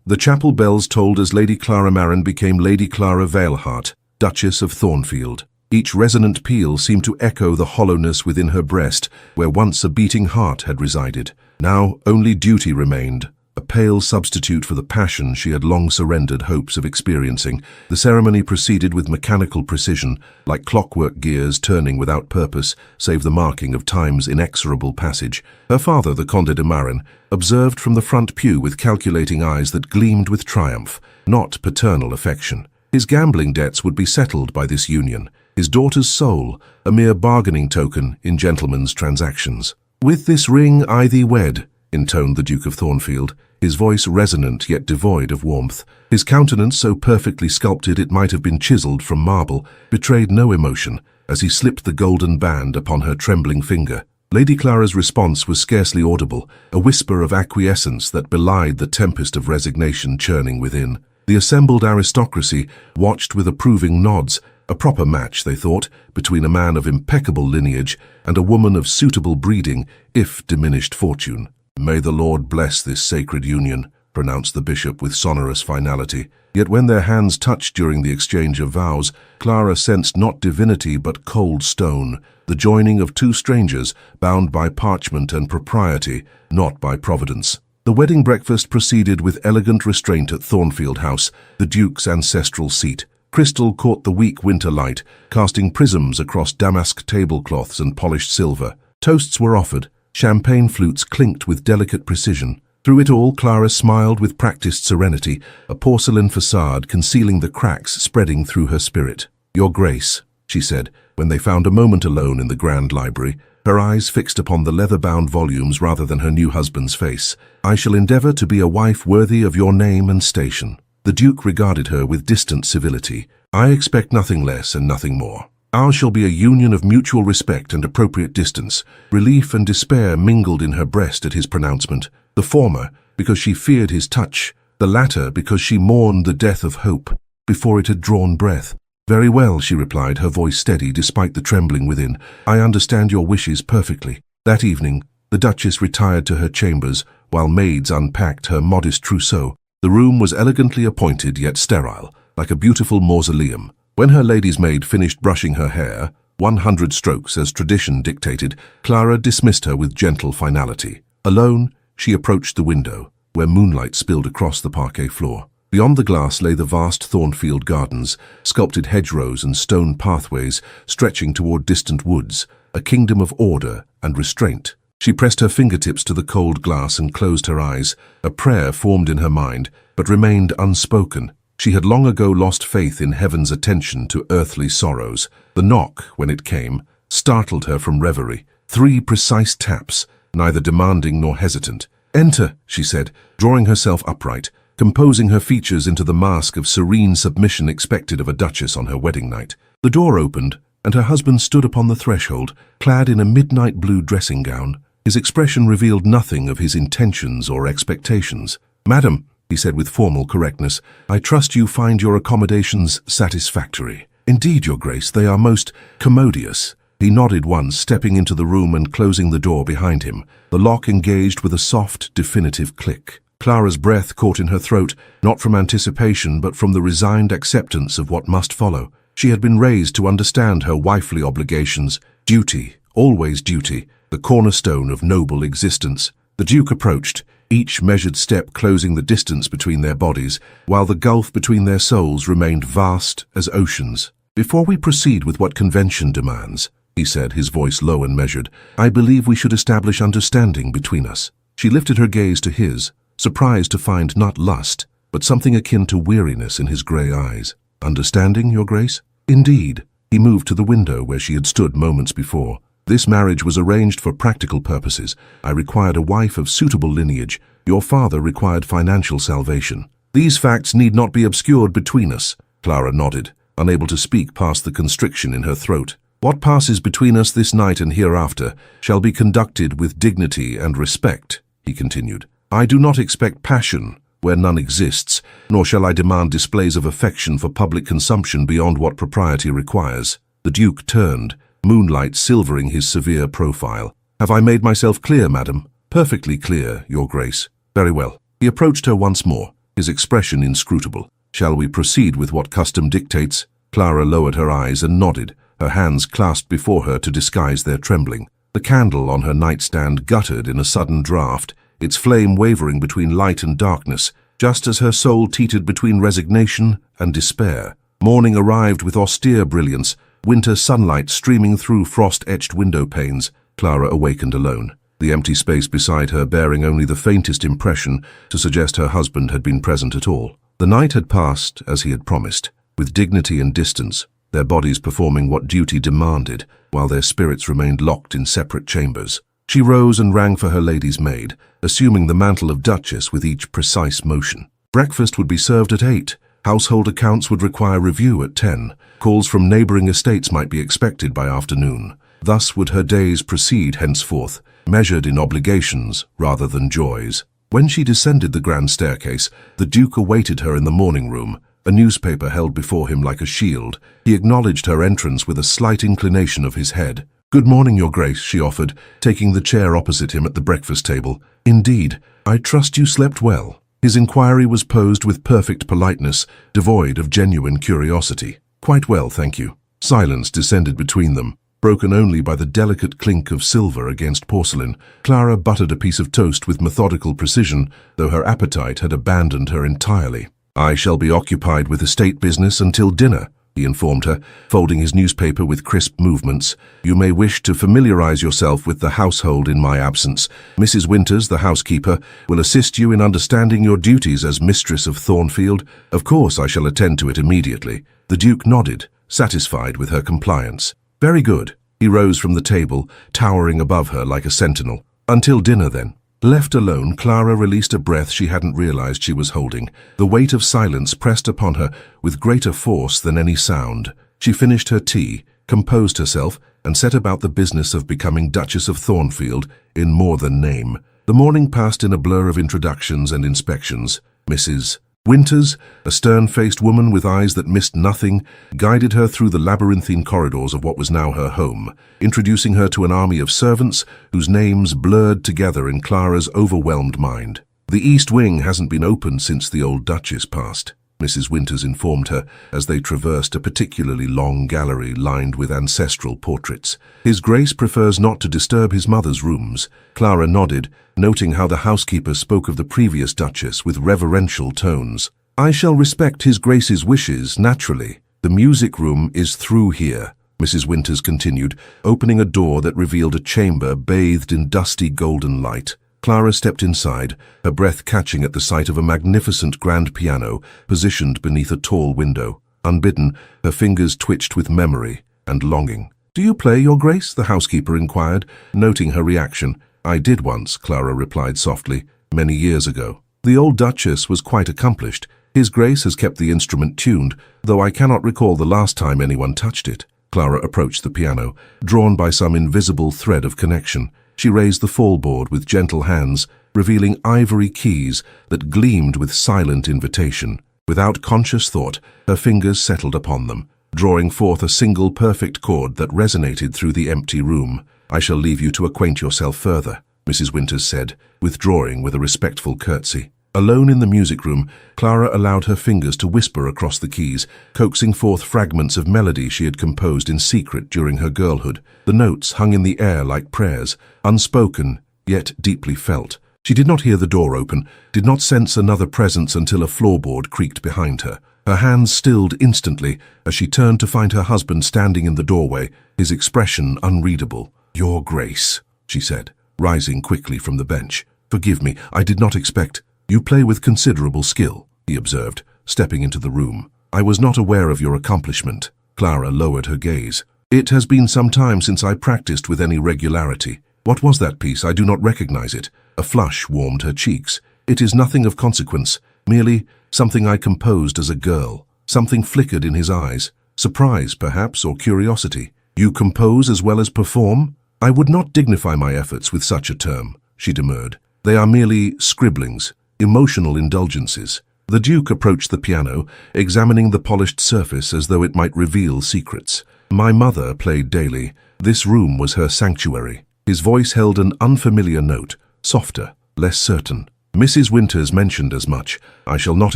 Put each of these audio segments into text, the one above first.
The chapel bells tolled as Lady Clara Marin became Lady Clara Veilheart, Duchess of Thornfield. Each resonant peal seemed to echo the hollowness within her breast, where once a beating heart had resided. Now only duty remained, a pale substitute for the passion she had long surrendered hopes of experiencing. The ceremony proceeded with mechanical precision, like clockwork gears turning without purpose, save the marking of time's inexorable passage. Her father, the Conde de Marin, observed from the front pew with calculating eyes that gleamed with triumph, not paternal affection. His gambling debts would be settled by this union, his daughter's soul, a mere bargaining token in gentlemen's transactions. "With this ring I thee wed," intoned the Duke of Thornfield, his voice resonant yet devoid of warmth. His countenance, so perfectly sculpted it might have been chiseled from marble, betrayed no emotion as he slipped the golden band upon her trembling finger. Lady Clara's response was scarcely audible, a whisper of acquiescence that belied the tempest of resignation churning within. The assembled aristocracy watched with approving nods, a proper match, they thought, between a man of impeccable lineage and a woman of suitable breeding, if diminished fortune. "May the Lord bless this sacred union," pronounced the bishop with sonorous finality. Yet when their hands touched during the exchange of vows, Clara sensed not divinity but cold stone, the joining of two strangers bound by parchment and propriety, not by providence. The wedding breakfast proceeded with elegant restraint at Thornfield House, the Duke's ancestral seat. Crystal caught the weak winter light, casting prisms across damask tablecloths and polished silver. Toasts were offered. Champagne flutes clinked with delicate precision. Through it all, Clara smiled with practiced serenity, a porcelain facade concealing the cracks spreading through her spirit. "Your Grace," she said, when they found a moment alone in the grand library, her eyes fixed upon the leather-bound volumes rather than her new husband's face, "I shall endeavour to be a wife worthy of your name and station." The Duke regarded her with distant civility. "I expect nothing less and nothing more. Ours shall be a union of mutual respect and appropriate distance." Relief and despair mingled in her breast at his pronouncement, the former because she feared his touch, the latter because she mourned the death of hope before it had drawn breath. "Very well," she replied, her voice steady despite the trembling within. "I understand your wishes perfectly." That evening, the Duchess retired to her chambers while maids unpacked her modest trousseau. The room was elegantly appointed yet sterile, like a beautiful mausoleum. When her lady's maid finished brushing her hair, 100 strokes as tradition dictated, Clara dismissed her with gentle finality. Alone, she approached the window, where moonlight spilled across the parquet floor. Beyond the glass lay the vast Thornfield gardens, sculpted hedgerows and stone pathways stretching toward distant woods, a kingdom of order and restraint. She pressed her fingertips to the cold glass and closed her eyes. A prayer formed in her mind, but remained unspoken. She had long ago lost faith in heaven's attention to earthly sorrows. The knock, when it came, startled her from reverie. 3 precise taps, neither demanding nor hesitant. "Enter," she said, drawing herself upright, composing her features into the mask of serene submission expected of a duchess on her wedding night. The door opened, and her husband stood upon the threshold, clad in a midnight blue dressing gown. His expression revealed nothing of his intentions or expectations. "Madam," he said with formal correctness, "I trust you find your accommodations satisfactory." "Indeed, Your Grace, they are most commodious." He nodded once, stepping into the room and closing the door behind him. The lock engaged with a soft, definitive click. Clara's breath caught in her throat, not from anticipation but from the resigned acceptance of what must follow. She had been raised to understand her wifely obligations. Duty, always duty, the cornerstone of noble existence. The Duke approached, each measured step closing the distance between their bodies, while the gulf between their souls remained vast as oceans. "Before we proceed with what convention demands," he said, his voice low and measured, "I believe we should establish understanding between us." She lifted her gaze to his, surprised to find not lust, but something akin to weariness in his grey eyes. "Understanding, Your Grace?" "Indeed." He moved to the window where she had stood moments before. "This marriage was arranged for practical purposes. I required a wife of suitable lineage. Your father required financial salvation. These facts need not be obscured between us." Clara nodded, unable to speak past the constriction in her throat. "What passes between us this night and hereafter shall be conducted with dignity and respect," he continued. "I do not expect passion where none exists, nor shall I demand displays of affection for public consumption beyond what propriety requires." The Duke turned, moonlight silvering his severe profile. "Have I made myself clear, madam?" "Perfectly clear, Your Grace." "Very well." He approached her once more, his expression inscrutable. "Shall we proceed with what custom dictates?" Clara lowered her eyes and nodded, her hands clasped before her to disguise their trembling. The candle on her nightstand guttered in a sudden draught, its flame wavering between light and darkness, just as her soul teetered between resignation and despair. Morning arrived with austere brilliance, winter sunlight streaming through frost-etched window panes. Clara awakened alone, the empty space beside her bearing only the faintest impression to suggest her husband had been present at all. The night had passed as he had promised, with dignity and distance, their bodies performing what duty demanded, while their spirits remained locked in separate chambers. She rose and rang for her lady's maid, assuming the mantle of Duchess with each precise motion. Breakfast would be served at 8. Household accounts would require review at 10. Calls from neighbouring estates might be expected by afternoon. Thus would her days proceed henceforth, measured in obligations rather than joys. When she descended the grand staircase, the Duke awaited her in the morning room, a newspaper held before him like a shield. He acknowledged her entrance with a slight inclination of his head. "Good morning, Your Grace," she offered, taking the chair opposite him at the breakfast table. "Indeed, I trust you slept well." His inquiry was posed with perfect politeness, devoid of genuine curiosity. "Quite well, thank you." Silence descended between them, broken only by the delicate clink of silver against porcelain. Clara buttered a piece of toast with methodical precision, though her appetite had abandoned her entirely. "I shall be occupied with estate business until dinner," he informed her, folding his newspaper with crisp movements. "You may wish to familiarize yourself with the household in my absence. Mrs. Winters, the housekeeper, will assist you in understanding your duties as mistress of Thornfield. Of course I shall attend to it immediately." The Duke nodded, satisfied with her compliance. "Very good." He rose from the table, towering above her like a sentinel. "Until dinner, then." Left alone, Clara released a breath she hadn't realized she was holding. The weight of silence pressed upon her with greater force than any sound. She finished her tea, composed herself, and set about the business of becoming Duchess of Thornfield in more than name. The morning passed in a blur of introductions and inspections. Mrs. Winters, a stern-faced woman with eyes that missed nothing, guided her through the labyrinthine corridors of what was now her home, introducing her to an army of servants whose names blurred together in Clara's overwhelmed mind. "The East Wing hasn't been opened since the old Duchess passed," Mrs. Winters informed her as they traversed a particularly long gallery lined with ancestral portraits. "His Grace prefers not to disturb his mother's rooms." Clara nodded, noting how the housekeeper spoke of the previous Duchess with reverential tones. "I shall respect His Grace's wishes, naturally. The music room is through here," Mrs. Winters continued, opening a door that revealed a chamber bathed in dusty golden light. Clara stepped inside, her breath catching at the sight of a magnificent grand piano positioned beneath a tall window. Unbidden, her fingers twitched with memory and longing. "Do you play, Your Grace?" the housekeeper inquired, noting her reaction. "I did once," Clara replied softly, "many years ago. The old Duchess was quite accomplished. His Grace has kept the instrument tuned, though I cannot recall the last time anyone touched it." Clara approached the piano, drawn by some invisible thread of connection. She raised the fallboard with gentle hands, revealing ivory keys that gleamed with silent invitation. Without conscious thought, her fingers settled upon them, drawing forth a single perfect chord that resonated through the empty room. "I shall leave you to acquaint yourself further," Mrs. Winters said, withdrawing with a respectful curtsy. Alone in the music room, Clara allowed her fingers to whisper across the keys, coaxing forth fragments of melody she had composed in secret during her girlhood. The notes hung in the air like prayers, unspoken, yet deeply felt. She did not hear the door open, did not sense another presence until a floorboard creaked behind her. Her hands stilled instantly as she turned to find her husband standing in the doorway, his expression unreadable. "Your Grace," she said, rising quickly from the bench. "Forgive me, I did not expect—" "You play with considerable skill," he observed, stepping into the room. "I was not aware of your accomplishment." Clara lowered her gaze. "It has been some time since I practiced with any regularity. What was that piece? I do not recognize it." A flush warmed her cheeks. "It is nothing of consequence, merely something I composed as a girl." Something flickered in his eyes. Surprise, perhaps, or curiosity. "You compose as well as perform?" "I would not dignify my efforts with such a term," she demurred. "They are merely scribblings, emotional indulgences." The Duke approached the piano, examining the polished surface as though it might reveal secrets. "My mother played daily. This room was her sanctuary." His voice held an unfamiliar note, softer, less certain. Mrs. Winters mentioned as much. I shall not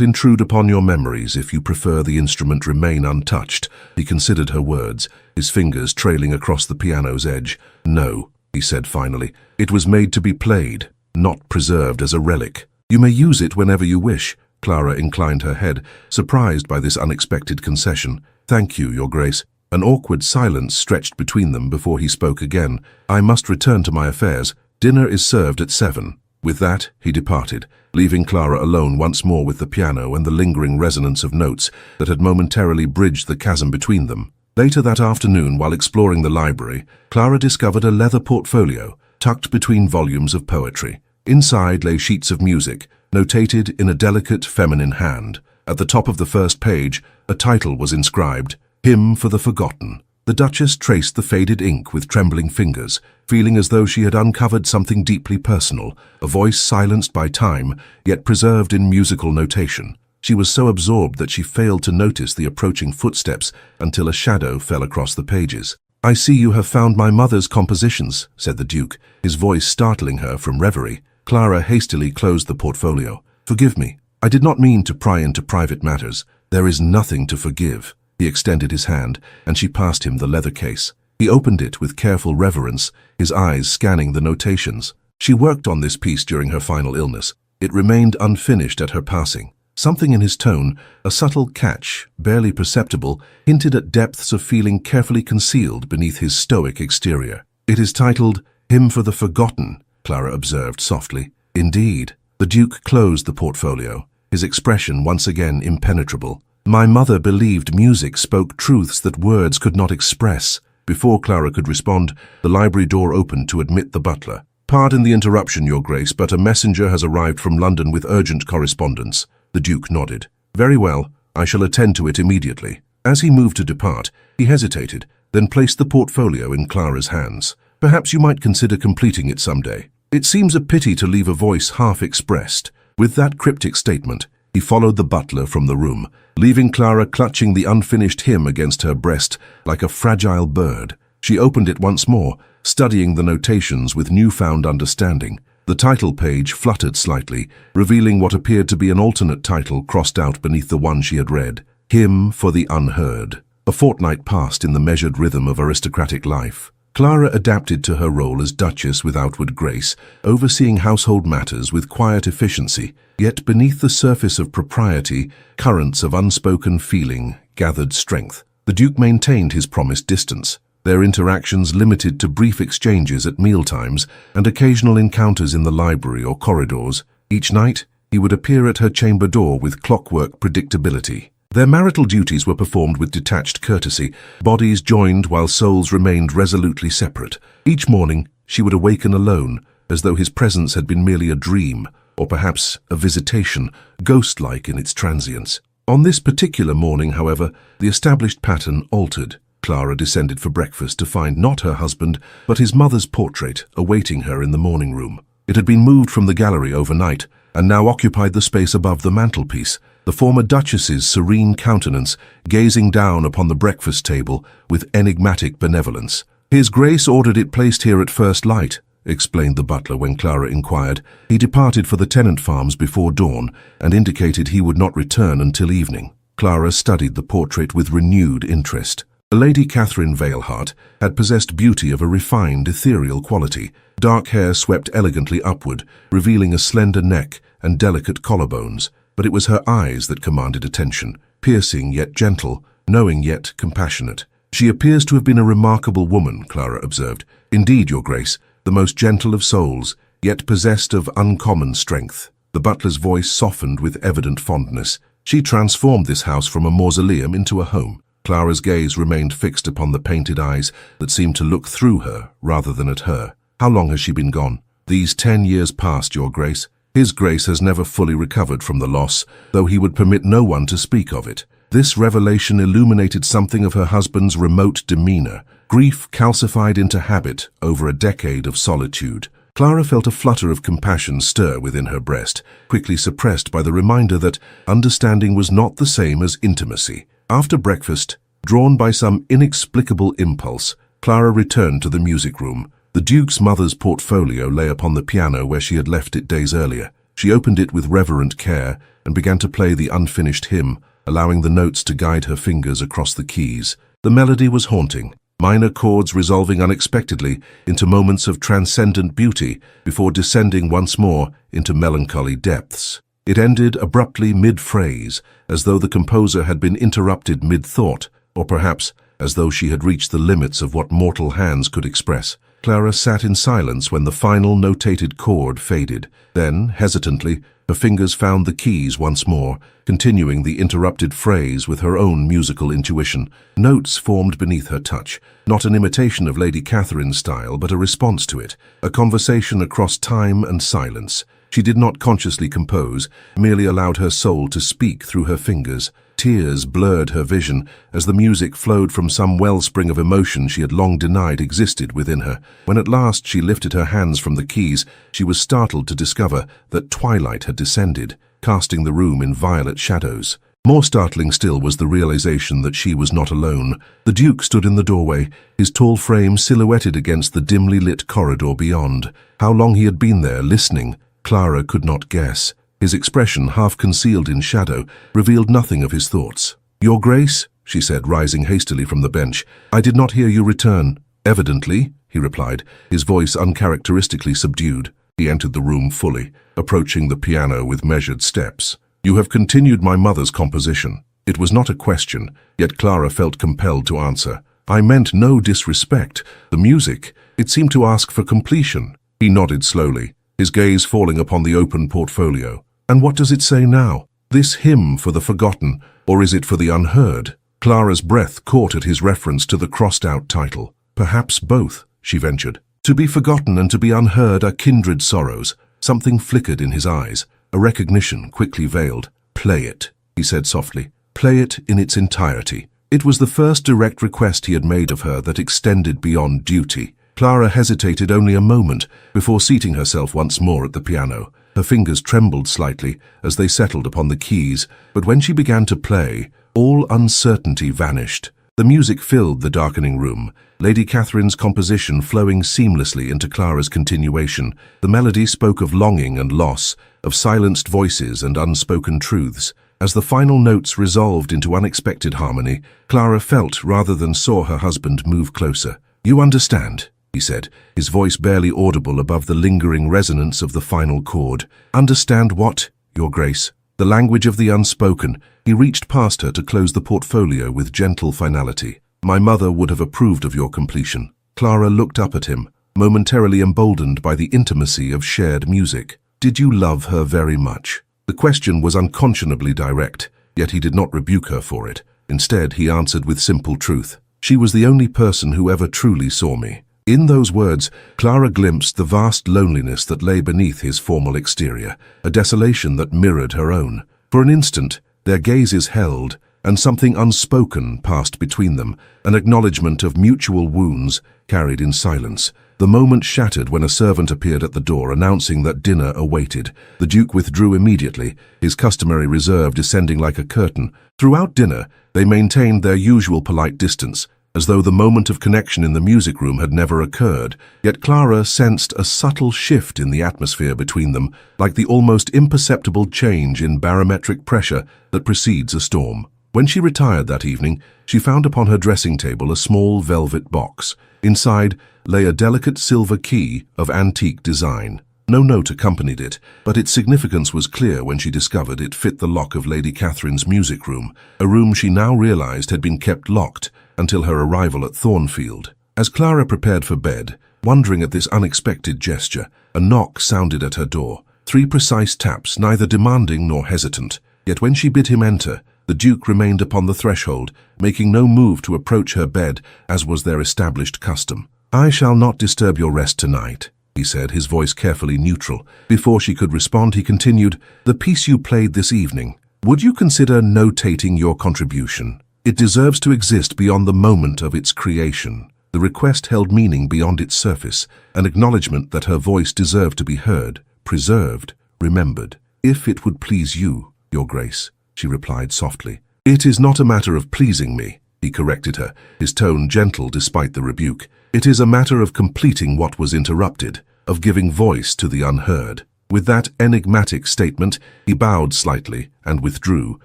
intrude upon your memories if you prefer the instrument remain untouched. He considered her words, his fingers trailing across the piano's edge. No, he said finally. It was made to be played, not preserved as a relic. You may use it whenever you wish. Clara inclined her head, surprised by this unexpected concession. Thank you, Your Grace. An awkward silence stretched between them before he spoke again. I must return to my affairs. Dinner is served at 7. With that, he departed, leaving Clara alone once more with the piano and the lingering resonance of notes that had momentarily bridged the chasm between them. Later that afternoon, while exploring the library, Clara discovered a leather portfolio tucked between volumes of poetry. Inside lay sheets of music, notated in a delicate feminine hand. At the top of the first page, a title was inscribed, Hymn for the Forgotten. The Duchess traced the faded ink with trembling fingers, feeling as though she had uncovered something deeply personal, a voice silenced by time, yet preserved in musical notation. She was so absorbed that she failed to notice the approaching footsteps until a shadow fell across the pages. I see you have found my mother's compositions, said the Duke, his voice startling her from reverie. Clara hastily closed the portfolio. Forgive me. I did not mean to pry into private matters. There is nothing to forgive. He extended his hand, and she passed him the leather case. He opened it with careful reverence, his eyes scanning the notations. She worked on this piece during her final illness. It remained unfinished at her passing. Something in his tone, a subtle catch, barely perceptible, hinted at depths of feeling carefully concealed beneath his stoic exterior. It is titled, Hymn for the Forgotten, Clara observed softly. Indeed. The Duke closed the portfolio, his expression once again impenetrable. My mother believed music spoke truths that words could not express. Before Clara could respond, the library door opened to admit the butler. Pardon the interruption, Your Grace, but a messenger has arrived from London with urgent correspondence. The Duke nodded. Very well, I shall attend to it immediately. As he moved to depart, he hesitated, then placed the portfolio in Clara's hands. Perhaps you might consider completing it someday. It seems a pity to leave a voice half expressed. With that cryptic statement, he followed the butler from the room, leaving Clara clutching the unfinished hymn against her breast like a fragile bird. She opened it once more, studying the notations with newfound understanding. The title page fluttered slightly, revealing what appeared to be an alternate title crossed out beneath the one she had read, Hymn for the Unheard. A fortnight passed in the measured rhythm of aristocratic life. Clara adapted to her role as Duchess with outward grace, overseeing household matters with quiet efficiency, yet beneath the surface of propriety, currents of unspoken feeling gathered strength. The Duke maintained his promised distance, their interactions limited to brief exchanges at mealtimes and occasional encounters in the library or corridors. Each night, he would appear at her chamber door with clockwork predictability. Their marital duties were performed with detached courtesy, bodies joined while souls remained resolutely separate. Each morning, she would awaken alone, as though his presence had been merely a dream, or perhaps a visitation, ghost-like in its transience. On this particular morning, however, the established pattern altered. Clara descended for breakfast to find not her husband, but his mother's portrait awaiting her in the morning room. It had been moved from the gallery overnight, and now occupied the space above the mantelpiece, the former Duchess's serene countenance gazing down upon the breakfast table with enigmatic benevolence. His Grace ordered it placed here at first light, explained the butler when Clara inquired. He departed for the tenant farms before dawn and indicated he would not return until evening. Clara studied the portrait with renewed interest. Lady Catherine Veilhart had possessed beauty of a refined, ethereal quality. Dark hair swept elegantly upward, revealing a slender neck and delicate collarbones. But it was her eyes that commanded attention, piercing yet gentle, knowing yet compassionate. She appears to have been a remarkable woman, Clara observed. Indeed, Your Grace, the most gentle of souls, yet possessed of uncommon strength. The butler's voice softened with evident fondness. She transformed this house from a mausoleum into a home. Clara's gaze remained fixed upon the painted eyes that seemed to look through her rather than at her. How long has she been gone? These 10 years past, Your Grace. His Grace has never fully recovered from the loss, though he would permit no one to speak of it. This revelation illuminated something of her husband's remote demeanor, grief calcified into habit over a decade of solitude. Clara felt a flutter of compassion stir within her breast, quickly suppressed by the reminder that understanding was not the same as intimacy. After breakfast, drawn by some inexplicable impulse, Clara returned to the music room. The Duke's mother's portfolio lay upon the piano where she had left it days earlier. She opened it with reverent care and began to play the unfinished hymn, allowing the notes to guide her fingers across the keys. The melody was haunting, minor chords resolving unexpectedly into moments of transcendent beauty before descending once more into melancholy depths. It ended abruptly mid-phrase, as though the composer had been interrupted mid-thought, or perhaps as though she had reached the limits of what mortal hands could express. Clara sat in silence when the final notated chord faded. Then, hesitantly, her fingers found the keys once more, continuing the interrupted phrase with her own musical intuition. Notes formed beneath her touch, not an imitation of Lady Catherine's style, but a response to it, a conversation across time and silence. She did not consciously compose, merely allowed her soul to speak through her fingers. Tears blurred her vision as the music flowed from some wellspring of emotion she had long denied existed within her. When at last she lifted her hands from the keys, she was startled to discover that twilight had descended, casting the room in violet shadows. More startling still was the realization that she was not alone. The Duke stood in the doorway, his tall frame silhouetted against the dimly lit corridor beyond. How long he had been there, listening, Clara could not guess. His expression, half concealed in shadow, revealed nothing of his thoughts. "Your Grace," she said, rising hastily from the bench, "I did not hear you return." "Evidently," he replied, his voice uncharacteristically subdued. He entered the room fully, approaching the piano with measured steps. "You have continued my mother's composition." It was not a question, yet Clara felt compelled to answer. "I meant no disrespect. The music, it seemed to ask for completion." He nodded slowly, his gaze falling upon the open portfolio. "And what does it say now? This hymn for the forgotten, or is it for the unheard?" Clara's breath caught at his reference to the crossed-out title. "Perhaps both," she ventured. "To be forgotten and to be unheard are kindred sorrows." Something flickered in his eyes, a recognition quickly veiled. "Play it," he said softly. "Play it in its entirety." It was the first direct request he had made of her that extended beyond duty. Clara hesitated only a moment before seating herself once more at the piano. Her fingers trembled slightly as they settled upon the keys, but when she began to play, all uncertainty vanished. The music filled the darkening room, Lady Catherine's composition flowing seamlessly into Clara's continuation. The melody spoke of longing and loss, of silenced voices and unspoken truths. As the final notes resolved into unexpected harmony, Clara felt rather than saw her husband move closer. "You understand," he said, his voice barely audible above the lingering resonance of the final chord. "Understand what, Your Grace?" The language of the unspoken. He reached past her to close the portfolio with gentle finality. "My mother would have approved of your completion." Clara looked up at him, momentarily emboldened by the intimacy of shared music. "Did you love her very much?" The question was unconscionably direct, yet he did not rebuke her for it. Instead, he answered with simple truth. "She was the only person who ever truly saw me." In those words, Clara glimpsed the vast loneliness that lay beneath his formal exterior, a desolation that mirrored her own. For an instant, their gazes held, and something unspoken passed between them, an acknowledgement of mutual wounds carried in silence. The moment shattered when a servant appeared at the door announcing that dinner awaited. The Duke withdrew immediately, his customary reserve descending like a curtain. Throughout dinner, they maintained their usual polite distance, as though the moment of connection in the music room had never occurred. Yet Clara sensed a subtle shift in the atmosphere between them, like the almost imperceptible change in barometric pressure that precedes a storm. When she retired that evening, she found upon her dressing table a small velvet box. Inside lay a delicate silver key of antique design. No note accompanied it, but its significance was clear when she discovered it fit the lock of Lady Catherine's music room, a room she now realized had been kept locked until her arrival at Thornfield. As Clara prepared for bed, wondering at this unexpected gesture, a knock sounded at her door. 3 precise taps, neither demanding nor hesitant. Yet when she bid him enter, the Duke remained upon the threshold, making no move to approach her bed, as was their established custom. "I shall not disturb your rest tonight," he said, his voice carefully neutral. Before she could respond, he continued, "The piece you played this evening, would you consider notating your contribution? It deserves to exist beyond the moment of its creation." The request held meaning beyond its surface, an acknowledgement that her voice deserved to be heard, preserved, remembered. "If it would please you, Your Grace," she replied softly. "It is not a matter of pleasing me," he corrected her, his tone gentle despite the rebuke. "It is a matter of completing what was interrupted, of giving voice to the unheard." With that enigmatic statement, he bowed slightly and withdrew,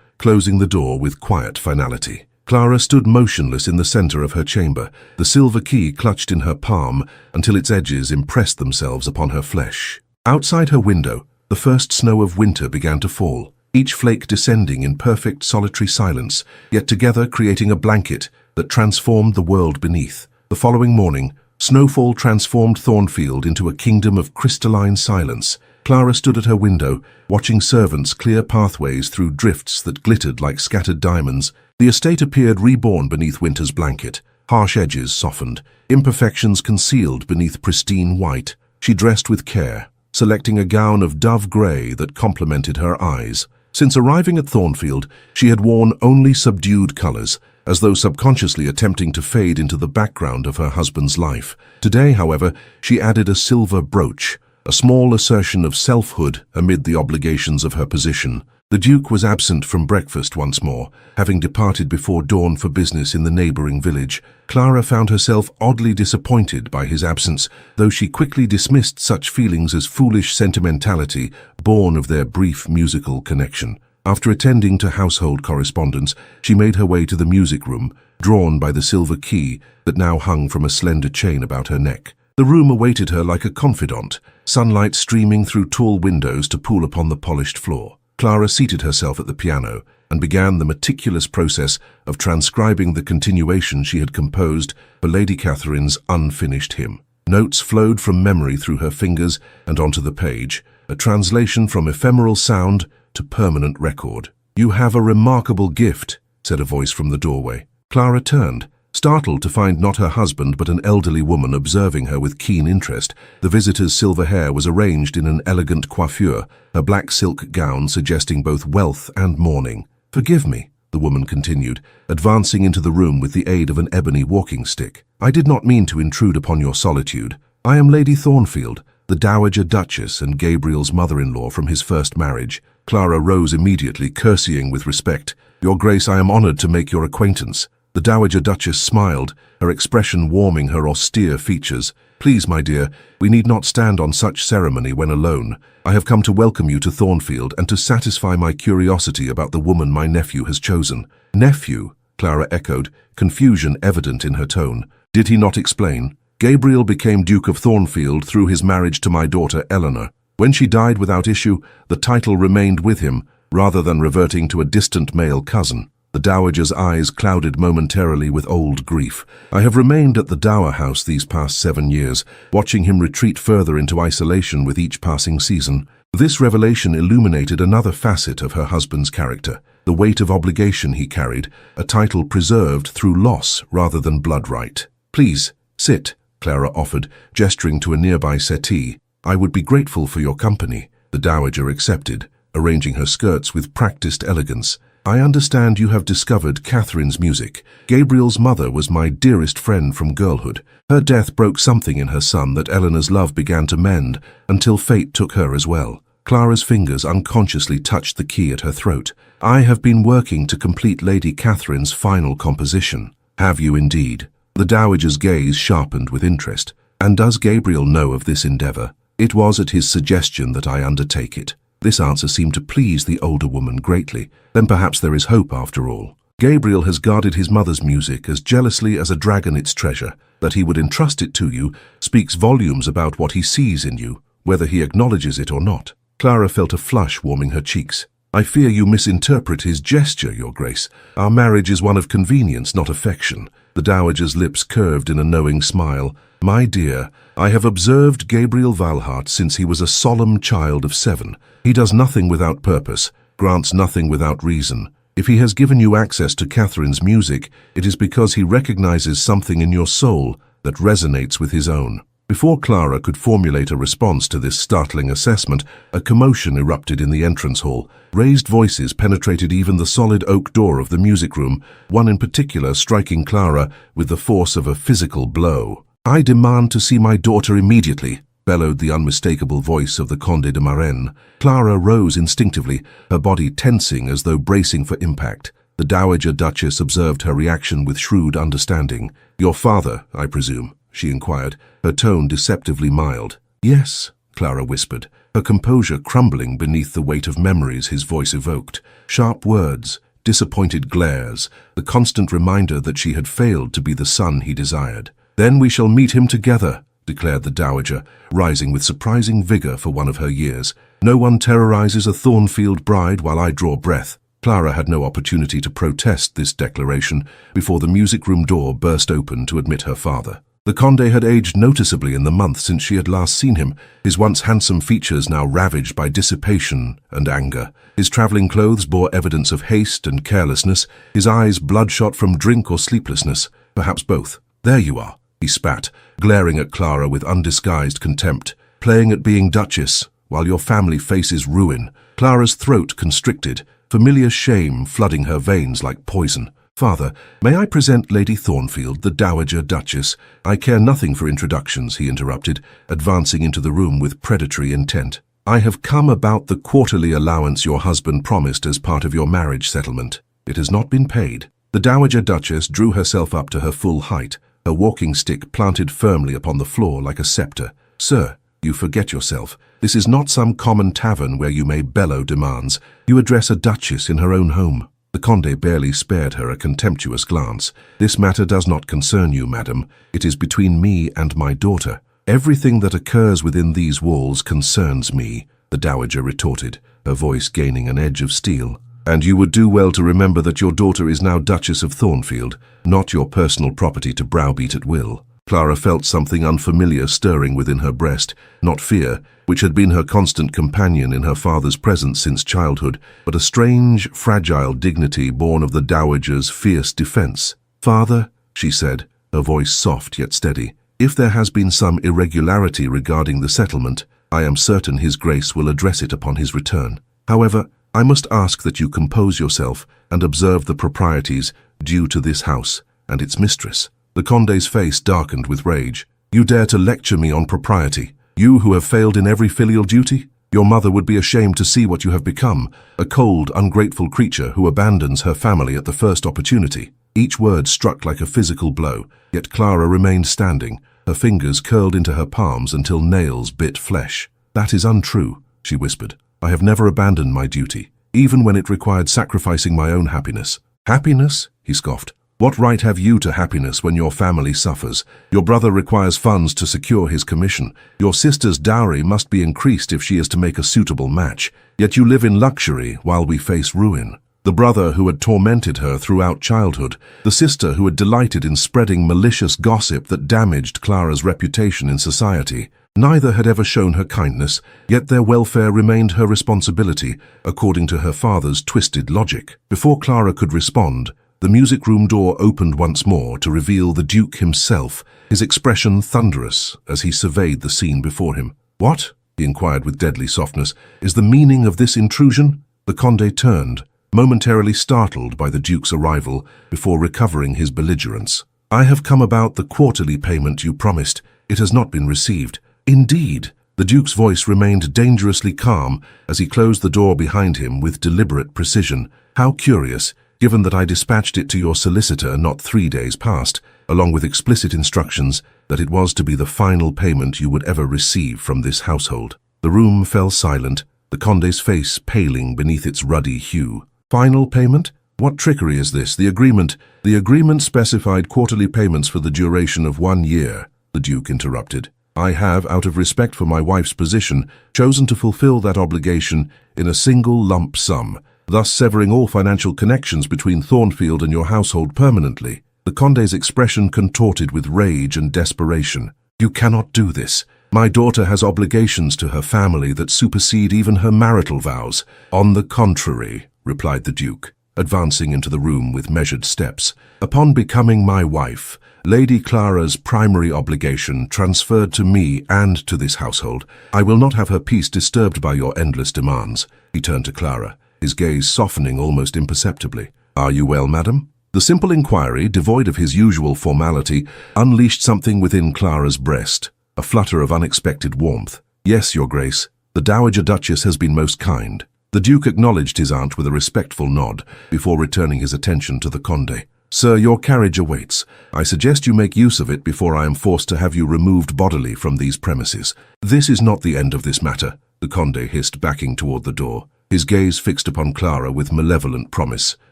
closing the door with quiet finality. Clara stood motionless in the center of her chamber, the silver key clutched in her palm until its edges impressed themselves upon her flesh. Outside her window, the first snow of winter began to fall, each flake descending in perfect solitary silence, yet together creating a blanket that transformed the world beneath. The following morning, snowfall transformed Thornfield into a kingdom of crystalline silence. Clara stood at her window, watching servants clear pathways through drifts that glittered like scattered diamonds. The estate appeared reborn beneath winter's blanket, harsh edges softened, imperfections concealed beneath pristine white. She dressed with care, selecting a gown of dove grey that complemented her eyes. Since arriving at Thornfield, she had worn only subdued colours, as though subconsciously attempting to fade into the background of her husband's life. Today, however, she added a silver brooch, a small assertion of selfhood amid the obligations of her position. The Duke was absent from breakfast once more, having departed before dawn for business in the neighbouring village. Clara found herself oddly disappointed by his absence, though she quickly dismissed such feelings as foolish sentimentality born of their brief musical connection. After attending to household correspondence, she made her way to the music room, drawn by the silver key that now hung from a slender chain about her neck. The room awaited her like a confidant, sunlight streaming through tall windows to pool upon the polished floor. Clara seated herself at the piano and began the meticulous process of transcribing the continuation she had composed for Lady Catherine's unfinished hymn. Notes flowed from memory through her fingers and onto the page, a translation from ephemeral sound to permanent record. "You have a remarkable gift," said a voice from the doorway. Clara turned, startled to find not her husband but an elderly woman observing her with keen interest. The visitor's silver hair was arranged in an elegant coiffure, her black silk gown suggesting both wealth and mourning. "Forgive me," the woman continued, advancing into the room with the aid of an ebony walking stick. "I did not mean to intrude upon your solitude. I am Lady Thornfield, the Dowager Duchess and Gabriel's mother-in-law from his first marriage." Clara rose immediately, curtsying with respect. "Your Grace, I am honored to make your acquaintance." The Dowager Duchess smiled, her expression warming her austere features. "Please, my dear, we need not stand on such ceremony when alone. I have come to welcome you to Thornfield and to satisfy my curiosity about the woman my nephew has chosen." "Nephew?" Clara echoed, confusion evident in her tone. "Did he not explain? Gabriel became Duke of Thornfield through his marriage to my daughter Eleanor. When she died without issue, the title remained with him, rather than reverting to a distant male cousin." The dowager's eyes clouded momentarily with old grief. "I have remained at the Dower House these past 7 years, watching him retreat further into isolation with each passing season." This revelation illuminated another facet of her husband's character, the weight of obligation he carried, a title preserved through loss rather than blood right. "Please, sit," Clara offered, gesturing to a nearby settee. "I would be grateful for your company." The dowager accepted, arranging her skirts with practiced elegance. "I understand you have discovered Catherine's music. Gabriel's mother was my dearest friend from girlhood. Her death broke something in her son that Eleanor's love began to mend, until fate took her as well." Clara's fingers unconsciously touched the key at her throat. "I have been working to complete Lady Catherine's final composition." "Have you indeed?" The dowager's gaze sharpened with interest. "And does Gabriel know of this endeavour?" "It was at his suggestion that I undertake it." This answer seemed to please the older woman greatly. "Then perhaps there is hope after all. Gabriel has guarded his mother's music as jealously as a dragon its treasure. That he would entrust it to you speaks volumes about what he sees in you, whether he acknowledges it or not." Clara felt a flush warming her cheeks. "I fear you misinterpret his gesture, Your Grace. Our marriage is one of convenience, not affection." The dowager's lips curved in a knowing smile. "My dear, I have observed Gabriel Valhart since he was a solemn child of 7. He does nothing without purpose, grants nothing without reason. If he has given you access to Catherine's music, it is because he recognizes something in your soul that resonates with his own." Before Clara could formulate a response to this startling assessment, a commotion erupted in the entrance hall. Raised voices penetrated even the solid oak door of the music room, one in particular striking Clara with the force of a physical blow. "I demand to see my daughter immediately," bellowed the unmistakable voice of the Conde de Marennes. Clara rose instinctively, her body tensing as though bracing for impact. The Dowager Duchess observed her reaction with shrewd understanding. "Your father, I presume?" she inquired, her tone deceptively mild. "Yes," Clara whispered, her composure crumbling beneath the weight of memories his voice evoked. Sharp words, disappointed glares, the constant reminder that she had failed to be the son he desired. "Then we shall meet him together," declared the dowager, rising with surprising vigor for one of her years. "No one terrorizes a Thornfield bride while I draw breath." Clara had no opportunity to protest this declaration before the music room door burst open to admit her father. The Conde had aged noticeably in the month since she had last seen him, his once handsome features now ravaged by dissipation and anger. His travelling clothes bore evidence of haste and carelessness, his eyes bloodshot from drink or sleeplessness, perhaps both. "There you are," he spat, glaring at Clara with undisguised contempt. "Playing at being Duchess, while your family faces ruin." Clara's throat constricted, familiar shame flooding her veins like poison. "Father, may I present Lady Thornfield, the Dowager Duchess?" "I care nothing for introductions," he interrupted, advancing into the room with predatory intent. "I have come about the quarterly allowance your husband promised as part of your marriage settlement. It has not been paid." The Dowager Duchess drew herself up to her full height, her walking stick planted firmly upon the floor like a scepter. "Sir, you forget yourself. This is not some common tavern where you may bellow demands. You address a duchess in her own home." The Conde barely spared her a contemptuous glance. "This matter does not concern you, madam. It is between me and my daughter." "Everything that occurs within these walls concerns me," the dowager retorted, her voice gaining an edge of steel. "And you would do well to remember that your daughter is now Duchess of Thornfield, not your personal property to browbeat at will." Clara felt something unfamiliar stirring within her breast, not fear, which had been her constant companion in her father's presence since childhood, but a strange, fragile dignity born of the dowager's fierce defense. "Father," she said, her voice soft yet steady, "if there has been some irregularity regarding the settlement, I am certain His Grace will address it upon his return. However, I must ask that you compose yourself and observe the proprieties due to this house and its mistress." The Conde's face darkened with rage. "You dare to lecture me on propriety? You who have failed in every filial duty? Your mother would be ashamed to see what you have become, a cold, ungrateful creature who abandons her family at the first opportunity." Each word struck like a physical blow, yet Clara remained standing, her fingers curled into her palms until nails bit flesh. "That is untrue," she whispered. "I have never abandoned my duty, even when it required sacrificing my own happiness." "Happiness?" he scoffed. "What right have you to happiness when your family suffers? Your brother requires funds to secure his commission. Your sister's dowry must be increased if she is to make a suitable match. Yet you live in luxury while we face ruin." The brother who had tormented her throughout childhood, the sister who had delighted in spreading malicious gossip that damaged Clara's reputation in society. Neither had ever shown her kindness, yet their welfare remained her responsibility, according to her father's twisted logic. Before Clara could respond, the music room door opened once more to reveal the Duke himself, his expression thunderous as he surveyed the scene before him. "What?" he inquired with deadly softness. "Is the meaning of this intrusion?" The Conde turned, momentarily startled by the Duke's arrival, before recovering his belligerence. "I have come about the quarterly payment you promised. It has not been received." "Indeed." The Duke's voice remained dangerously calm as he closed the door behind him with deliberate precision. "How curious, given that I dispatched it to your solicitor not 3 days past, along with explicit instructions that it was to be the final payment you would ever receive from this household." The room fell silent, the Conde's face paling beneath its ruddy hue. "Final payment? What trickery is this? The agreement specified quarterly payments for the duration of 1 year, the Duke interrupted. "I have, out of respect for my wife's position, chosen to fulfill that obligation in a single lump sum, thus severing all financial connections between Thornfield and your household permanently." The Conde's expression contorted with rage and desperation. "You cannot do this. My daughter has obligations to her family that supersede even her marital vows." "On the contrary," replied the Duke, advancing into the room with measured steps. "Upon becoming my wife, Lady Clara's primary obligation transferred to me and to this household. I will not have her peace disturbed by your endless demands." He turned to Clara, his gaze softening almost imperceptibly. "Are you well, madam?" The simple inquiry, devoid of his usual formality, unleashed something within Clara's breast, a flutter of unexpected warmth. "Yes, your grace. The Dowager Duchess has been most kind." The Duke acknowledged his aunt with a respectful nod, before returning his attention to the Conde. "Sir, your carriage awaits. I suggest you make use of it before I am forced to have you removed bodily from these premises." "This is not the end of this matter," the Conde hissed, backing toward the door, his gaze fixed upon Clara with malevolent promise.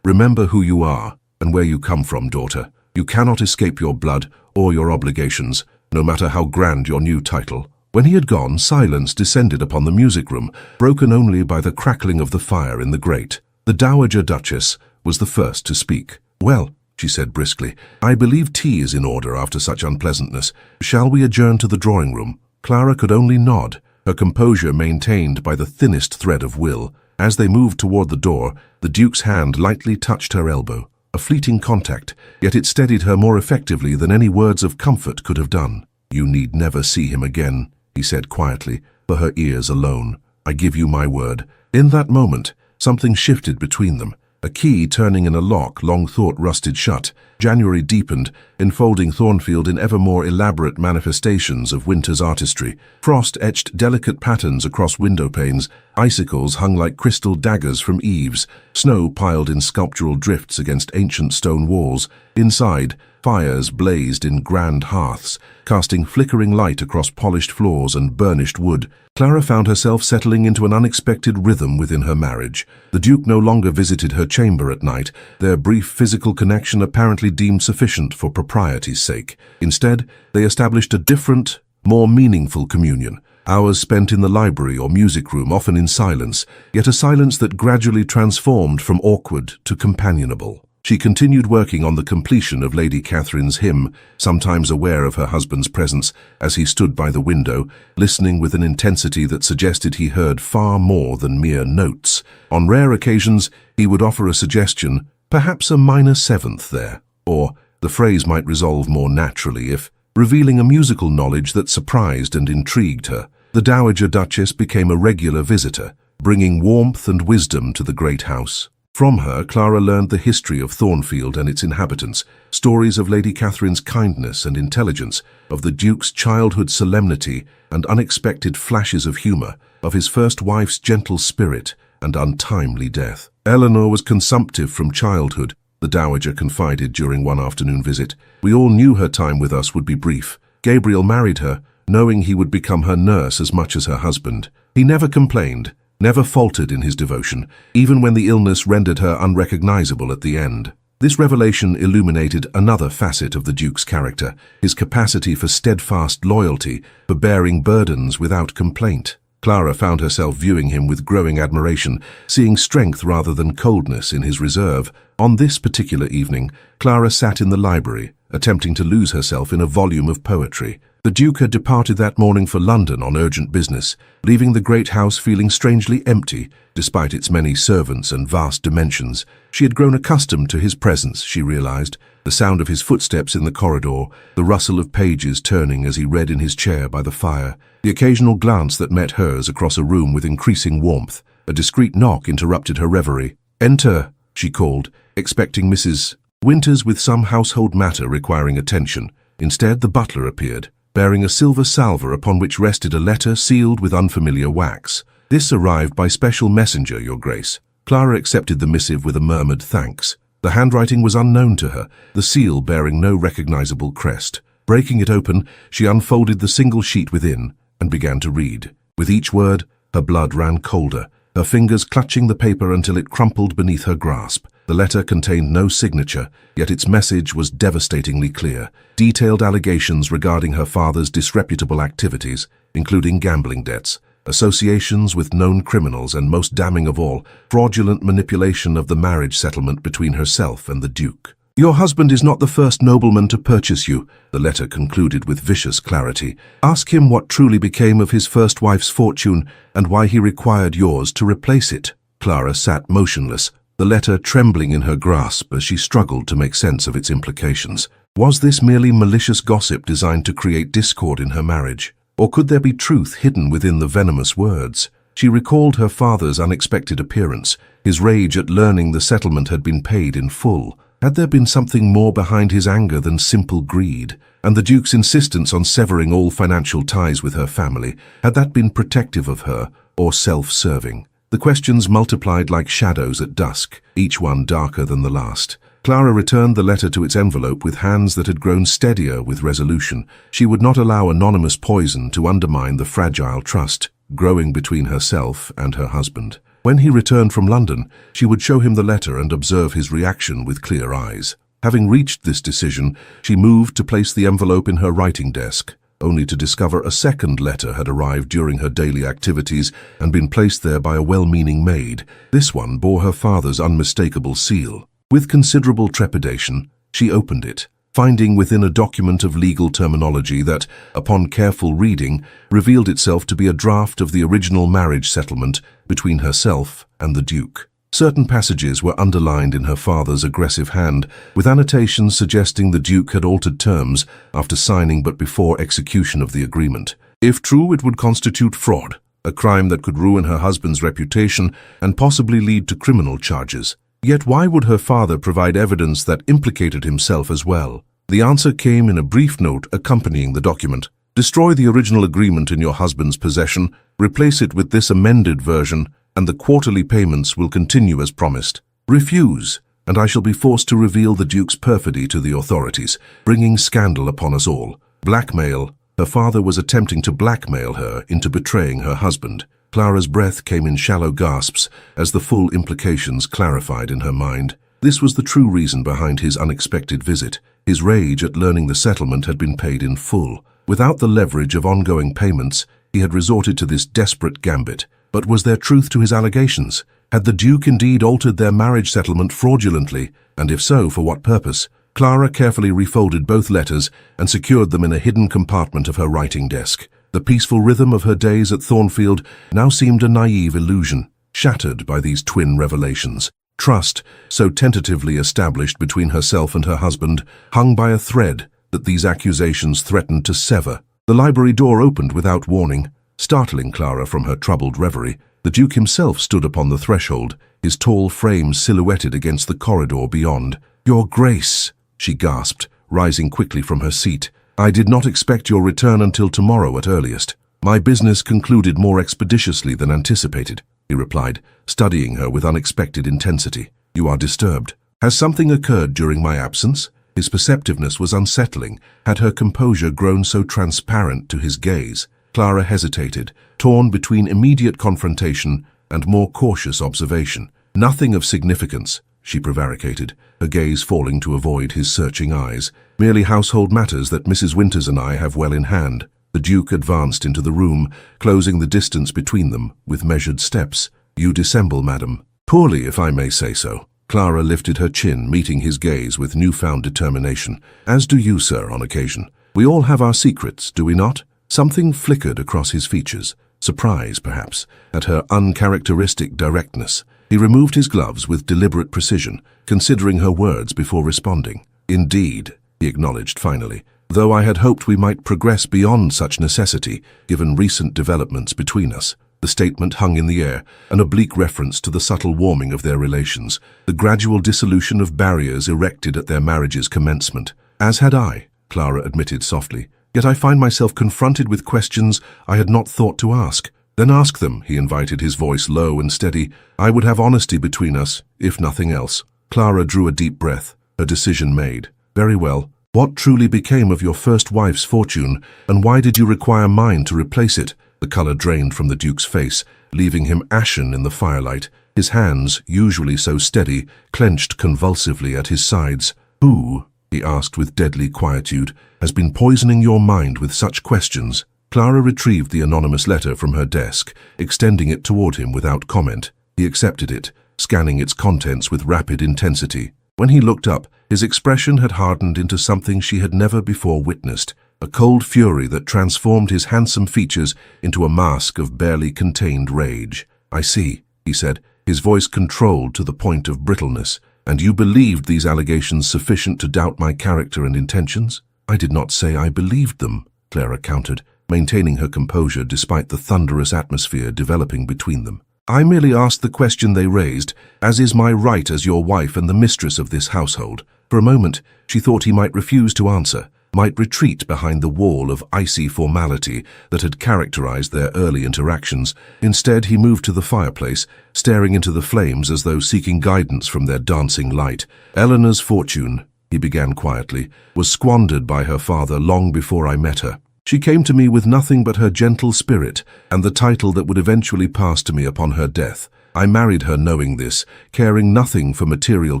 "Remember who you are and where you come from, daughter. You cannot escape your blood or your obligations, no matter how grand your new title." When he had gone, silence descended upon the music room, broken only by the crackling of the fire in the grate. The Dowager Duchess was the first to speak. "Well," she said briskly, "I believe tea is in order after such unpleasantness. Shall we adjourn to the drawing room?" Clara could only nod, her composure maintained by the thinnest thread of will. As they moved toward the door, the Duke's hand lightly touched her elbow. A fleeting contact, yet it steadied her more effectively than any words of comfort could have done. "You need never see him again," he said quietly, for her ears alone. "I give you my word." In that moment, something shifted between them. A key turning in a lock long thought rusted shut. January deepened, enfolding Thornfield in ever more elaborate manifestations of winter's artistry. Frost etched delicate patterns across window panes, icicles hung like crystal daggers from eaves, snow piled in sculptural drifts against ancient stone walls. Inside, fires blazed in grand hearths, casting flickering light across polished floors and burnished wood. Clara found herself settling into an unexpected rhythm within her marriage. The Duke no longer visited her chamber at night, their brief physical connection apparently deemed sufficient for propriety's sake. Instead, they established a different, more meaningful communion. Hours spent in the library or music room, often in silence, yet a silence that gradually transformed from awkward to companionable. She continued working on the completion of Lady Catherine's hymn, sometimes aware of her husband's presence as he stood by the window, listening with an intensity that suggested he heard far more than mere notes. On rare occasions, he would offer a suggestion, perhaps a minor seventh there, or the phrase might resolve more naturally if, revealing a musical knowledge that surprised and intrigued her. The Dowager Duchess became a regular visitor, bringing warmth and wisdom to the great house. From her, Clara learned the history of Thornfield and its inhabitants, stories of Lady Catherine's kindness and intelligence, of the Duke's childhood solemnity and unexpected flashes of humour, of his first wife's gentle spirit and untimely death. "Eleanor was consumptive from childhood," the Dowager confided during one afternoon visit. "We all knew her time with us would be brief. Gabriel married her, knowing he would become her nurse as much as her husband. He never complained, never faltered in his devotion, even when the illness rendered her unrecognizable at the end." This revelation illuminated another facet of the Duke's character, his capacity for steadfast loyalty, for bearing burdens without complaint. Clara found herself viewing him with growing admiration, seeing strength rather than coldness in his reserve. On this particular evening, Clara sat in the library, attempting to lose herself in a volume of poetry. The Duke had departed that morning for London on urgent business, leaving the great house feeling strangely empty, despite its many servants and vast dimensions. She had grown accustomed to his presence, she realized, the sound of his footsteps in the corridor, the rustle of pages turning as he read in his chair by the fire, the occasional glance that met hers across a room with increasing warmth. A discreet knock interrupted her reverie. "Enter," she called, expecting Mrs. Winters with some household matter requiring attention. Instead, the butler appeared, bearing a silver salver upon which rested a letter sealed with unfamiliar wax. "This arrived by special messenger, Your Grace." Clara accepted the missive with a murmured thanks. The handwriting was unknown to her, the seal bearing no recognizable crest. Breaking it open, she unfolded the single sheet within and began to read. With each word, her blood ran colder, her fingers clutching the paper until it crumpled beneath her grasp. The letter contained no signature, yet its message was devastatingly clear. Detailed allegations regarding her father's disreputable activities, including gambling debts, associations with known criminals, and most damning of all, fraudulent manipulation of the marriage settlement between herself and the Duke. "Your husband is not the first nobleman to purchase you," the letter concluded with vicious clarity. "Ask him what truly became of his first wife's fortune and why he required yours to replace it." Clara sat motionless, the letter trembling in her grasp as she struggled to make sense of its implications. Was this merely malicious gossip designed to create discord in her marriage? Or could there be truth hidden within the venomous words? She recalled her father's unexpected appearance, his rage at learning the settlement had been paid in full. Had there been something more behind his anger than simple greed? And the Duke's insistence on severing all financial ties with her family, had that been protective of her or self-serving? The questions multiplied like shadows at dusk, each one darker than the last. Clara returned the letter to its envelope with hands that had grown steadier with resolution. She would not allow anonymous poison to undermine the fragile trust. growing between herself and her husband. When he returned from London, she would show him the letter and observe his reaction with clear eyes. Having reached this decision, she moved to place the envelope in her writing desk, only to discover a second letter had arrived during her daily activities and been placed there by a well-meaning maid. This one bore her father's unmistakable seal. With considerable trepidation, she opened it, finding within a document of legal terminology that, upon careful reading, revealed itself to be a draft of the original marriage settlement between herself and the Duke. Certain passages were underlined in her father's aggressive hand, with annotations suggesting the Duke had altered terms after signing but before execution of the agreement. If true, it would constitute fraud, a crime that could ruin her husband's reputation and possibly lead to criminal charges. Yet why would her father provide evidence that implicated himself as well? The answer came in a brief note accompanying the document. Destroy the original agreement in your husband's possession, replace it with this amended version, and the quarterly payments will continue as promised. Refuse, and I shall be forced to reveal the Duke's perfidy to the authorities, bringing scandal upon us all. Blackmail. Her father was attempting to blackmail her into betraying her husband. Clara's breath came in shallow gasps as the full implications clarified in her mind. This was the true reason behind his unexpected visit. His rage at learning the settlement had been paid in full. Without the leverage of ongoing payments, he had resorted to this desperate gambit. But was there truth to his allegations? Had the Duke indeed altered their marriage settlement fraudulently, and if so, for what purpose? Clara carefully refolded both letters and secured them in a hidden compartment of her writing desk. The peaceful rhythm of her days at Thornfield now seemed a naive illusion, shattered by these twin revelations. Trust, so tentatively established between herself and her husband, hung by a thread that these accusations threatened to sever. The library door opened without warning, startling Clara from her troubled reverie. The Duke himself stood upon the threshold, his tall frame silhouetted against the corridor beyond. "Your Grace," she gasped, rising quickly from her seat. "I did not expect your return until tomorrow at earliest." "My business concluded more expeditiously than anticipated," he replied, studying her with unexpected intensity. "You are disturbed. Has something occurred during my absence?" His perceptiveness was unsettling. Had her composure grown so transparent to his gaze? Clara hesitated, torn between immediate confrontation and more cautious observation. "Nothing of significance," she prevaricated, her gaze falling to avoid his searching eyes. "Merely household matters that Mrs. Winters and I have well in hand." The Duke advanced into the room, closing the distance between them with measured steps. "You dissemble, madam." "Poorly, if I may say so." Clara lifted her chin, meeting his gaze with newfound determination. "As do you, sir, on occasion. We all have our secrets, do we not?" Something flickered across his features, surprise, perhaps, at her uncharacteristic directness. He removed his gloves with deliberate precision, considering her words before responding. "Indeed," he acknowledged finally, "though I had hoped we might progress beyond such necessity, given recent developments between us." The statement hung in the air, an oblique reference to the subtle warming of their relations, the gradual dissolution of barriers erected at their marriage's commencement. "As had I," Clara admitted softly. "Yet I find myself confronted with questions I had not thought to ask." "Then ask them," he invited, his voice low and steady. "I would have honesty between us, if nothing else." Clara drew a deep breath, her decision made. "Very well. What truly became of your first wife's fortune, and why did you require mine to replace it?" The color drained from the Duke's face, leaving him ashen in the firelight. His hands, usually so steady, clenched convulsively at his sides. "Who," he asked with deadly quietude, "has been poisoning your mind with such questions?" Clara retrieved the anonymous letter from her desk, extending it toward him without comment. He accepted it, scanning its contents with rapid intensity. When he looked up, his expression had hardened into something she had never before witnessed, a cold fury that transformed his handsome features into a mask of barely contained rage. "I see," he said, his voice controlled to the point of brittleness. "And you believed these allegations sufficient to doubt my character and intentions?" "I did not say I believed them," Clara countered, maintaining her composure despite the thunderous atmosphere developing between them. "I merely asked the question they raised, as is my right as your wife and the mistress of this household." For a moment, she thought he might refuse to answer, might retreat behind the wall of icy formality that had characterized their early interactions. Instead, he moved to the fireplace, staring into the flames as though seeking guidance from their dancing light. "Eleanor's fortune," he began quietly, "was squandered by her father long before I met her. She came to me with nothing but her gentle spirit and the title that would eventually pass to me upon her death. I married her knowing this, caring nothing for material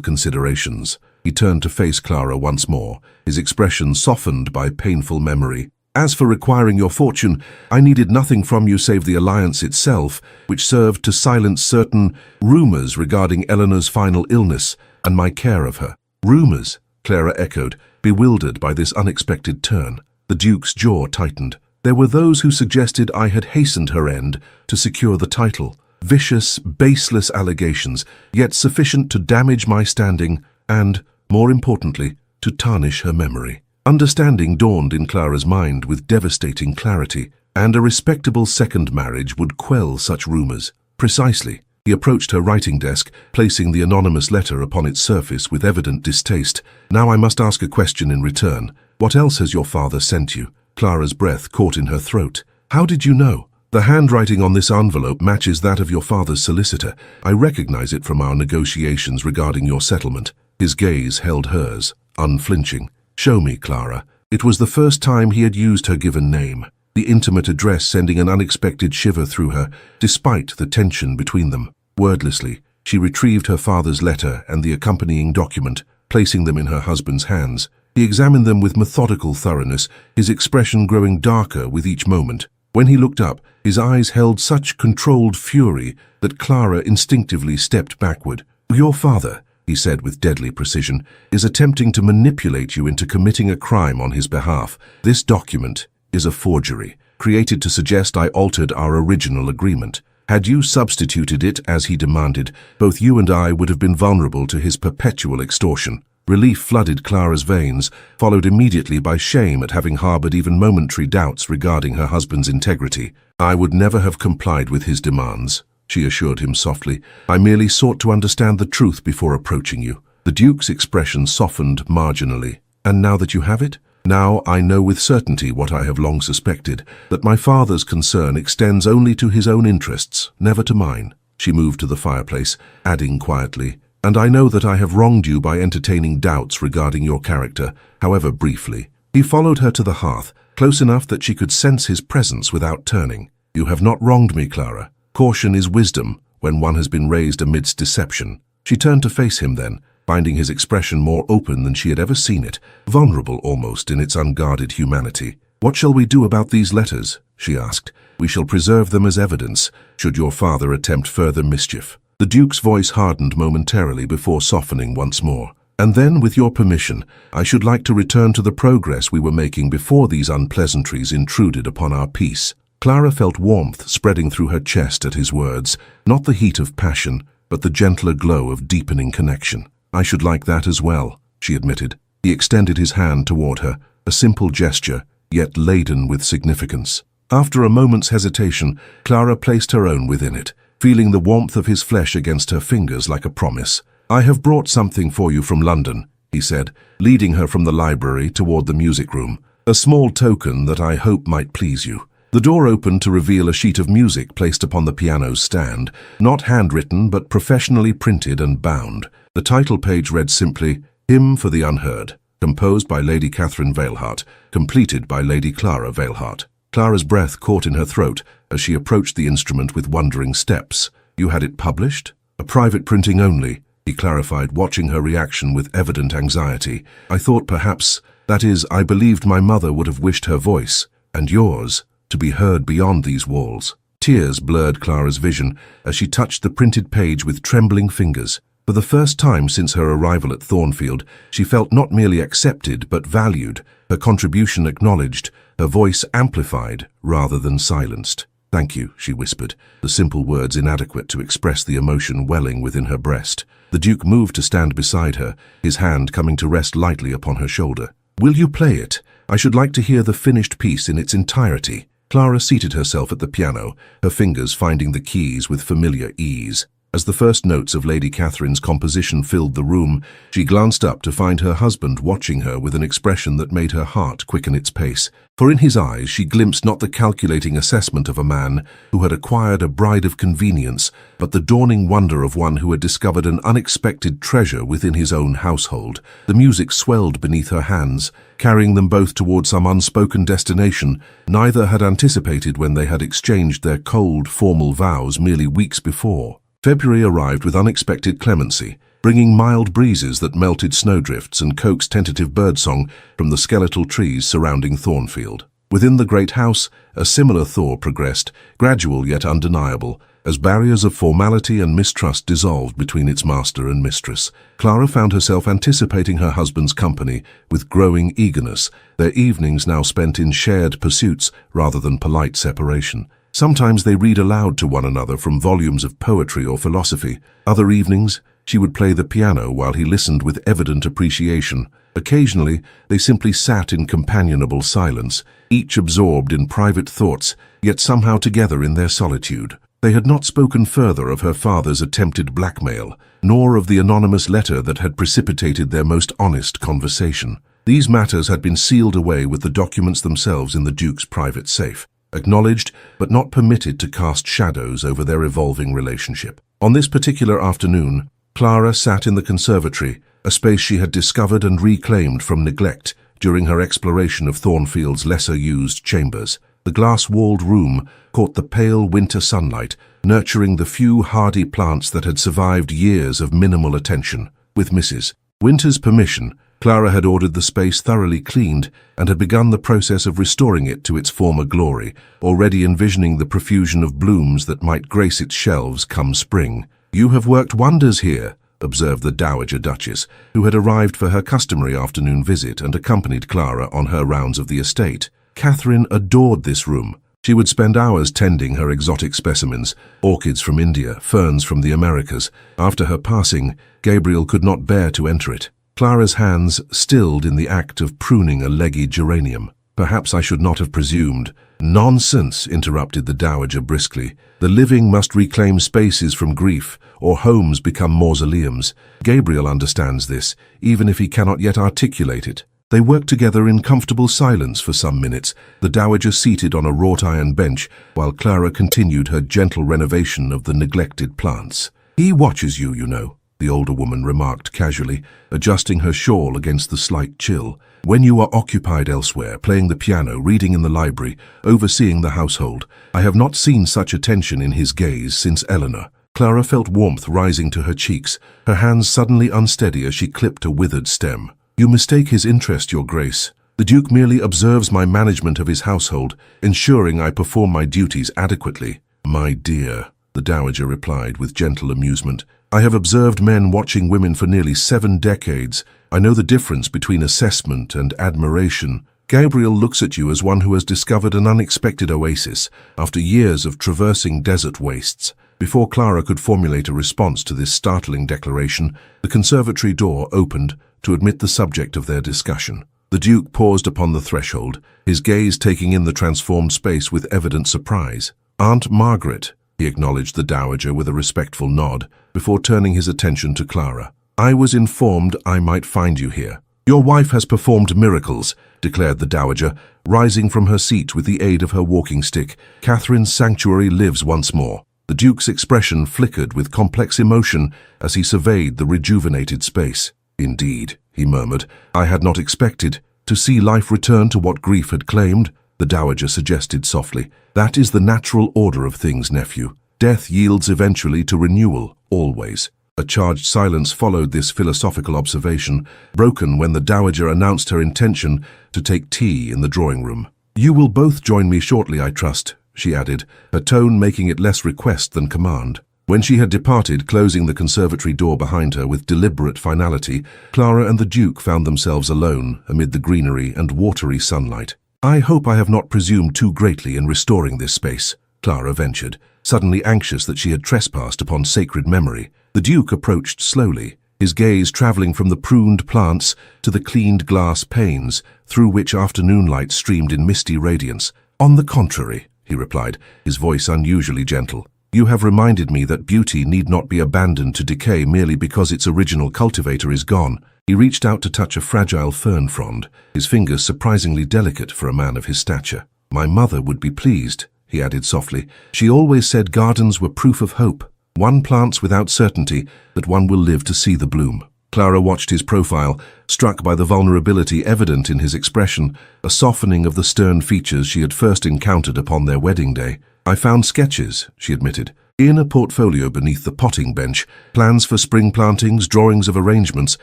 considerations." He turned to face Clara once more, his expression softened by painful memory. "As for requiring your fortune, I needed nothing from you save the alliance itself, which served to silence certain rumors regarding Eleanor's final illness and my care of her." "Rumors?" Clara echoed, bewildered by this unexpected turn. The Duke's jaw tightened. "There were those who suggested I had hastened her end to secure the title. Vicious, baseless allegations, yet sufficient to damage my standing and, more importantly, to tarnish her memory." Understanding dawned in Clara's mind with devastating clarity, and a respectable second marriage would quell such rumors. "Precisely." He approached her writing desk, placing the anonymous letter upon its surface with evident distaste. "Now I must ask a question in return. What else has your father sent you?" Clara's breath caught in her throat. "How did you know?" "The handwriting on this envelope matches that of your father's solicitor. I recognize it from our negotiations regarding your settlement." His gaze held hers, unflinching. "Show me, Clara." It was the first time he had used her given name, the intimate address sending an unexpected shiver through her, despite the tension between them. Wordlessly, she retrieved her father's letter and the accompanying document, placing them in her husband's hands. He examined them with methodical thoroughness, his expression growing darker with each moment. When he looked up, his eyes held such controlled fury that Clara instinctively stepped backward. "Your father," he said with deadly precision, "is attempting to manipulate you into committing a crime on his behalf. This document is a forgery, created to suggest I altered our original agreement. Had you substituted it as he demanded, both you and I would have been vulnerable to his perpetual extortion." Relief flooded Clara's veins, followed immediately by shame at having harbored even momentary doubts regarding her husband's integrity. "I would never have complied with his demands," she assured him softly. "I merely sought to understand the truth before approaching you." The Duke's expression softened marginally. "And now that you have it? Now I know with certainty what I have long suspected, that my father's concern extends only to his own interests, never to mine." She moved to the fireplace, adding quietly, "And I know that I have wronged you by entertaining doubts regarding your character, however briefly." He followed her to the hearth, close enough that she could sense his presence without turning. "You have not wronged me, Clara. Caution is wisdom when one has been raised amidst deception." She turned to face him then, finding his expression more open than she had ever seen it, vulnerable almost in its unguarded humanity. "What shall we do about these letters?" she asked. "We shall preserve them as evidence, should your father attempt further mischief." The Duke's voice hardened momentarily before softening once more. "And then, with your permission, I should like to return to the progress we were making before these unpleasantries intruded upon our peace." Clara felt warmth spreading through her chest at his words, not the heat of passion, but the gentler glow of deepening connection. "I should like that as well," she admitted. He extended his hand toward her, a simple gesture, yet laden with significance. After a moment's hesitation, Clara placed her own within it, feeling the warmth of his flesh against her fingers like a promise. "I have brought something for you from London," he said, leading her from the library toward the music room. "A small token that I hope might please you." The door opened to reveal a sheet of music placed upon the piano's stand, not handwritten but professionally printed and bound. The title page read simply, "Hymn for the Unheard," composed by Lady Catherine Veilhart, completed by Lady Clara Veilhart. Clara's breath caught in her throat as she approached the instrument with wondering steps. "You had it published?" "A private printing only," he clarified, watching her reaction with evident anxiety. "I thought perhaps, that is, I believed my mother would have wished her voice, and yours, to be heard beyond these walls." Tears blurred Clara's vision as she touched the printed page with trembling fingers. For the first time since her arrival at Thornfield, she felt not merely accepted but valued, her contribution acknowledged, her voice amplified rather than silenced. "Thank you," she whispered, the simple words inadequate to express the emotion welling within her breast. The Duke moved to stand beside her, his hand coming to rest lightly upon her shoulder. "Will you play it? I should like to hear the finished piece in its entirety." Clara seated herself at the piano, her fingers finding the keys with familiar ease. As the first notes of Lady Catherine's composition filled the room, she glanced up to find her husband watching her with an expression that made her heart quicken its pace. For in his eyes she glimpsed not the calculating assessment of a man who had acquired a bride of convenience, but the dawning wonder of one who had discovered an unexpected treasure within his own household. The music swelled beneath her hands, carrying them both toward some unspoken destination neither had anticipated when they had exchanged their cold, formal vows merely weeks before. February arrived with unexpected clemency, bringing mild breezes that melted snowdrifts and coaxed tentative birdsong from the skeletal trees surrounding Thornfield. Within the great house, a similar thaw progressed, gradual yet undeniable, as barriers of formality and mistrust dissolved between its master and mistress. Clara found herself anticipating her husband's company with growing eagerness, their evenings now spent in shared pursuits rather than polite separation. Sometimes they read aloud to one another from volumes of poetry or philosophy. Other evenings, she would play the piano while he listened with evident appreciation. Occasionally, they simply sat in companionable silence, each absorbed in private thoughts, yet somehow together in their solitude. They had not spoken further of her father's attempted blackmail, nor of the anonymous letter that had precipitated their most honest conversation. These matters had been sealed away with the documents themselves in the Duke's private safe, acknowledged but not permitted to cast shadows over their evolving relationship. On this particular afternoon, Clara sat in the conservatory, a space she had discovered and reclaimed from neglect during her exploration of Thornfield's lesser-used chambers. The glass-walled room caught the pale winter sunlight, nurturing the few hardy plants that had survived years of minimal attention. With Mrs. Winter's permission, Clara had ordered the space thoroughly cleaned and had begun the process of restoring it to its former glory, already envisioning the profusion of blooms that might grace its shelves come spring. "You have worked wonders here," observed the Dowager Duchess, who had arrived for her customary afternoon visit and accompanied Clara on her rounds of the estate. Catherine adored this room. She would spend hours tending her exotic specimens, orchids from India, ferns from the Americas. After her passing, Gabriel could not bear to enter it. Clara's hands stilled in the act of pruning a leggy geranium. "Perhaps I should not have presumed." "Nonsense," interrupted the Dowager briskly. "The living must reclaim spaces from grief, or homes become mausoleums. Gabriel understands this, even if he cannot yet articulate it." They worked together in comfortable silence for some minutes, the Dowager seated on a wrought-iron bench, while Clara continued her gentle renovation of the neglected plants. "He watches you, you know," the older woman remarked casually, adjusting her shawl against the slight chill. "When you are occupied elsewhere, playing the piano, reading in the library, overseeing the household, I have not seen such attention in his gaze since Eleanor." Clara felt warmth rising to her cheeks, her hands suddenly unsteady as she clipped a withered stem. "You mistake his interest, Your Grace. The Duke merely observes my management of his household, ensuring I perform my duties adequately." "My dear," the Dowager replied with gentle amusement, "I have observed men watching women for nearly 7 decades. I know the difference between assessment and admiration. Gabriel looks at you as one who has discovered an unexpected oasis after years of traversing desert wastes." Before Clara could formulate a response to this startling declaration, the conservatory door opened to admit the subject of their discussion. The Duke paused upon the threshold, his gaze taking in the transformed space with evident surprise. "Aunt Margaret," he acknowledged the Dowager with a respectful nod, before turning his attention to Clara. "I was informed I might find you here." "Your wife has performed miracles," declared the Dowager, rising from her seat with the aid of her walking stick. "Catherine's sanctuary lives once more." The Duke's expression flickered with complex emotion as he surveyed the rejuvenated space. "Indeed," he murmured, "I had not expected to see life return to what grief had claimed," the Dowager suggested softly. "That is the natural order of things, nephew. Death yields eventually to renewal, always." A charged silence followed this philosophical observation, broken when the Dowager announced her intention to take tea in the drawing-room. "You will both join me shortly, I trust," she added, her tone making it less request than command. When she had departed, closing the conservatory door behind her with deliberate finality, Clara and the Duke found themselves alone amid the greenery and watery sunlight. "I hope I have not presumed too greatly in restoring this space," Clara ventured, suddenly anxious that she had trespassed upon sacred memory. The Duke approached slowly, his gaze travelling from the pruned plants to the cleaned glass panes, through which afternoon light streamed in misty radiance. "On the contrary," he replied, his voice unusually gentle. You have reminded me that beauty need not be abandoned to decay merely because its original cultivator is gone. He reached out to touch a fragile fern frond, his fingers surprisingly delicate for a man of his stature. My mother would be pleased, he added softly. She always said gardens were proof of hope. One plants without certainty that one will live to see the bloom. Clara watched his profile, struck by the vulnerability evident in his expression, a softening of the stern features she had first encountered upon their wedding day. I found sketches, she admitted, in a portfolio beneath the potting bench, plans for spring plantings, drawings of arrangements.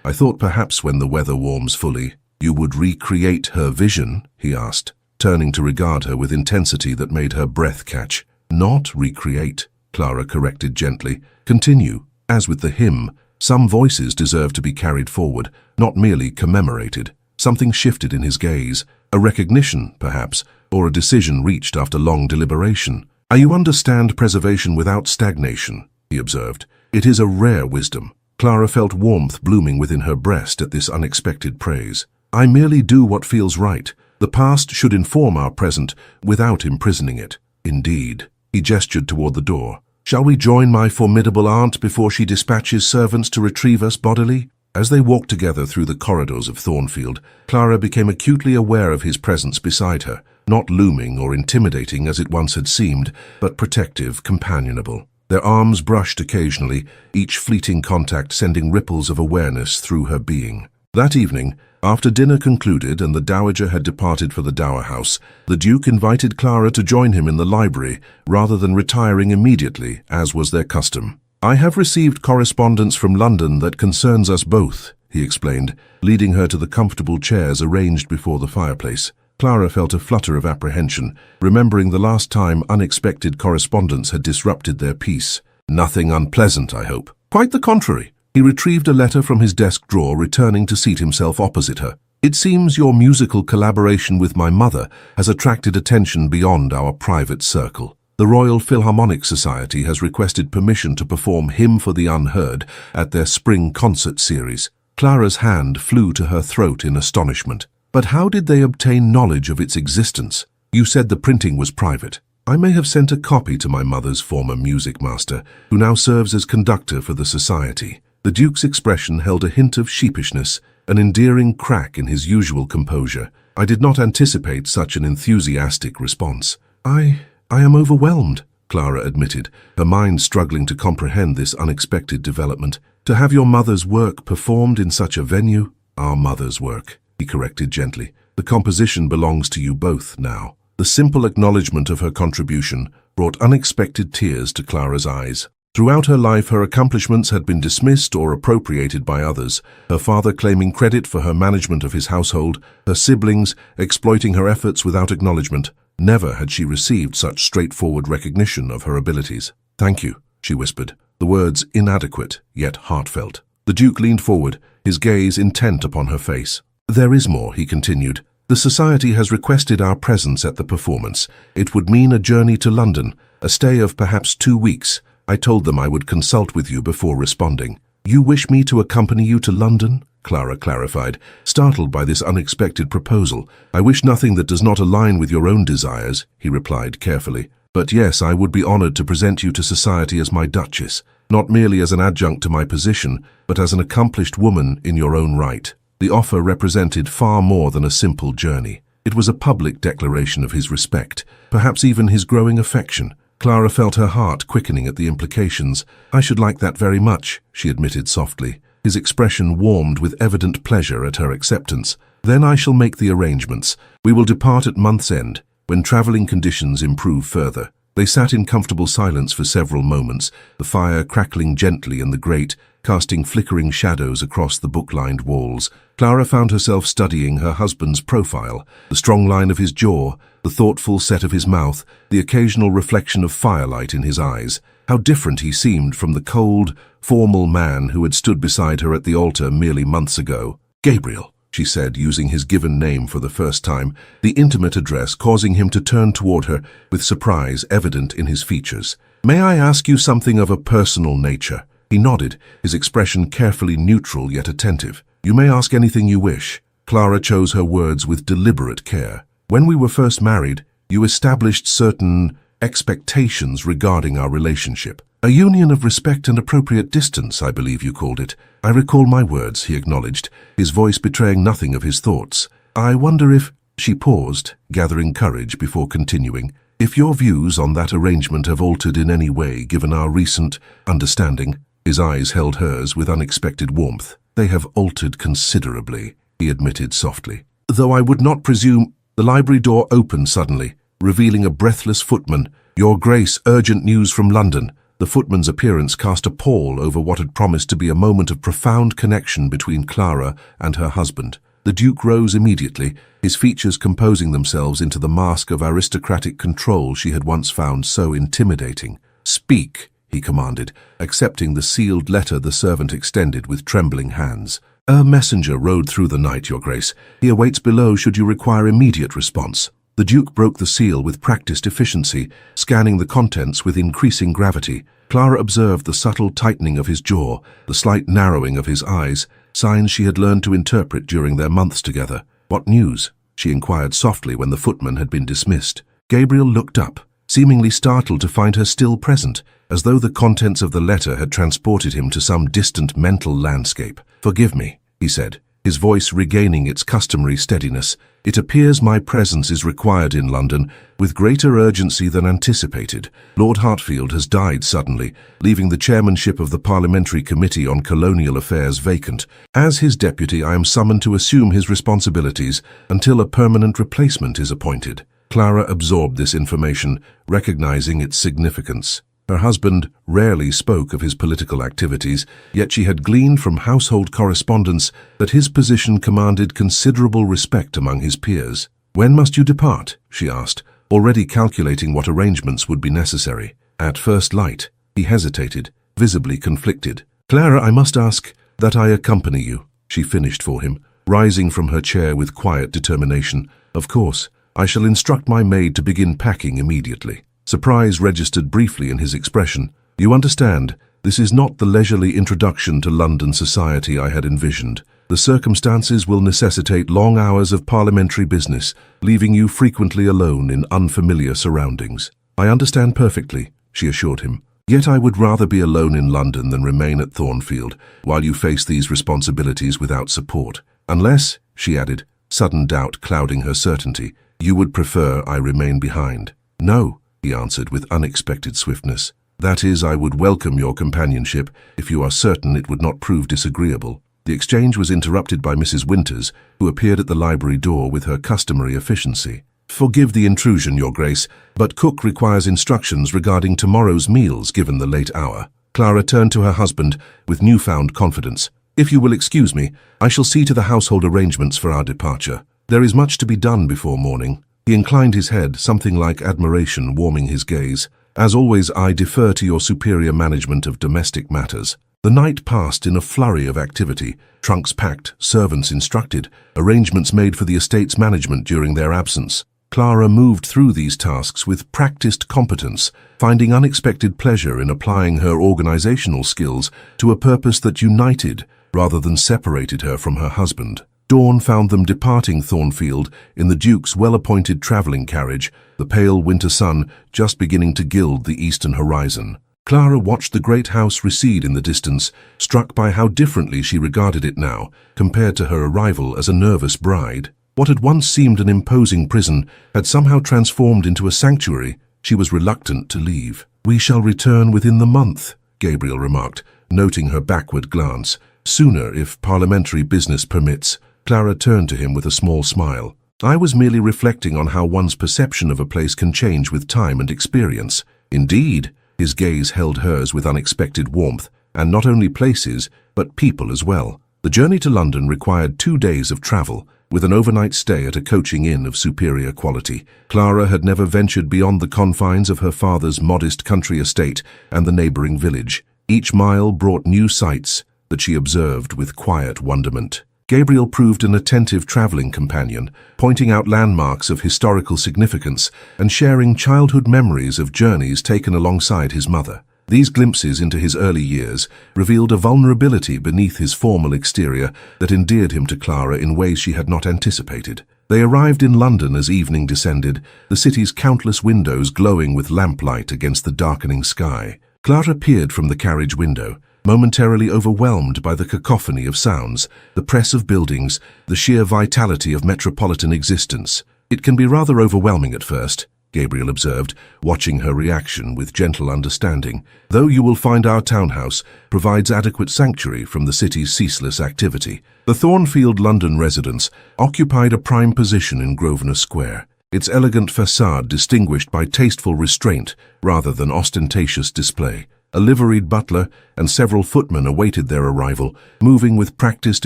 I thought perhaps when the weather warms fully, you would recreate her vision, he asked, turning to regard her with intensity that made her breath catch. Not recreate, Clara corrected gently. Continue. As with the hymn, some voices deserve to be carried forward, not merely commemorated. Something shifted in his gaze, a recognition, perhaps, or a decision reached after long deliberation. You understand preservation without stagnation, he observed. It is a rare wisdom. Clara felt warmth blooming within her breast at this unexpected praise. I merely do what feels right. The past should inform our present without imprisoning it. Indeed. He gestured toward the door. Shall we join my formidable aunt before she dispatches servants to retrieve us bodily? As they walked together through the corridors of Thornfield, Clara became acutely aware of his presence beside her, not looming or intimidating as it once had seemed, but protective, companionable. Their arms brushed occasionally, each fleeting contact sending ripples of awareness through her being. That evening, after dinner concluded and the dowager had departed for the dower house, the Duke invited Clara to join him in the library rather than retiring immediately, as was their custom. I have received correspondence from London that concerns us both, he explained, leading her to the comfortable chairs arranged before the fireplace. Clara felt a flutter of apprehension, remembering the last time unexpected correspondence had disrupted their peace. Nothing unpleasant, I hope. Quite the contrary. He retrieved a letter from his desk drawer, returning to seat himself opposite her. It seems your musical collaboration with my mother has attracted attention beyond our private circle. The Royal Philharmonic Society has requested permission to perform Hymn for the Unheard at their spring concert series. Clara's hand flew to her throat in astonishment. But how did they obtain knowledge of its existence? You said the printing was private. I may have sent a copy to my mother's former music master, who now serves as conductor for the society. The Duke's expression held a hint of sheepishness, an endearing crack in his usual composure. I did not anticipate such an enthusiastic response. I am overwhelmed, Clara admitted, her mind struggling to comprehend this unexpected development. To have your mother's work performed in such a venue? Our mother's work, he corrected gently. The composition belongs to you both now. The simple acknowledgement of her contribution brought unexpected tears to Clara's eyes. Throughout her life, her accomplishments had been dismissed or appropriated by others, her father claiming credit for her management of his household, her siblings exploiting her efforts without acknowledgement. Never had she received such straightforward recognition of her abilities. Thank you, she whispered, the words inadequate yet heartfelt. The Duke leaned forward, his gaze intent upon her face. There is more, he continued. The Society has requested our presence at the performance. It would mean a journey to London, a stay of perhaps 2 weeks. I told them I would consult with you before responding. You wish me to accompany you to London? Clara clarified, startled by this unexpected proposal. I wish nothing that does not align with your own desires, he replied carefully. But yes, I would be honored to present you to society as my Duchess, not merely as an adjunct to my position, but as an accomplished woman in your own right. The offer represented far more than a simple journey. It was a public declaration of his respect, perhaps even his growing affection. Clara felt her heart quickening at the implications. I should like that very much, she admitted softly. His expression warmed with evident pleasure at her acceptance. Then I shall make the arrangements. We will depart at month's end, when travelling conditions improve further. They sat in comfortable silence for several moments, the fire crackling gently in the grate, casting flickering shadows across the book-lined walls. Clara found herself studying her husband's profile, the strong line of his jaw, the thoughtful set of his mouth, the occasional reflection of firelight in his eyes. How different he seemed from the cold, formal man who had stood beside her at the altar merely months ago. Gabriel, she said, using his given name for the first time, the intimate address causing him to turn toward her with surprise evident in his features. May I ask you something of a personal nature? He nodded, his expression carefully neutral yet attentive. You may ask anything you wish. Clara chose her words with deliberate care. When we were first married, you established certain expectations regarding our relationship. A union of respect and appropriate distance, I believe you called it. I recall my words, he acknowledged, his voice betraying nothing of his thoughts. I wonder if... She paused, gathering courage before continuing. If your views on that arrangement have altered in any way given our recent understanding. His eyes held hers with unexpected warmth. They have altered considerably, he admitted softly. Though I would not presume... The library door opened suddenly, revealing a breathless footman. Your Grace, urgent news from London. The footman's appearance cast a pall over what had promised to be a moment of profound connection between Clara and her husband. The Duke rose immediately, his features composing themselves into the mask of aristocratic control she had once found so intimidating. Speak, he commanded, accepting the sealed letter the servant extended with trembling hands. A messenger rode through the night, Your Grace. He awaits below should you require immediate response. The Duke broke the seal with practiced efficiency, scanning the contents with increasing gravity. Clara observed the subtle tightening of his jaw, the slight narrowing of his eyes, signs she had learned to interpret during their months together. What news? She inquired softly when the footman had been dismissed. Gabriel looked up, seemingly startled to find her still present, as though the contents of the letter had transported him to some distant mental landscape. Forgive me, he said, his voice regaining its customary steadiness. It appears my presence is required in London with greater urgency than anticipated. Lord Hartfield has died suddenly, leaving the chairmanship of the Parliamentary Committee on Colonial Affairs vacant. As his deputy, I am summoned to assume his responsibilities until a permanent replacement is appointed. Clara absorbed this information, recognizing its significance. Her husband rarely spoke of his political activities, yet she had gleaned from household correspondence that his position commanded considerable respect among his peers. When must you depart? She asked, already calculating what arrangements would be necessary. At first light, he hesitated, visibly conflicted. Clara, I must ask that I accompany you, she finished for him, rising from her chair with quiet determination. Of course, I shall instruct my maid to begin packing immediately. Surprise registered briefly in his expression. You understand, this is not the leisurely introduction to London society I had envisioned. The circumstances will necessitate long hours of parliamentary business, leaving you frequently alone in unfamiliar surroundings. I understand perfectly, she assured him. Yet I would rather be alone in London than remain at Thornfield while you face these responsibilities without support. Unless, she added, sudden doubt clouding her certainty, you would prefer I remain behind. No, he answered with unexpected swiftness. That is, I would welcome your companionship if you are certain it would not prove disagreeable. The exchange was interrupted by Mrs. Winters, who appeared at the library door with her customary efficiency. Forgive the intrusion, Your Grace, but cook requires instructions regarding tomorrow's meals given the late hour. Clara turned to her husband with newfound confidence. If you will excuse me, I shall see to the household arrangements for our departure. There is much to be done before morning. He inclined his head, something like admiration warming his gaze. As always, I defer to your superior management of domestic matters. The night passed in a flurry of activity, trunks packed, servants instructed, arrangements made for the estate's management during their absence. Clara moved through these tasks with practiced competence, finding unexpected pleasure in applying her organizational skills to a purpose that united rather than separated her from her husband. Dawn found them departing Thornfield in the Duke's well-appointed travelling carriage, the pale winter sun just beginning to gild the eastern horizon. Clara watched the great house recede in the distance, struck by how differently she regarded it now, compared to her arrival as a nervous bride. What had once seemed an imposing prison had somehow transformed into a sanctuary. She was reluctant to leave. We shall return within the month, Gabriel remarked, noting her backward glance. Sooner, if parliamentary business permits. Clara turned to him with a small smile. I was merely reflecting on how one's perception of a place can change with time and experience. Indeed, his gaze held hers with unexpected warmth, and not only places, but people as well. The journey to London required 2 days of travel, with an overnight stay at a coaching inn of superior quality. Clara had never ventured beyond the confines of her father's modest country estate and the neighbouring village. Each mile brought new sights that she observed with quiet wonderment. Gabriel proved an attentive travelling companion, pointing out landmarks of historical significance and sharing childhood memories of journeys taken alongside his mother. These glimpses into his early years revealed a vulnerability beneath his formal exterior that endeared him to Clara in ways she had not anticipated. They arrived in London as evening descended, the city's countless windows glowing with lamplight against the darkening sky. Clara peered from the carriage window, momentarily overwhelmed by the cacophony of sounds, the press of buildings, the sheer vitality of metropolitan existence. "It can be rather overwhelming at first," Gabriel observed, watching her reaction with gentle understanding, "though you will find our townhouse provides adequate sanctuary from the city's ceaseless activity." The Thornfield London residence occupied a prime position in Grosvenor Square, its elegant facade distinguished by tasteful restraint rather than ostentatious display. A liveried butler and several footmen awaited their arrival, moving with practiced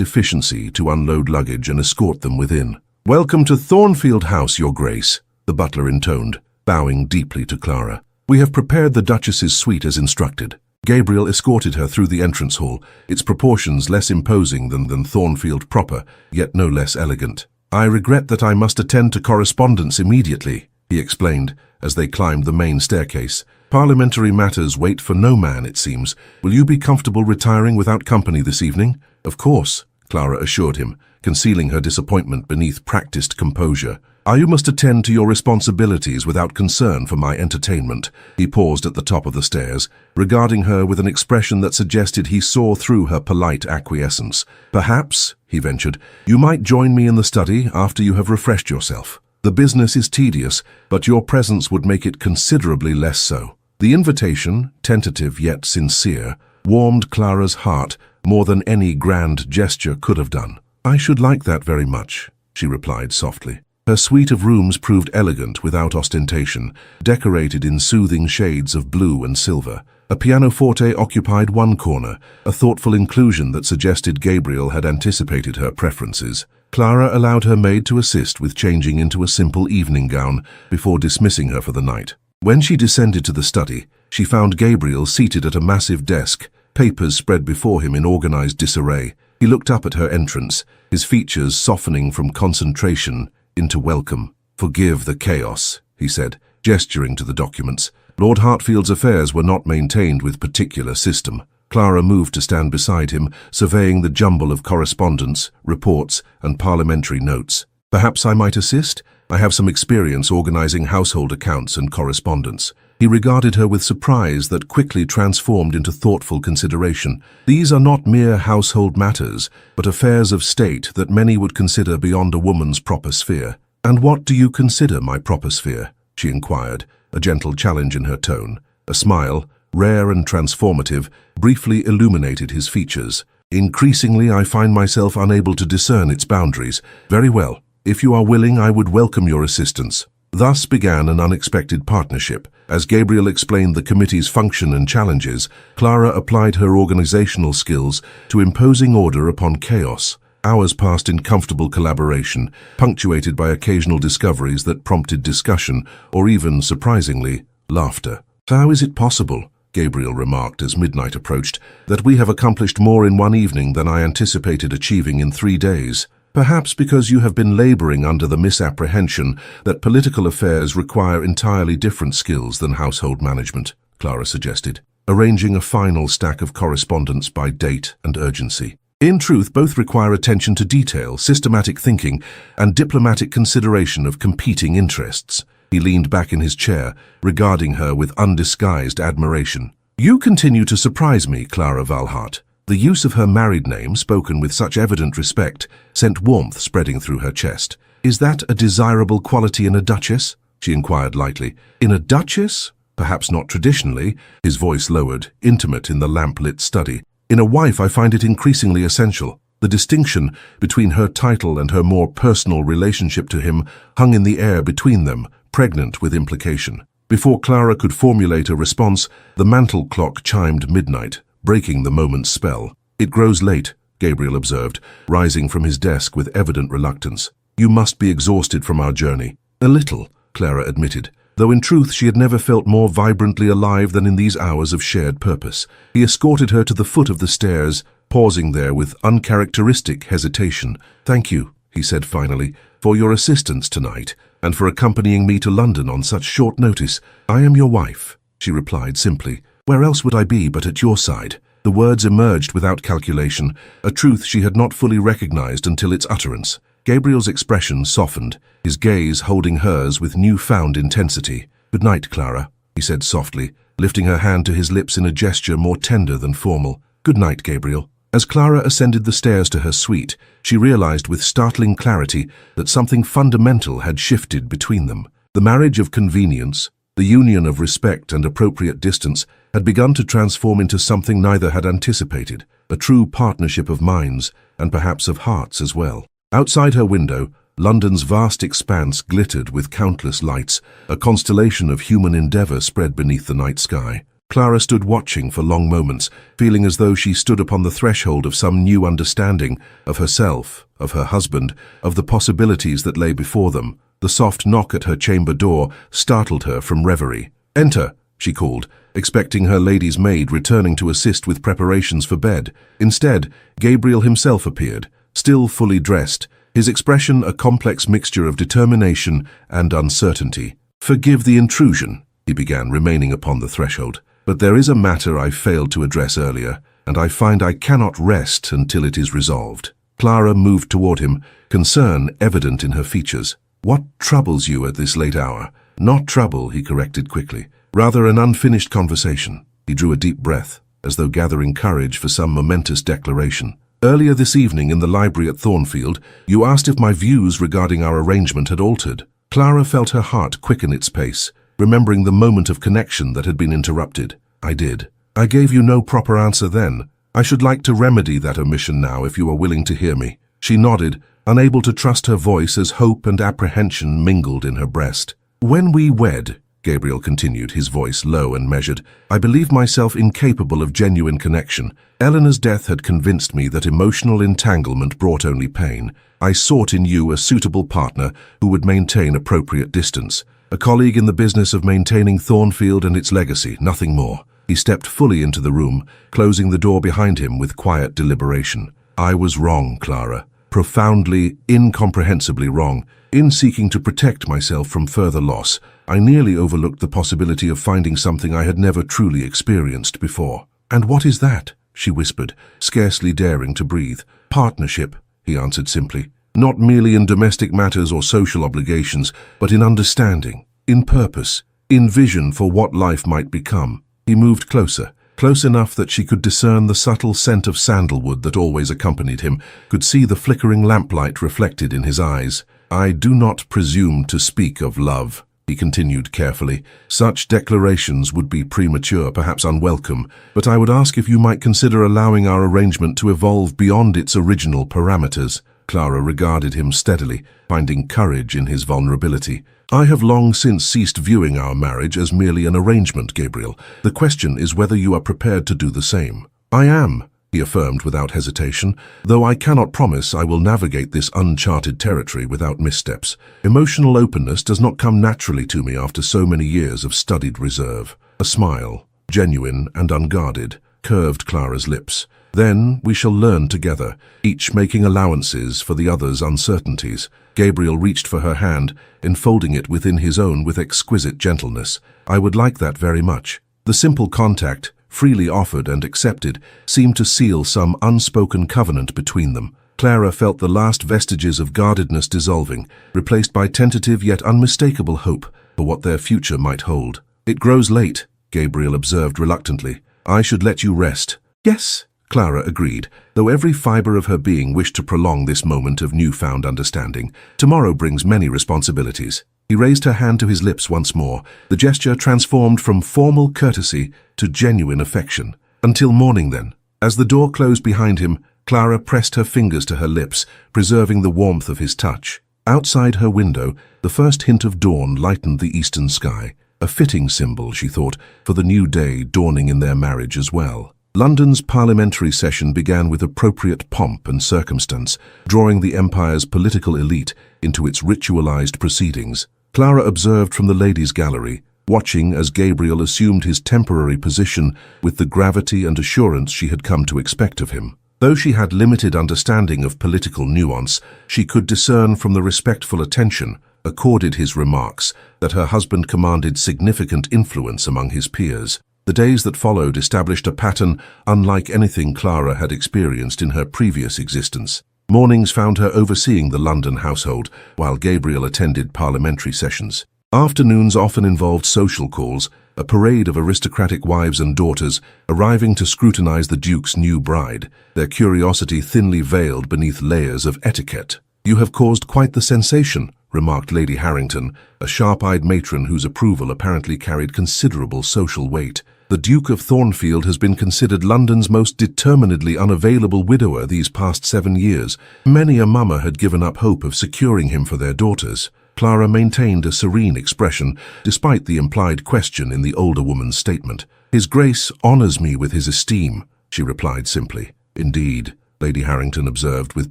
efficiency to unload luggage and escort them within. "Welcome to Thornfield House, Your Grace," the butler intoned, bowing deeply to Clara. "We have prepared the Duchess's suite as instructed." Gabriel escorted her through the entrance hall, its proportions less imposing than Thornfield proper, yet no less elegant. "I regret that I must attend to correspondence immediately," he explained as they climbed the main staircase. "Parliamentary matters wait for no man, it seems. Will you be comfortable retiring without company this evening?" "Of course," Clara assured him, concealing her disappointment beneath practiced composure. "You must attend to your responsibilities without concern for my entertainment." He paused at the top of the stairs, regarding her with an expression that suggested he saw through her polite acquiescence. "Perhaps," he ventured, "you might join me in the study after you have refreshed yourself. The business is tedious, but your presence would make it considerably less so." The invitation, tentative yet sincere, warmed Clara's heart more than any grand gesture could have done. "I should like that very much," she replied softly. Her suite of rooms proved elegant without ostentation, decorated in soothing shades of blue and silver. A pianoforte occupied one corner, a thoughtful inclusion that suggested Gabriel had anticipated her preferences. Clara allowed her maid to assist with changing into a simple evening gown before dismissing her for the night. When she descended to the study, she found Gabriel seated at a massive desk, papers spread before him in organized disarray. He looked up at her entrance, his features softening from concentration into welcome. "Forgive the chaos," he said, gesturing to the documents. Lord Hartfield's affairs were not maintained with particular system. Clara moved to stand beside him, surveying the jumble of correspondence, reports, and parliamentary notes. "Perhaps I might assist? I have some experience organizing household accounts and correspondence." He regarded her with surprise that quickly transformed into thoughtful consideration. "These are not mere household matters, but affairs of state that many would consider beyond a woman's proper sphere." "And what do you consider my proper sphere?" she inquired, a gentle challenge in her tone. A smile, rare and transformative, briefly illuminated his features. "Increasingly I find myself unable to discern its boundaries. Very well. If you are willing, I would welcome your assistance." Thus began an unexpected partnership. As Gabriel explained the committee's function and challenges, Clara applied her organizational skills to imposing order upon chaos. Hours passed in comfortable collaboration, punctuated by occasional discoveries that prompted discussion, or even, surprisingly, laughter. "How is it possible," Gabriel remarked as midnight approached, "that we have accomplished more in one evening than I anticipated achieving in 3 days? Perhaps because you have been laboring under the misapprehension that political affairs require entirely different skills than household management," Clara suggested, arranging a final stack of correspondence by date and urgency. "In truth, both require attention to detail, systematic thinking, and diplomatic consideration of competing interests." He leaned back in his chair, regarding her with undisguised admiration. "You continue to surprise me, Clara Valhart." The use of her married name, spoken with such evident respect, sent warmth spreading through her chest. "Is that a desirable quality in a duchess?" she inquired lightly. "In a duchess? Perhaps not traditionally," his voice lowered, intimate in the lamp-lit study. "In a wife I find it increasingly essential." The distinction between her title and her more personal relationship to him hung in the air between them, pregnant with implication. Before Clara could formulate a response, the mantel clock chimed midnight, breaking the moment's spell. "It grows late," Gabriel observed, rising from his desk with evident reluctance. "You must be exhausted from our journey." "A little," Clara admitted, though in truth she had never felt more vibrantly alive than in these hours of shared purpose. He escorted her to the foot of the stairs, pausing there with uncharacteristic hesitation. "Thank you," he said finally, "for your assistance tonight, and for accompanying me to London on such short notice. I am your wife," she replied simply. "Where else would I be but at your side?" The words emerged without calculation, a truth she had not fully recognized until its utterance. Gabriel's expression softened, his gaze holding hers with newfound intensity. "Good night, Clara," he said softly, lifting her hand to his lips in a gesture more tender than formal. "Good night, Gabriel." As Clara ascended the stairs to her suite, she realized with startling clarity that something fundamental had shifted between them. The marriage of convenience, the union of respect and appropriate distance, had begun to transform into something neither had anticipated, a true partnership of minds, and perhaps of hearts as well. Outside her window, London's vast expanse glittered with countless lights, a constellation of human endeavor spread beneath the night sky. Clara stood watching for long moments, feeling as though she stood upon the threshold of some new understanding of herself, of her husband, of the possibilities that lay before them. The soft knock at her chamber door startled her from reverie. "Enter," she called, expecting her lady's maid returning to assist with preparations for bed. Instead, Gabriel himself appeared, still fully dressed, his expression a complex mixture of determination and uncertainty. "Forgive the intrusion," he began, remaining upon the threshold. "But there is a matter I failed to address earlier, and I find I cannot rest until it is resolved." Clara moved toward him, concern evident in her features. "What troubles you at this late hour?" "Not trouble," he corrected quickly. "Rather an unfinished conversation." He drew a deep breath, as though gathering courage for some momentous declaration. "Earlier this evening in the library at Thornfield, you asked if my views regarding our arrangement had altered." Clara felt her heart quicken its pace, remembering the moment of connection that had been interrupted. "I did. I gave you no proper answer then. I should like to remedy that omission now if you are willing to hear me." She nodded, unable to trust her voice as hope and apprehension mingled in her breast. "When we wed," Gabriel continued, his voice low and measured, "I believed myself incapable of genuine connection. Eleanor's death had convinced me that emotional entanglement brought only pain. I sought in you a suitable partner who would maintain appropriate distance. A colleague in the business of maintaining Thornfield and its legacy, nothing more." He stepped fully into the room, closing the door behind him with quiet deliberation. "I was wrong, Clara. Profoundly, incomprehensibly wrong. In seeking to protect myself from further loss, I nearly overlooked the possibility of finding something I had never truly experienced before." "And what is that?" she whispered, scarcely daring to breathe. "Partnership," he answered simply. "Not merely in domestic matters or social obligations, but in understanding, in purpose, in vision for what life might become." He moved closer, close enough that she could discern the subtle scent of sandalwood that always accompanied him, could see the flickering lamplight reflected in his eyes. "I do not presume to speak of love," he continued carefully. "Such declarations would be premature, perhaps unwelcome, but I would ask if you might consider allowing our arrangement to evolve beyond its original parameters." Clara regarded him steadily, finding courage in his vulnerability. "I have long since ceased viewing our marriage as merely an arrangement, Gabriel. The question is whether you are prepared to do the same." "I am," he affirmed without hesitation, "though I cannot promise I will navigate this uncharted territory without missteps. Emotional openness does not come naturally to me after so many years of studied reserve." A smile, genuine and unguarded, curved Clara's lips. "Then we shall learn together, each making allowances for the other's uncertainties." Gabriel reached for her hand, enfolding it within his own with exquisite gentleness. "I would like that very much." The simple contact, freely offered and accepted, seemed to seal some unspoken covenant between them. Clara felt the last vestiges of guardedness dissolving, replaced by tentative yet unmistakable hope for what their future might hold. "It grows late," Gabriel observed reluctantly. "I should let you rest." "Yes," Clara agreed, though every fiber of her being wished to prolong this moment of newfound understanding. "Tomorrow brings many responsibilities." He raised her hand to his lips once more, the gesture transformed from formal courtesy to genuine affection. "Until morning, then." As the door closed behind him, Clara pressed her fingers to her lips, preserving the warmth of his touch. Outside her window, the first hint of dawn lightened the eastern sky, a fitting symbol, she thought, for the new day dawning in their marriage as well. London's parliamentary session began with appropriate pomp and circumstance, drawing the empire's political elite into its ritualized proceedings. Clara observed from the ladies' gallery, watching as Gabriel assumed his temporary position with the gravity and assurance she had come to expect of him. Though she had limited understanding of political nuance, she could discern from the respectful attention accorded his remarks that her husband commanded significant influence among his peers. The days that followed established a pattern unlike anything Clara had experienced in her previous existence. Mornings found her overseeing the London household, while Gabriel attended parliamentary sessions. Afternoons often involved social calls, a parade of aristocratic wives and daughters arriving to scrutinize the Duke's new bride, their curiosity thinly veiled beneath layers of etiquette. "You have caused quite the sensation," remarked Lady Harrington, a sharp-eyed matron whose approval apparently carried considerable social weight. "The Duke of Thornfield has been considered London's most determinedly unavailable widower these past 7 years. Many a mama had given up hope of securing him for their daughters." Clara maintained a serene expression, despite the implied question in the older woman's statement. "His Grace honors me with his esteem," she replied simply. "Indeed," Lady Harrington observed with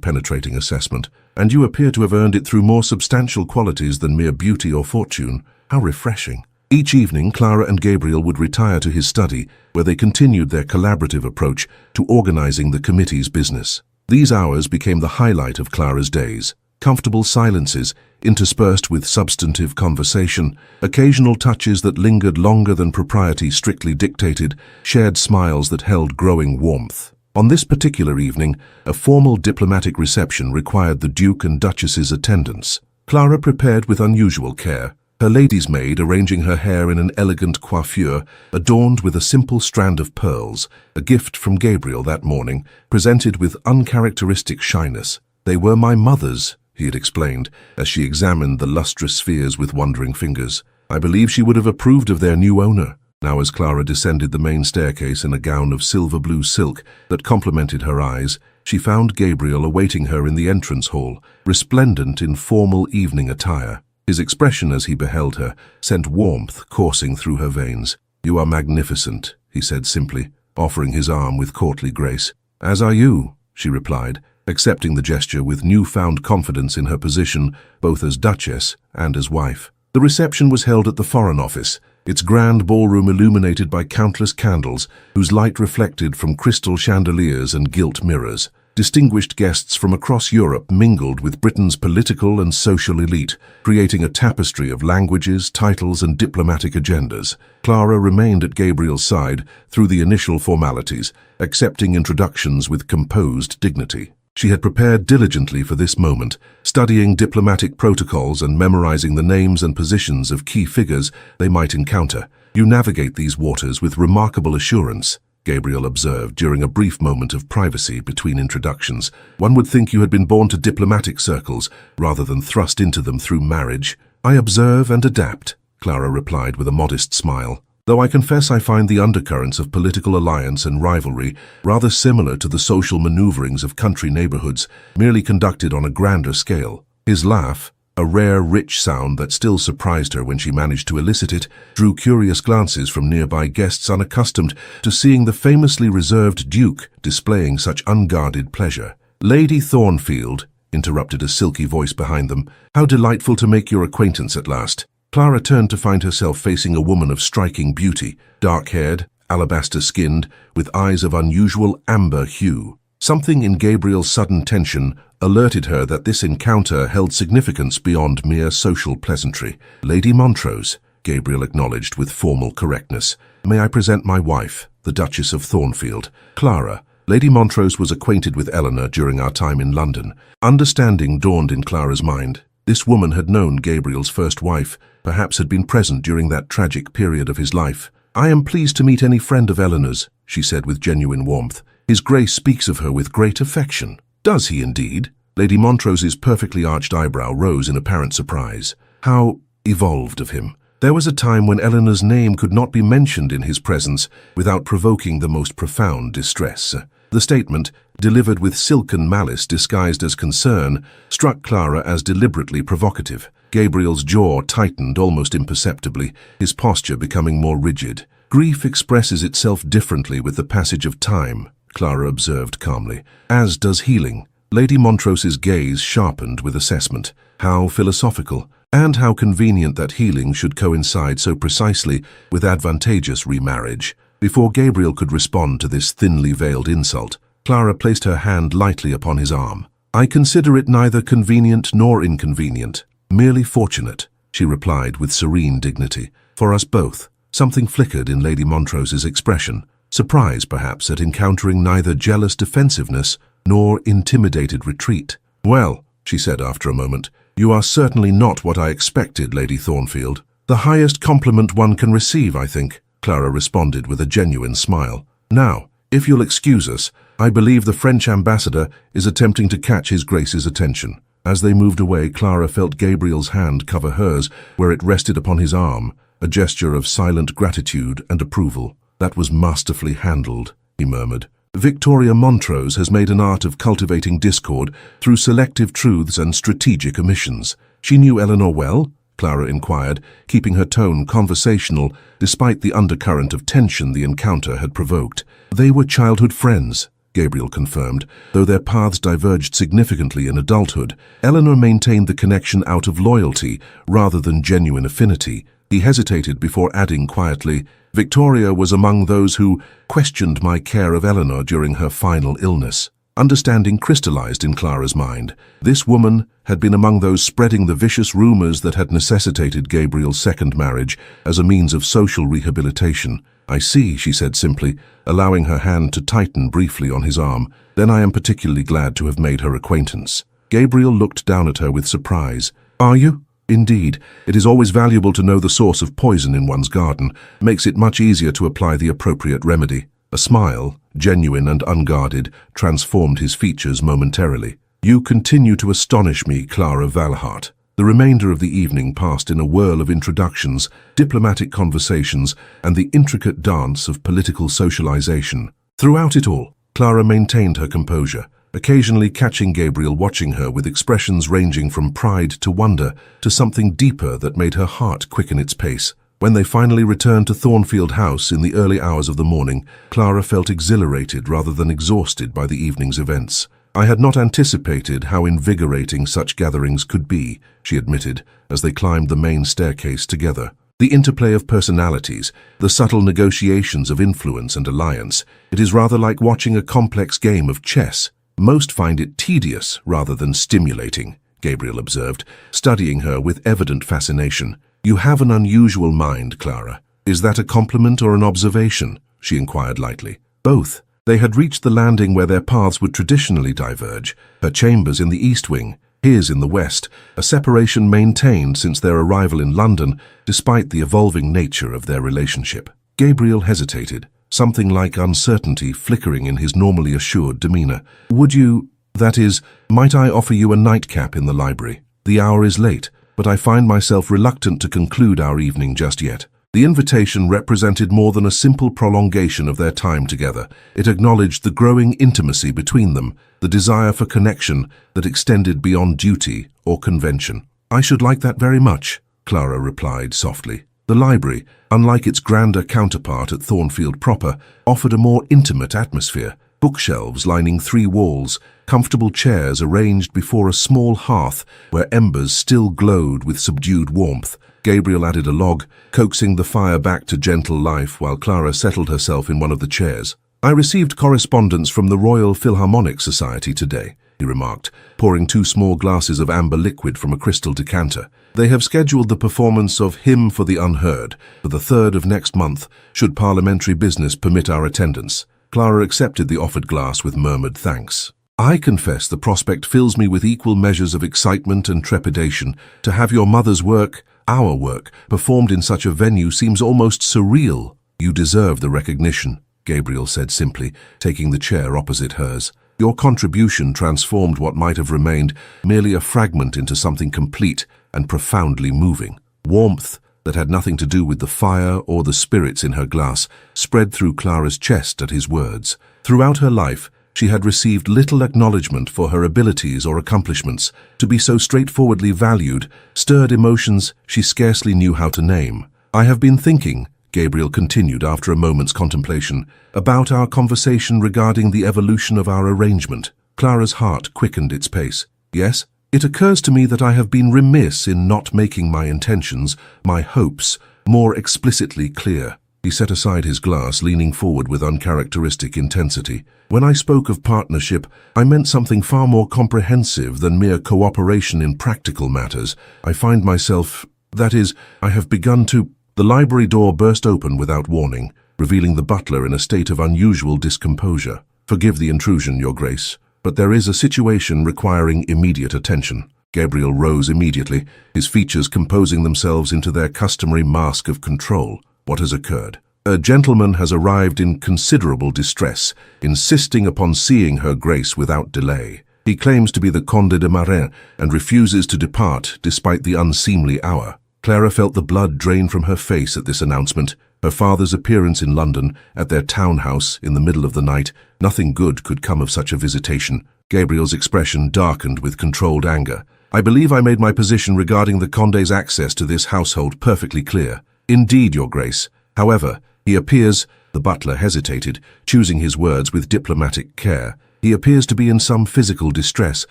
penetrating assessment, "and you appear to have earned it through more substantial qualities than mere beauty or fortune. How refreshing." Each evening, Clara and Gabriel would retire to his study, where they continued their collaborative approach to organizing the committee's business. These hours became the highlight of Clara's days. Comfortable silences, interspersed with substantive conversation, occasional touches that lingered longer than propriety strictly dictated, shared smiles that held growing warmth. On this particular evening, a formal diplomatic reception required the Duke and Duchess's attendance. Clara prepared with unusual care, her lady's maid arranging her hair in an elegant coiffure adorned with a simple strand of pearls, a gift from Gabriel that morning, presented with uncharacteristic shyness. "They were my mother's," he had explained, as she examined the lustrous spheres with wondering fingers. "I believe she would have approved of their new owner." Now, as Clara descended the main staircase in a gown of silver-blue silk that complemented her eyes, she found Gabriel awaiting her in the entrance hall, resplendent in formal evening attire. His expression as he beheld her sent warmth coursing through her veins. "You are magnificent," he said simply, offering his arm with courtly grace. "As are you," she replied, accepting the gesture with newfound confidence in her position both as Duchess and as wife. The reception was held at the Foreign Office, its grand ballroom illuminated by countless candles whose light reflected from crystal chandeliers and gilt mirrors. Distinguished guests from across Europe mingled with Britain's political and social elite, creating a tapestry of languages, titles, and diplomatic agendas. Clara remained at Gabriel's side through the initial formalities, accepting introductions with composed dignity. She had prepared diligently for this moment, studying diplomatic protocols and memorizing the names and positions of key figures they might encounter. "You navigate these waters with remarkable assurance," Gabriel observed during a brief moment of privacy between introductions. "One would think you had been born to diplomatic circles, rather than thrust into them through marriage." "I observe and adapt," Clara replied with a modest smile, "though I confess I find the undercurrents of political alliance and rivalry rather similar to the social maneuverings of country neighborhoods, merely conducted on a grander scale." His laugh, a rare, rich sound that still surprised her when she managed to elicit it, drew curious glances from nearby guests unaccustomed to seeing the famously reserved Duke displaying such unguarded pleasure. "Lady Thornfield," interrupted a silky voice behind them, "how delightful to make your acquaintance at last." Clara turned to find herself facing a woman of striking beauty, dark-haired, alabaster-skinned, with eyes of unusual amber hue. Something in Gabriel's sudden tension alerted her that this encounter held significance beyond mere social pleasantry. "Lady Montrose," Gabriel acknowledged with formal correctness. "May I present my wife, the Duchess of Thornfield, Clara." Lady Montrose was acquainted with Eleanor during our time in London. Understanding dawned in Clara's mind. This woman had known Gabriel's first wife, perhaps had been present during that tragic period of his life. "I am pleased to meet any friend of Eleanor's," she said with genuine warmth. "His Grace speaks of her with great affection." "Does he indeed?" Lady Montrose's perfectly arched eyebrow rose in apparent surprise. "How evolved of him. There was a time when Eleanor's name could not be mentioned in his presence without provoking the most profound distress." The statement, delivered with silken malice disguised as concern, struck Clara as deliberately provocative. Gabriel's jaw tightened almost imperceptibly, his posture becoming more rigid. "Grief expresses itself differently with the passage of time," Clara observed calmly, "as does healing." Lady Montrose's gaze sharpened with assessment. How philosophical, and how convenient that healing should coincide so precisely with advantageous remarriage. Before Gabriel could respond to this thinly veiled insult, Clara placed her hand lightly upon his arm. "I consider it neither convenient nor inconvenient, merely fortunate," she replied with serene dignity. "For us both." Something flickered in Lady Montrose's expression, surprise perhaps at encountering neither jealous defensiveness nor intimidated retreat. "Well," she said after a moment, "you are certainly not what I expected, Lady Thornfield." "The highest compliment one can receive, I think," Clara responded with a genuine smile. "Now, if you'll excuse us, I believe the French ambassador is attempting to catch His Grace's attention." As they moved away, Clara felt Gabriel's hand cover hers where it rested upon his arm, a gesture of silent gratitude and approval. "That was masterfully handled," he murmured. "Victoria Montrose has made an art of cultivating discord through selective truths and strategic omissions." "She knew Eleanor well?" Clara inquired, keeping her tone conversational despite the undercurrent of tension the encounter had provoked. "They were childhood friends," Gabriel confirmed. Though their paths diverged significantly in adulthood, Eleanor maintained the connection out of loyalty rather than genuine affinity. He hesitated before adding quietly, "Victoria was among those who questioned my care of Eleanor during her final illness." Understanding crystallized in Clara's mind. This woman had been among those spreading the vicious rumors that had necessitated Gabriel's second marriage as a means of social rehabilitation. "I see," she said simply, allowing her hand to tighten briefly on his arm. "Then I am particularly glad to have made her acquaintance." Gabriel looked down at her with surprise. "Are you?" "Indeed. It is always valuable to know the source of poison in one's garden. Makes it much easier to apply the appropriate remedy." A smile, genuine and unguarded, transformed his features momentarily. "You continue to astonish me, Clara Valhart." The remainder of the evening passed in a whirl of introductions, diplomatic conversations, and the intricate dance of political socialization. Throughout it all, Clara maintained her composure, occasionally catching Gabriel watching her with expressions ranging from pride to wonder to something deeper that made her heart quicken its pace. When they finally returned to Thornfield House in the early hours of the morning, Clara felt exhilarated rather than exhausted by the evening's events. "I had not anticipated how invigorating such gatherings could be," she admitted, as they climbed the main staircase together. "The interplay of personalities, the subtle negotiations of influence and alliance. It is rather like watching a complex game of chess. Most find it tedious rather than stimulating," Gabriel observed, studying her with evident fascination. "You have an unusual mind, Clara. Is that a compliment or an observation?" she inquired lightly. "Both." They had reached the landing where their paths would traditionally diverge, her chambers in the east wing, his in the west, a separation maintained since their arrival in London, despite the evolving nature of their relationship. Gabriel hesitated, something like uncertainty flickering in his normally assured demeanor. "Would you, that is, might I offer you a nightcap in the library? The hour is late, but I find myself reluctant to conclude our evening just yet." The invitation represented more than a simple prolongation of their time together. It acknowledged the growing intimacy between them, the desire for connection that extended beyond duty or convention. "I should like that very much," Clara replied softly. The library, unlike its grander counterpart at Thornfield proper, offered a more intimate atmosphere. Bookshelves lining 3 walls, comfortable chairs arranged before a small hearth where embers still glowed with subdued warmth. Gabriel added a log, coaxing the fire back to gentle life while Clara settled herself in one of the chairs. "I received correspondence from the Royal Philharmonic Society today," he remarked, pouring 2 small glasses of amber liquid from a crystal decanter. "They have scheduled the performance of Hymn for the Unheard for the 3rd of next month, should parliamentary business permit our attendance." Clara accepted the offered glass with murmured thanks. "I confess the prospect fills me with equal measures of excitement and trepidation. To have your mother's work, our work, performed in such a venue seems almost surreal." "You deserve the recognition," Gabriel said simply, taking the chair opposite hers. "Your contribution transformed what might have remained merely a fragment into something complete and profoundly moving." Warmth that had nothing to do with the fire or the spirits in her glass spread through Clara's chest at his words. Throughout her life, she had received little acknowledgement for her abilities or accomplishments. To be so straightforwardly valued stirred emotions she scarcely knew how to name. "I have been thinking," Gabriel continued after a moment's contemplation, "about our conversation regarding the evolution of our arrangement." Clara's heart quickened its pace. "Yes? It occurs to me that I have been remiss in not making my intentions, my hopes, more explicitly clear." He set aside his glass, leaning forward with uncharacteristic intensity. "When I spoke of partnership, I meant something far more comprehensive than mere cooperation in practical matters. I find myself, that is, I have begun to—" The library door burst open without warning, revealing the butler in a state of unusual discomposure. "Forgive the intrusion, Your Grace." but there is a situation requiring immediate attention. Gabriel rose immediately, his features composing themselves into their customary mask of control. What has occurred? A gentleman has arrived in considerable distress, insisting upon seeing her Grace without delay. He claims to be the Comte de Marin and refuses to depart despite the unseemly hour. Clara felt the blood drain from her face at this announcement. Her father's appearance in London, at their townhouse in the middle of the night, nothing good could come of such a visitation. Gabriel's expression darkened with controlled anger. I believe I made my position regarding the Conde's access to this household perfectly clear. Indeed, Your Grace. However, he appears, the butler hesitated, choosing his words with diplomatic care. He appears to be in some physical distress,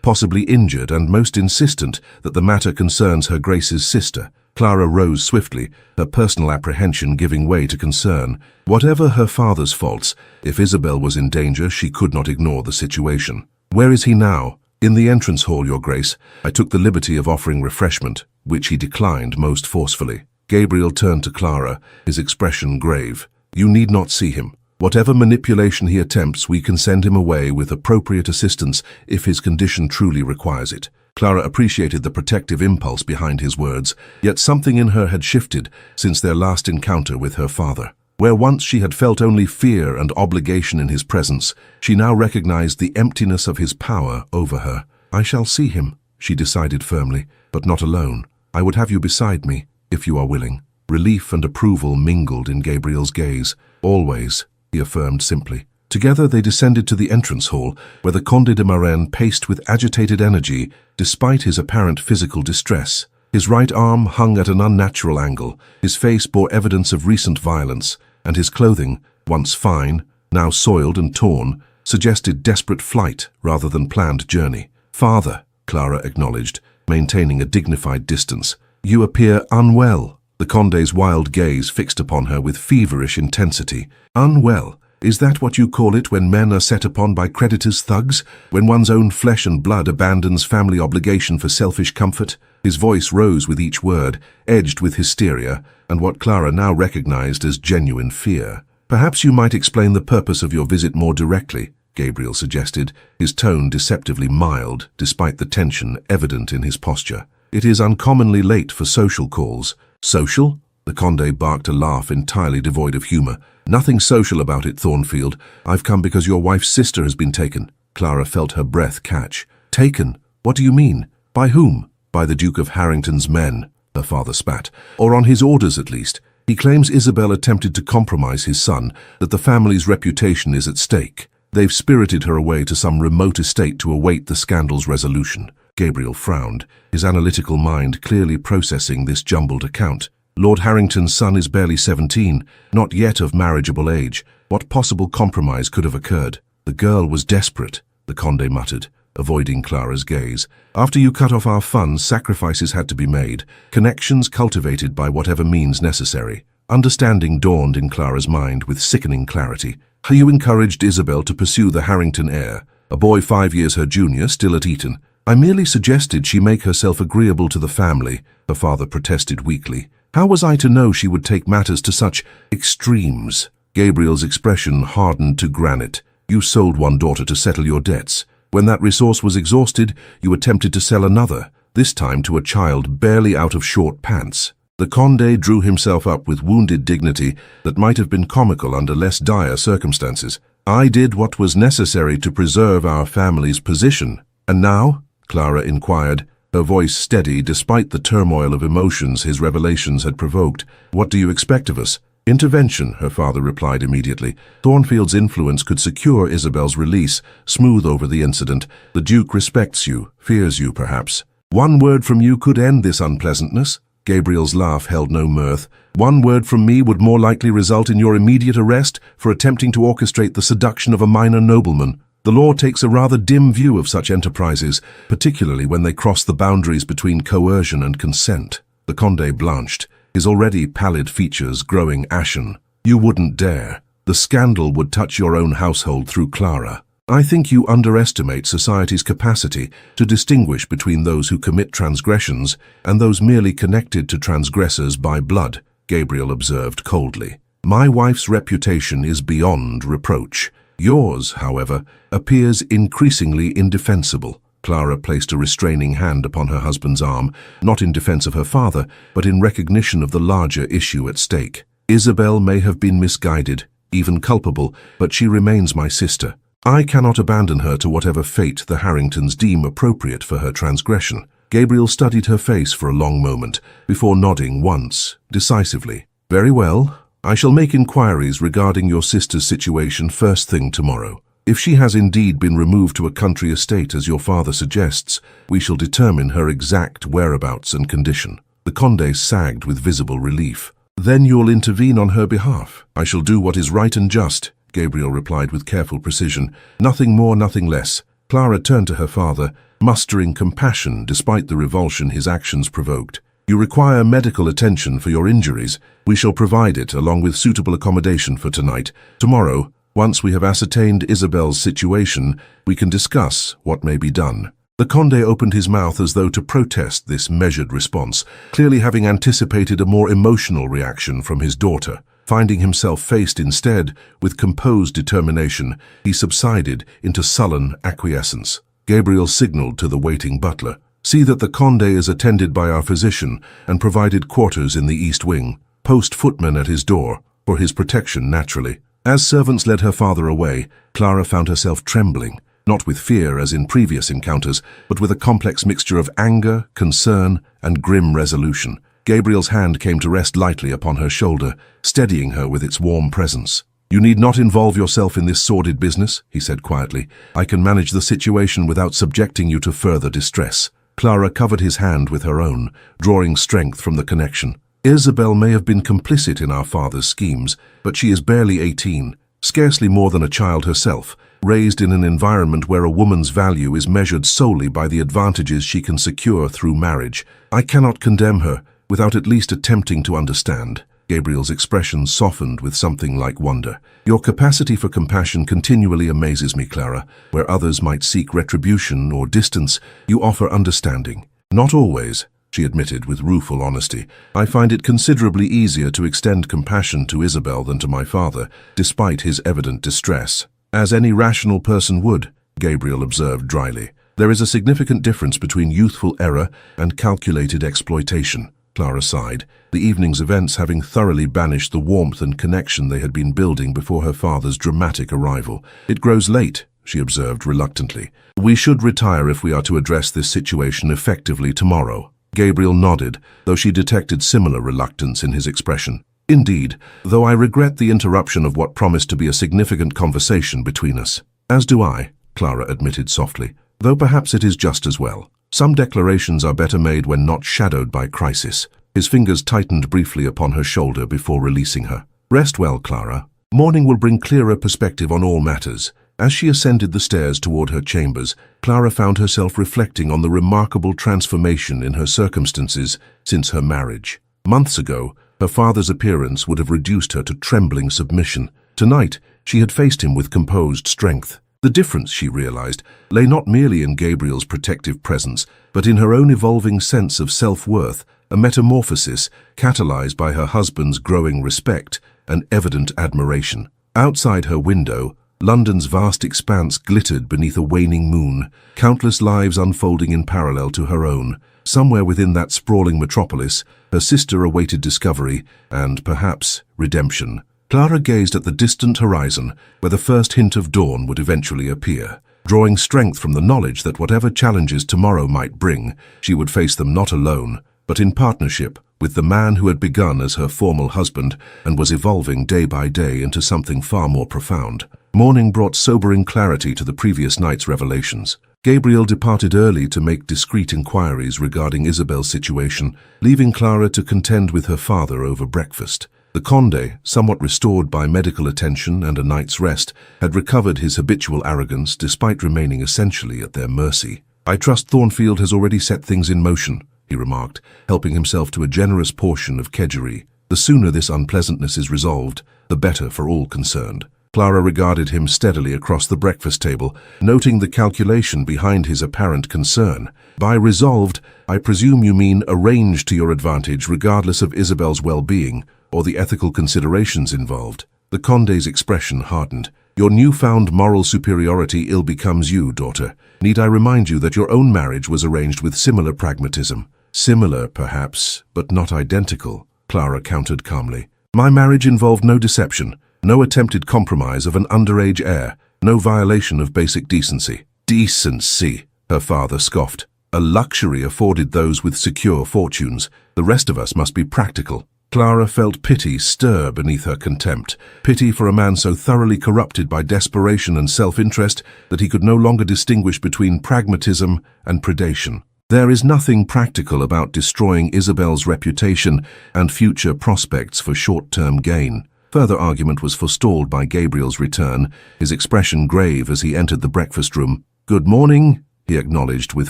possibly injured, and most insistent that the matter concerns her Grace's sister. Clara rose swiftly, her personal apprehension giving way to concern. Whatever her father's faults, if Isabel was in danger, she could not ignore the situation. Where is he now? In the entrance hall, Your Grace. I took the liberty of offering refreshment, which he declined most forcefully. Gabriel turned to Clara, his expression grave. You need not see him. Whatever manipulation he attempts, we can send him away with appropriate assistance if his condition truly requires it. Clara appreciated the protective impulse behind his words, yet something in her had shifted since their last encounter with her father. Where once she had felt only fear and obligation in his presence, she now recognized the emptiness of his power over her. I shall see him, she decided firmly, but not alone. I would have you beside me, if you are willing. Relief and approval mingled in Gabriel's gaze. Always, he affirmed simply. Together they descended to the entrance hall, where the Comte de Marin paced with agitated energy, despite his apparent physical distress. His right arm hung at an unnatural angle, his face bore evidence of recent violence, and his clothing, once fine, now soiled and torn, suggested desperate flight rather than planned journey. Father, Clara acknowledged, maintaining a dignified distance. You appear unwell. The Conde's wild gaze fixed upon her with feverish intensity. Unwell? Is that what you call it when men are set upon by creditors' thugs? When one's own flesh and blood abandons family obligation for selfish comfort? His voice rose with each word, edged with hysteria, and what Clara now recognized as genuine fear. Perhaps you might explain the purpose of your visit more directly, Gabriel suggested, his tone deceptively mild, despite the tension evident in his posture. It is uncommonly late for social calls. Social? The Conde barked a laugh entirely devoid of humor. Nothing social about it, Thornfield. I've come because your wife's sister has been taken. Clara felt her breath catch. Taken? What do you mean? By whom? By the Duke of Harrington's men, her father spat. Or on his orders, at least. He claims Isabel attempted to compromise his son, that the family's reputation is at stake. They've spirited her away to some remote estate to await the scandal's resolution. Gabriel frowned, his analytical mind clearly processing this jumbled account. Lord Harrington's son is barely 17, not yet of marriageable age. What possible compromise could have occurred? The girl was desperate, the Conde muttered, avoiding Clara's gaze. After you cut off our funds, sacrifices had to be made, connections cultivated by whatever means necessary. Understanding dawned in Clara's mind with sickening clarity. You encouraged Isabel to pursue the Harrington heir, a boy 5 years her junior, still at Eton. I merely suggested she make herself agreeable to the family, her father protested weakly. How was I to know she would take matters to such extremes? Gabriel's expression hardened to granite. You sold one daughter to settle your debts. When that resource was exhausted, you attempted to sell another, this time to a child barely out of short pants. The Conde drew himself up with wounded dignity that might have been comical under less dire circumstances. I did what was necessary to preserve our family's position. And now? Clara inquired, her voice steady despite the turmoil of emotions his revelations had provoked. What do you expect of us? Intervention, her father replied immediately. Thornfield's influence could secure Isabel's release, smooth over the incident. The Duke respects you, fears you perhaps. One word from you could end this unpleasantness. Gabriel's laugh held no mirth. One word from me would more likely result in your immediate arrest for attempting to orchestrate the seduction of a minor nobleman. The law takes a rather dim view of such enterprises, particularly when they cross the boundaries between coercion and consent. The Conde blanched, his already pallid features growing ashen. You wouldn't dare. The scandal would touch your own household through Clara. I think you underestimate society's capacity to distinguish between those who commit transgressions and those merely connected to transgressors by blood, Gabriel observed coldly. My wife's reputation is beyond reproach. Yours, however, appears increasingly indefensible. Clara placed a restraining hand upon her husband's arm, not in defense of her father, but in recognition of the larger issue at stake. Isabel may have been misguided, even culpable, but she remains my sister. I cannot abandon her to whatever fate the Harringtons deem appropriate for her transgression. Gabriel studied her face for a long moment, before nodding once, decisively. Very well. I shall make inquiries regarding your sister's situation first thing tomorrow. If she has indeed been removed to a country estate as your father suggests, we shall determine her exact whereabouts and condition. The Condé sagged with visible relief. Then you'll intervene on her behalf. I shall do what is right and just, Gabriel replied with careful precision. Nothing more, nothing less. Clara turned to her father, mustering compassion despite the revulsion his actions provoked. You require medical attention for your injuries. We shall provide it along with suitable accommodation for tonight. Tomorrow, once we have ascertained Isabel's situation, we can discuss what may be done. The Condé opened his mouth as though to protest this measured response, clearly having anticipated a more emotional reaction from his daughter. Finding himself faced instead with composed determination, he subsided into sullen acquiescence. Gabriel signaled to the waiting butler. See that the Condé is attended by our physician and provided quarters in the east wing. Post footmen at his door, for his protection naturally. As servants led her father away, Clara found herself trembling, not with fear as in previous encounters, but with a complex mixture of anger, concern, and grim resolution. Gabriel's hand came to rest lightly upon her shoulder, steadying her with its warm presence. You need not involve yourself in this sordid business, he said quietly. I can manage the situation without subjecting you to further distress. Clara covered his hand with her own, drawing strength from the connection. Isabel may have been complicit in our father's schemes, but she is barely 18, scarcely more than a child herself, raised in an environment where a woman's value is measured solely by the advantages she can secure through marriage. I cannot condemn her without at least attempting to understand. Gabriel's expression softened with something like wonder. Your capacity for compassion continually amazes me, Clara. Where others might seek retribution or distance, you offer understanding. Not always, she admitted with rueful honesty. I find it considerably easier to extend compassion to Isabel than to my father, despite his evident distress. As any rational person would, Gabriel observed dryly. There is a significant difference between youthful error and calculated exploitation. Clara sighed, the evening's events having thoroughly banished the warmth and connection they had been building before her father's dramatic arrival. It grows late, she observed reluctantly. We should retire if we are to address this situation effectively tomorrow. Gabriel nodded, though she detected similar reluctance in his expression. Indeed, though I regret the interruption of what promised to be a significant conversation between us. As do I, Clara admitted softly, though perhaps it is just as well. Some declarations are better made when not shadowed by crisis. His fingers tightened briefly upon her shoulder before releasing her. Rest well, Clara. Morning will bring clearer perspective on all matters. As she ascended the stairs toward her chambers, Clara found herself reflecting on the remarkable transformation in her circumstances since her marriage. Months ago, her father's appearance would have reduced her to trembling submission. Tonight, she had faced him with composed strength. The difference, she realized, lay not merely in Gabriel's protective presence, but in her own evolving sense of self-worth, a metamorphosis catalyzed by her husband's growing respect and evident admiration. Outside her window, London's vast expanse glittered beneath a waning moon, countless lives unfolding in parallel to her own. Somewhere within that sprawling metropolis, her sister awaited discovery and, perhaps, redemption. Clara gazed at the distant horizon, where the first hint of dawn would eventually appear. Drawing strength from the knowledge that whatever challenges tomorrow might bring, she would face them not alone, but in partnership with the man who had begun as her formal husband and was evolving day by day into something far more profound. Morning brought sobering clarity to the previous night's revelations. Gabriel departed early to make discreet inquiries regarding Isabel's situation, leaving Clara to contend with her father over breakfast. The Condé, somewhat restored by medical attention and a night's rest, had recovered his habitual arrogance despite remaining essentially at their mercy. I trust Thornfield has already set things in motion, he remarked, helping himself to a generous portion of kedgeree. The sooner this unpleasantness is resolved, the better for all concerned. Clara regarded him steadily across the breakfast table, noting the calculation behind his apparent concern. By resolved, I presume you mean arranged to your advantage regardless of Isabel's well-being, or the ethical considerations involved. The Condé's expression hardened. Your newfound moral superiority ill becomes you, daughter. Need I remind you that your own marriage was arranged with similar pragmatism? Similar, perhaps, but not identical, Clara countered calmly. My marriage involved no deception, no attempted compromise of an underage heir, no violation of basic decency. Decency, her father scoffed. A luxury afforded those with secure fortunes. The rest of us must be practical. Clara felt pity stir beneath her contempt, pity for a man so thoroughly corrupted by desperation and self-interest that he could no longer distinguish between pragmatism and predation. There is nothing practical about destroying Isabel's reputation and future prospects for short-term gain. Further argument was forestalled by Gabriel's return, his expression grave as he entered the breakfast room. "Good morning," he acknowledged with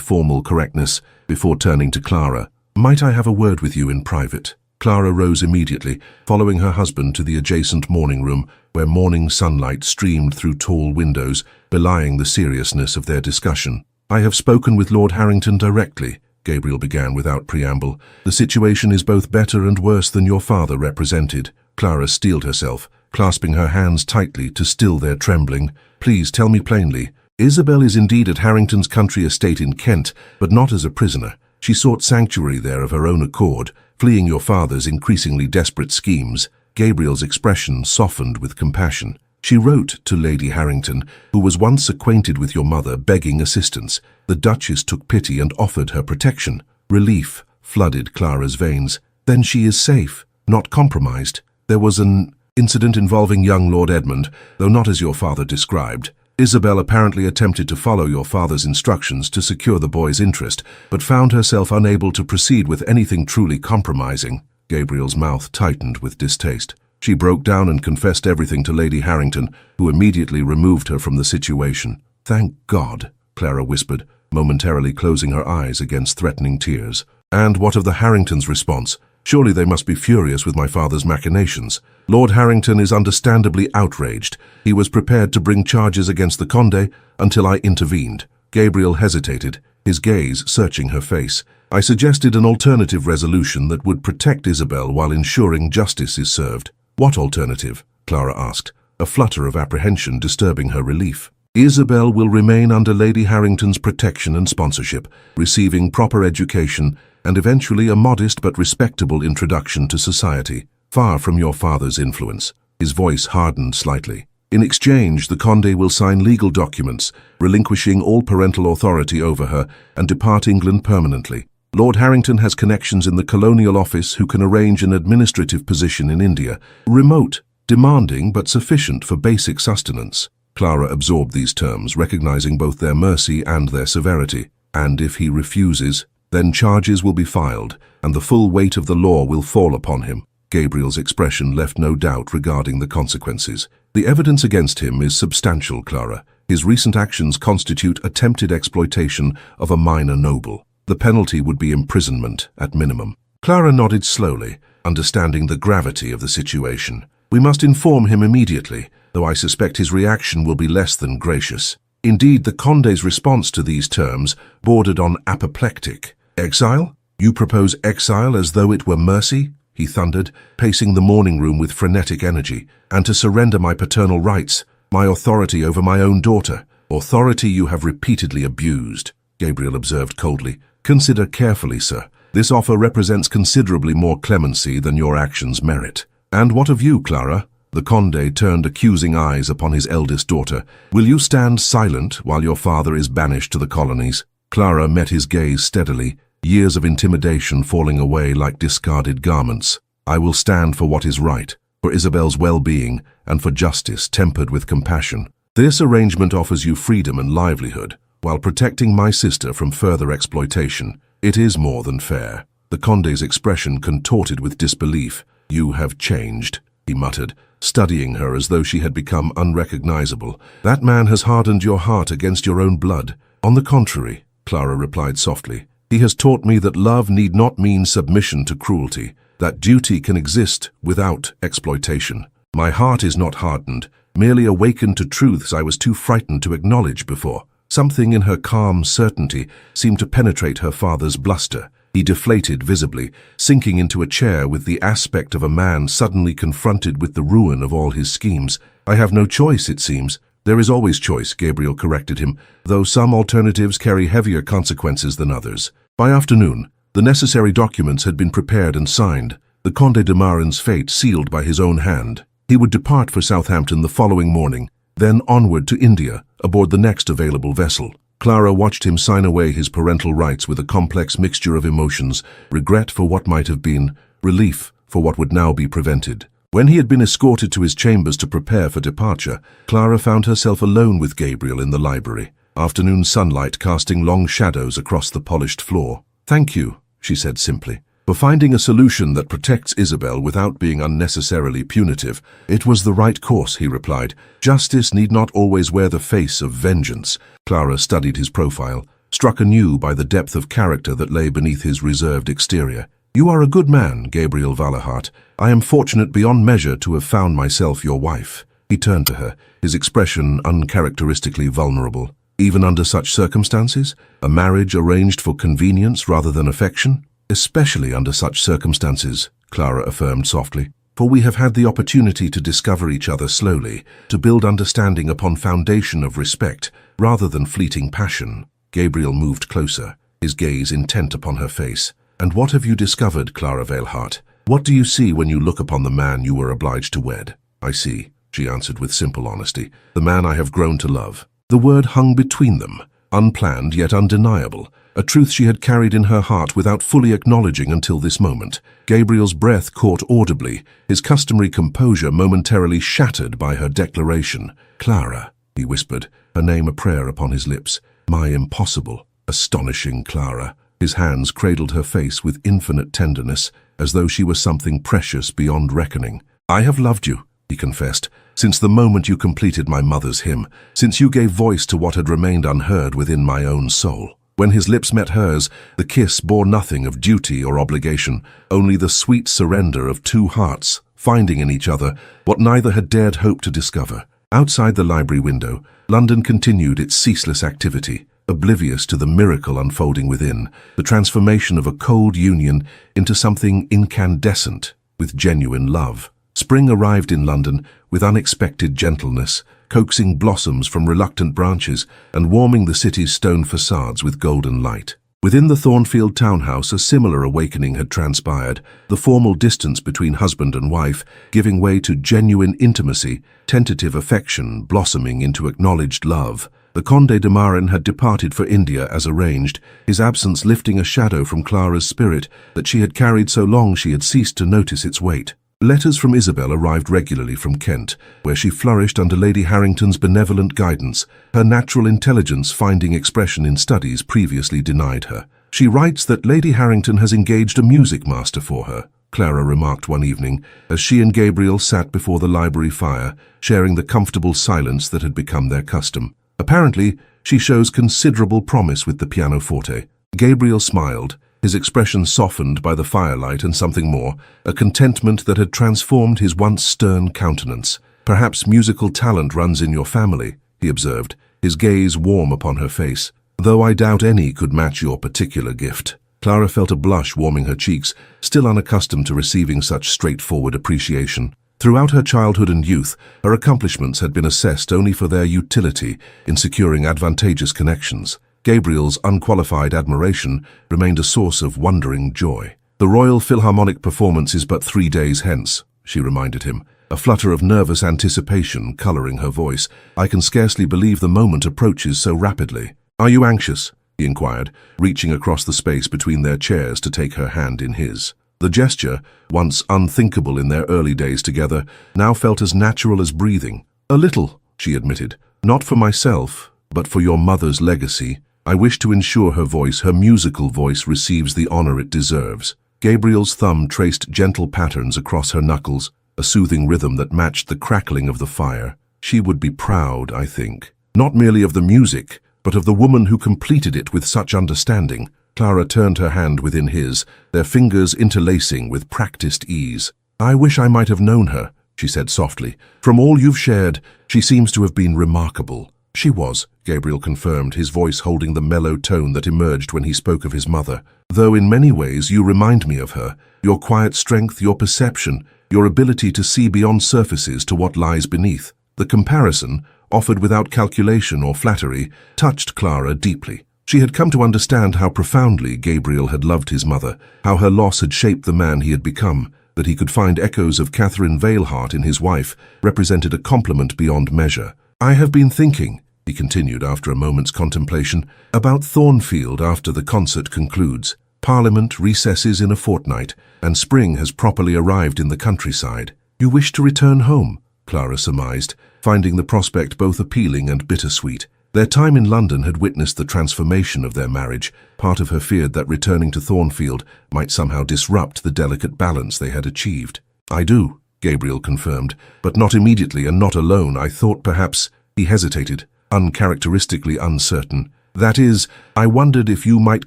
formal correctness, before turning to Clara. "Might I have a word with you in private?" Clara rose immediately, following her husband to the adjacent morning room, where morning sunlight streamed through tall windows, belying the seriousness of their discussion. "I have spoken with Lord Harrington directly," Gabriel began without preamble. "The situation is both better and worse than your father represented." Clara steeled herself, clasping her hands tightly to still their trembling. "Please tell me plainly. Isabel is indeed at Harrington's country estate in Kent, but not as a prisoner. She sought sanctuary there of her own accord, fleeing your father's increasingly desperate schemes." Gabriel's expression softened with compassion. "She wrote to Lady Harrington, who was once acquainted with your mother, begging assistance. The Duchess took pity and offered her protection." Relief flooded Clara's veins. "Then she is safe, not compromised." "There was an incident involving young Lord Edmund, though not as your father described. Isabel apparently attempted to follow your father's instructions to secure the boy's interest, but found herself unable to proceed with anything truly compromising." Gabriel's mouth tightened with distaste. "She broke down and confessed everything to Lady Harrington, who immediately removed her from the situation." "Thank God," Clara whispered, momentarily closing her eyes against threatening tears. "And what of the Harringtons' response? Surely they must be furious with my father's machinations." "Lord Harrington is understandably outraged. He was prepared to bring charges against the Condé until I intervened." Gabriel hesitated, his gaze searching her face. "I suggested an alternative resolution that would protect Isabel while ensuring justice is served." "What alternative?" Clara asked, a flutter of apprehension disturbing her relief. "Isabel will remain under Lady Harrington's protection and sponsorship, receiving proper education and eventually a modest but respectable introduction to society, far from your father's influence." His voice hardened slightly. "In exchange, the Condé will sign legal documents, relinquishing all parental authority over her and depart England permanently. Lord Harrington has connections in the Colonial Office who can arrange an administrative position in India, remote, demanding but sufficient for basic sustenance." Clara absorbed these terms, recognizing both their mercy and their severity. "And if he refuses, then charges will be filed, and the full weight of the law will fall upon him." Gabriel's expression left no doubt regarding the consequences. "The evidence against him is substantial, Clara. His recent actions constitute attempted exploitation of a minor noble. The penalty would be imprisonment, at minimum." Clara nodded slowly, understanding the gravity of the situation. "We must inform him immediately, though I suspect his reaction will be less than gracious." Indeed, the Condé's response to these terms bordered on apoplectic. "Exile? You propose exile as though it were mercy?" he thundered, pacing the morning room with frenetic energy. "And to surrender my paternal rights, my authority over my own daughter, authority you have repeatedly abused," Gabriel observed coldly. "Consider carefully, sir. This offer represents considerably more clemency than your actions merit." "And what of you, Clara?" The Condé turned accusing eyes upon his eldest daughter. "Will you stand silent while your father is banished to the colonies?" Clara met his gaze steadily, years of intimidation falling away like discarded garments. "I will stand for what is right, for Isabel's well-being, and for justice tempered with compassion. This arrangement offers you freedom and livelihood, while protecting my sister from further exploitation. It is more than fair." The Condé's expression contorted with disbelief. "You have changed," he muttered, studying her as though she had become unrecognizable. "That man has hardened your heart against your own blood." "On the contrary," Clara replied softly, "he has taught me that love need not mean submission to cruelty, that duty can exist without exploitation. My heart is not hardened, merely awakened to truths I was too frightened to acknowledge before." Something in her calm certainty seemed to penetrate her father's bluster. He deflated visibly, sinking into a chair with the aspect of a man suddenly confronted with the ruin of all his schemes. "I have no choice, it seems." "There is always choice," Gabriel corrected him, "though some alternatives carry heavier consequences than others." By afternoon, the necessary documents had been prepared and signed, the Conde de Marin's fate sealed by his own hand. He would depart for Southampton the following morning, then onward to India, aboard the next available vessel. Clara watched him sign away his parental rights with a complex mixture of emotions, regret for what might have been, relief for what would now be prevented. When he had been escorted to his chambers to prepare for departure, Clara found herself alone with Gabriel in the library, afternoon sunlight casting long shadows across the polished floor. "Thank you," she said simply, "for finding a solution that protects Isabel without being unnecessarily punitive." "It was the right course," he replied. "Justice need not always wear the face of vengeance." Clara studied his profile, struck anew by the depth of character that lay beneath his reserved exterior. "You are a good man, Gabriel Valahart. I am fortunate beyond measure to have found myself your wife." He turned to her, his expression uncharacteristically vulnerable. "Even under such circumstances? A marriage arranged for convenience rather than affection?" "Especially under such circumstances," Clara affirmed softly, "for we have had the opportunity to discover each other slowly, to build understanding upon foundation of respect rather than fleeting passion." Gabriel moved closer, his gaze intent upon her face. "And what have you discovered, Clara Valahart? What do you see when you look upon the man you were obliged to wed?" "I see," she answered with simple honesty, "the man I have grown to love." The word hung between them, unplanned yet undeniable, a truth she had carried in her heart without fully acknowledging until this moment. Gabriel's breath caught audibly, his customary composure momentarily shattered by her declaration. "Clara," he whispered, her name a prayer upon his lips. "My impossible, astonishing Clara." His hands cradled her face with infinite tenderness, as though she were something precious beyond reckoning. "I have loved you," he confessed, "since the moment you completed my mother's hymn, since you gave voice to what had remained unheard within my own soul." When his lips met hers, the kiss bore nothing of duty or obligation, only the sweet surrender of two hearts, finding in each other what neither had dared hope to discover. Outside the library window, London continued its ceaseless activity, oblivious to the miracle unfolding within, the transformation of a cold union into something incandescent with genuine love. Spring arrived in London with unexpected gentleness, coaxing blossoms from reluctant branches and warming the city's stone facades with golden light. Within the Thornfield townhouse, a similar awakening had transpired, the formal distance between husband and wife giving way to genuine intimacy, tentative affection blossoming into acknowledged love. The Conde de Marin had departed for India as arranged, his absence lifting a shadow from Clara's spirit that she had carried so long she had ceased to notice its weight. Letters from Isabel arrived regularly from Kent, where she flourished under Lady Harrington's benevolent guidance, her natural intelligence finding expression in studies previously denied her. "She writes that Lady Harrington has engaged a music master for her," Clara remarked one evening, as she and Gabriel sat before the library fire, sharing the comfortable silence that had become their custom. "Apparently, she shows considerable promise with the pianoforte." Gabriel smiled, his expression softened by the firelight and something more, a contentment that had transformed his once stern countenance. "Perhaps musical talent runs in your family," he observed, his gaze warm upon her face, "though I doubt any could match your particular gift." Clara felt a blush warming her cheeks, still unaccustomed to receiving such straightforward appreciation. Throughout her childhood and youth, her accomplishments had been assessed only for their utility in securing advantageous connections. Gabriel's unqualified admiration remained a source of wondering joy. "The Royal Philharmonic performance is but 3 days hence," she reminded him, a flutter of nervous anticipation coloring her voice. "I can scarcely believe the moment approaches so rapidly." "Are you anxious?" he inquired, reaching across the space between their chairs to take her hand in his. The gesture, once unthinkable in their early days together, now felt as natural as breathing. "A little," she admitted. "Not for myself, but for your mother's legacy. I wish to ensure her voice, her musical voice, receives the honor it deserves." Gabriel's thumb traced gentle patterns across her knuckles, a soothing rhythm that matched the crackling of the fire. "She would be proud, I think, not merely of the music, but of the woman who completed it with such understanding." Clara turned her hand within his, their fingers interlacing with practiced ease. "I wish I might have known her," she said softly. "From all you've shared, she seems to have been remarkable." She was, Gabriel confirmed, his voice holding the mellow tone that emerged when he spoke of his mother. Though in many ways you remind me of her. Your quiet strength, your perception, your ability to see beyond surfaces to what lies beneath. The comparison, offered without calculation or flattery, touched Clara deeply. She had come to understand how profoundly Gabriel had loved his mother, how her loss had shaped the man he had become. That he could find echoes of Catherine Veilhart in his wife represented a compliment beyond measure. "I have been thinking," he continued after a moment's contemplation, "about Thornfield after the concert concludes. Parliament recesses in a fortnight, and spring has properly arrived in the countryside. You wish to return home?" Clara surmised, finding the prospect both appealing and bittersweet. Their time in London had witnessed the transformation of their marriage. Part of her feared that returning to Thornfield might somehow disrupt the delicate balance they had achieved. "I do," Gabriel confirmed, "but not immediately and not alone. I thought perhaps—" He hesitated, uncharacteristically uncertain. "That is, I wondered if you might